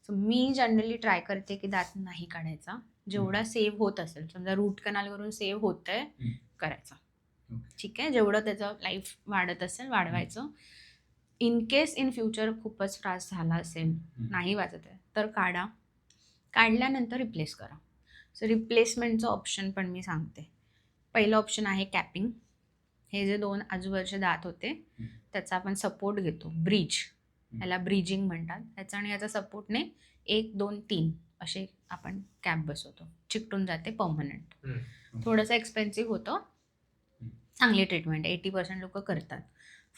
सो मी जनरली ट्राय करते की दात नाही काढायचा. जेवढा सेव्ह होत असेल, समजा रूट कनाल करून सेव्ह होत आहे, करायचा. ठीक आहे. जेवढं त्याचं लाईफ वाढत असेल वाढवायचं. इन केस इन फ्युचर खूपच त्रास झाला असेल, नाही वाचत आहे, तर काढा. काढल्यानंतर रिप्लेस करा. सो रिप्लेसमेंटचं ऑप्शन पण मी सांगते. पहिलं ऑप्शन आहे कॅपिंग. हे जे 2 आजूबाजूचे दात होते त्याचा आपण सपोर्ट घेतो, ब्रिज, याला ब्रिजिंग म्हणतात. याचा आणि याचा सपोर्टने 1, 2, 3 असे आपण कॅप बसवतो, चिकटून जाते परमनंट. थोडंसं एक्सपेन्सिव्ह होतं, चांगली ट्रीटमेंट, 80% लोक करतात.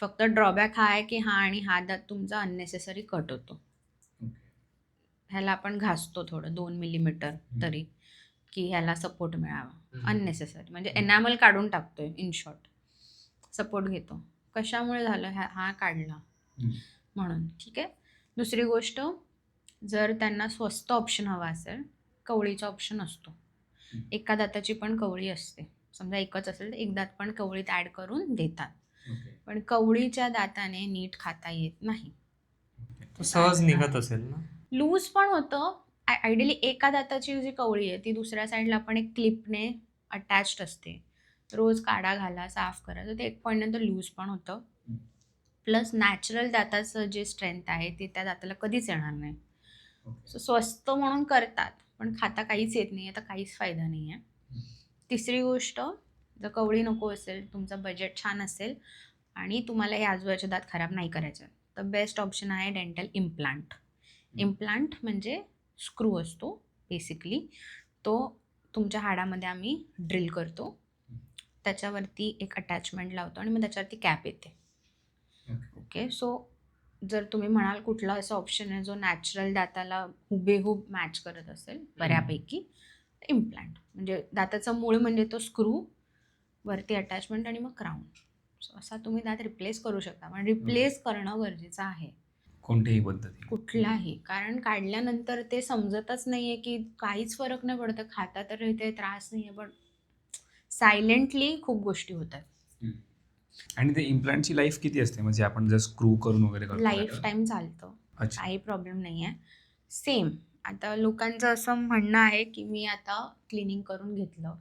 फक्त ड्रॉबॅक हा आहे की हा दात तुमचा अननेसेसरी कट होतो. ह्याला आपण घासतो थोडं 2 मिलीमीटर तरी, की ह्याला सपोर्ट मिळावा. अननेसेसरी म्हणजे एनॅमल काढून टाकतोय, इन शॉर्ट. सपोर्ट घेतो. कशामुळे झालं, हा काढला म्हणून. ठीक आहे. दुसरी गोष्ट, जर त्यांना स्वस्त ऑप्शन हवा असेल, कवळीचा ऑप्शन असतो. एका दाताची पण कवळी असते. समजा एकच असेल तर एक दात पण कवळीत ॲड करून देतात. पण कवळीच्या दाताने नीट खाता येत नाही. सहज निघत असेल ना. लूज पण होतं. आयडियली एका दाताची जी कवळी आहे ती दुसऱ्या साईडला पण एक क्लिपने अटॅच्ड असते. रोज काढा घाला, साफ करा, तर ते एक पॉईंटनंतर लूज पण होतं. प्लस नॅचरल दाताचं जे स्ट्रेंथ आहे ते त्या दाताला कधीच येणार नाही. सो स्वस्त म्हणून करतात, पण खाता काहीच येत नाही, आता काहीच फायदा नाही आहे. तिसरी गोष्ट, जर कवळी नको असेल, तुमचं बजेट छान असेल आणि तुम्हाला हे आजूबाजूचे दात खराब नाही करायचे, तर बेस्ट ऑप्शन आहे डेंटल इम्प्लांट. इम्प्लांट म्हणजे स्क्रू असतो बेसिकली, तो तुमच्या हाडामध्ये आम्ही ड्रिल करतो, त्याच्यावरती एक अटॅचमेंट लावतो आणि मग त्याच्यावरती कॅप येते. ओके. सो जर तुम्ही म्हणाल कुठला असा ऑप्शन आहे जो नॅचरल दाताला हुबेहूब मॅच करत असेल बऱ्यापैकी, इम्प्लांट. म्हणजे दाताचं मूळ म्हणजे तो स्क्रू, वरती अटॅचमेंट आणि मग क्राऊन. सो असा तुम्ही दात रिप्लेस करू शकता. पण रिप्लेस करणं गरजेचं आहे कोणत्याही पद्धती. कुठलाही. कारण काढल्यानंतर ते समजतच नाही आहे की काहीच फरक नाही पडत. खाता तर इथे त्रास नाही आहे, पण सायलेंटली खूप गोष्टी होतात. आणि ते इम्प्लांटची लाईफ किती असते, म्हणजे आपण जर स्क्रू करून वगैरे करतो लाईफ टाईम चालतं, अच्छा. काही प्रॉब्लेम नाही आहे. सेम आता लोकांचं असं म्हणणं आहे की मी आता क्लिनिंग करून घेतलं,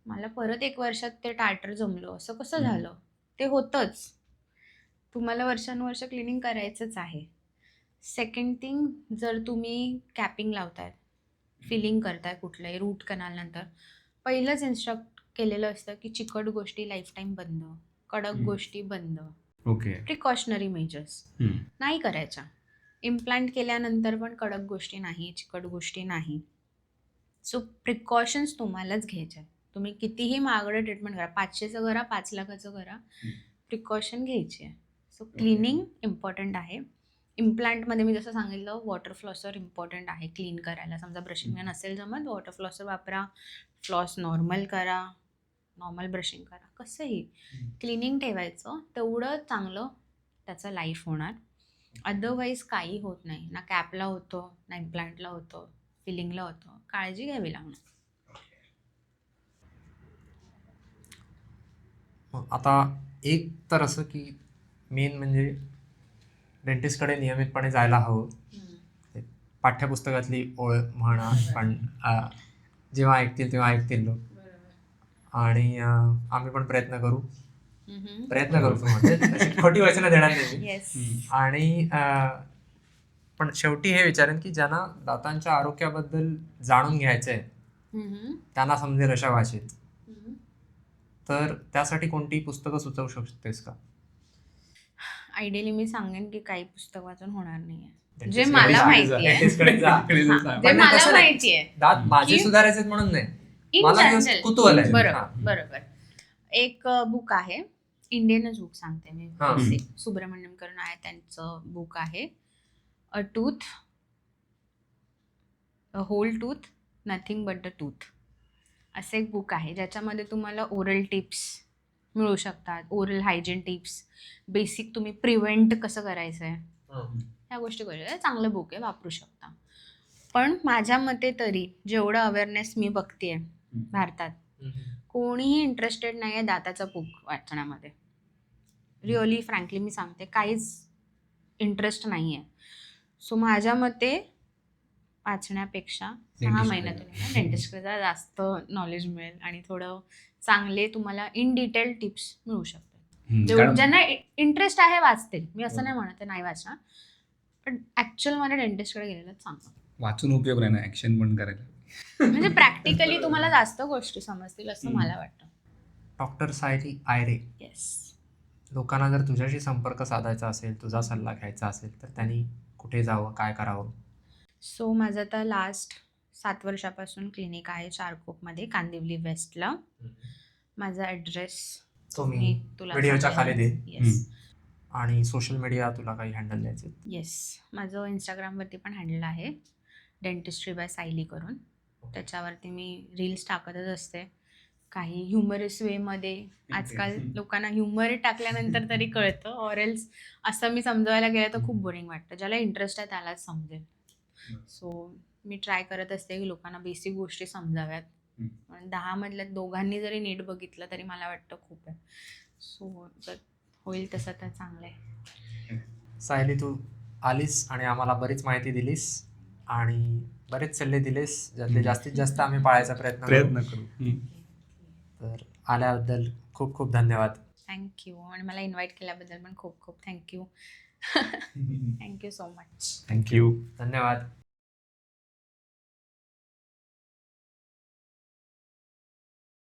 मला परत 1 वर्षात ते टार्टर जमलं, असं कसं झालं? ते होतंच. तुम्हाला वर्षानुवर्ष क्लिनिंग करायचंच आहे. सेकंड थिंग, जर तुम्ही कॅपिंग लावताय, फिलिंग करताय कुठलंही रूट कनालनंतर, पहिलंच इन्स्ट्रक्ट केलेलं असतं की चिकट गोष्टी लाईफटाईम बंद, कडक गोष्टी बंद. ओके. प्रिकॉशनरी मेजर्स नाही करायच्या. इम्प्लांट केल्यानंतर पण कडक गोष्टी नाही, चिकट गोष्टी नाही. सो प्रिकॉशन्स तुम्हालाच घ्यायच्या. तुम्ही कितीही महागडं ट्रीटमेंट करा, 500चं करा, 5 लाखाचं करा, प्रिकॉशन घ्यायची आहे. सो क्लिनिंग इम्पॉर्टंट आहे. इम्प्लांटमध्ये मी जसं सांगितलं, वॉटर फ्लॉसर इम्पॉर्टंट आहे क्लीन करायला. समजा ब्रशिंग नसेल जमत, वॉटर फ्लॉसर वापरा, फ्लॉस नॉर्मल करा, नॉर्मल ब्रशिंग करा, कसंही क्लिनिंग ठेवायचं, तेवढं चांगलं त्याचं लाईफ होणार. अदरवाईज काही होत नाही. ना कॅपला होतं, ना इम्प्लांटला होतं, फिलिंगला होतं. काळजी घ्यावी लागणार. आता एक तर असं की मेन म्हणजे डेंटिस्टकडे नियमितपणे जायला हवं. पाठ्यपुस्तकातली ओळ म्हणा, पण जेव्हा ऐकतील तेव्हा ऐकतील लोक. आणि आम्ही पण प्रयत्न करू म्हणजे अशी खोटी वचनं देणार नाही मी. येस. आणि पण शेवटी हे विचारेन की ज्यांना दातांच्या आरोग्याबद्दल जाणून घ्यायचं आहे, त्यांना समजेल अशा भाषेत, तर त्यासाठी कोणती पुस्तकं सुचवू शकतेस का? आयडियली मी सांगेन की काही पुस्तक वाचून होणार नाहीये. जे Dentist मला कडे माहिती जा, आहे. dentist कडे जा. कडे हा, जा. जे पण मला तसं नाही. माहिती आहे. दात माझे की- सुधारायचे म्हणून नाही, In मला general. just कुतूहल आहे. बरोबर बरोबर. एक बुक आहे, इंडियनच बुक सांगते मी, हा. सुब्रमण्यम करून आहे, त्यांचं बुक आहे, अ tooth, a whole tooth, nothing but the tooth, असं एक बुक आहे ज्याच्यामध्ये तुम्हाला ओरल टिप्स मिळू शकतात, ओरल हायजीन टिप्स, बेसिक तुम्ही प्रिव्हेंट कसं करायचं आहे, ह्या गोष्टी करू शकता. चांगलं बुक आहे, वापरू शकता. पण माझ्या मते तरी जेवढं अवेअरनेस मी बघतेय भारतात, कोणीही इंटरेस्टेड नाही आहे दाताचा बुक वाचण्यामध्ये. रिअली फ्रँकली मी सांगते, काहीच इंटरेस्ट नाही आहे. सो माझ्या मते वाचण्यापेक्षा 6 Dentist महिन्यातून डेंटिस्टकडे जा, जास्त नॉलेज मिळेल आणि थोडं चांगले तुम्हाला इन डिटेल टिप्स मिळू शकतात. कारण ज्यांना इंटरेस्ट आहे वाचतील, मी असं नाही म्हणत नाही वाचणार, पण ॲक्च्युअलमध्ये डेंटिस्टकडे गेलेलं चांगलं. वाचून उपयोग नाही ना, ऍक्शन पण करायला. म्हणजे प्रॅक्टिकली तुम्हाला जास्त गोष्टी समजतील असं मला वाटतं. Doctor Sayali Ayre, yes. लोकांना जर तुझ्याशी संपर्क साधायचा असेल, तुझा सल्ला घ्यायचा असेल, तर त्यांनी कुठे जावं, काय करावं? सो माझं आता लास्ट 7 वर्षापासून क्लिनिक आहे चारकोपमध्ये, कांदिवली वेस्टला. माझा ॲड्रेस तो मी व्हिडिओच्या खाली देईन. येस. आणि सोशल मीडिया तुला काही हँडल द्यायचे? येस, माझं इंस्टाग्रामवरती पण हँडल आहे, डेंटिस्ट्री बाय सायली करून. त्याच्यावरती मी रील्स टाकतच असते, काही ह्युमरस वेमध्ये. आजकाल लोकांना ह्युमर टाकल्यानंतर तरी कळतं, ऑरेल्स असं मी समजवायला गेलं तर खूप बोरिंग वाटतं. ज्याला इंटरेस्ट आहे त्यालाच समजेल. सो मी ट्राय करत असते की लोकांना बेसिक गोष्टी समजाव्यात. पण 10 मधल्या दोघांनी जरी नीट बघितलं तरी मला वाटतं खूप आहे. सो जर होईल तसं तर चांगलं आहे. सायली, तू आलीस आणि आम्हाला बरीच माहिती दिलीस आणि बरेच सल्ले दिलेस, ज्यातले जास्तीत जास्त आम्ही पाळायचा प्रयत्न करू. तर आल्याबद्दल खूप खूप धन्यवाद. थँक्यू, आणि मला इन्व्हाइट केल्याबद्दल पण खूप खूप thank you. Thank you so much. Thank you. धन्यवाद.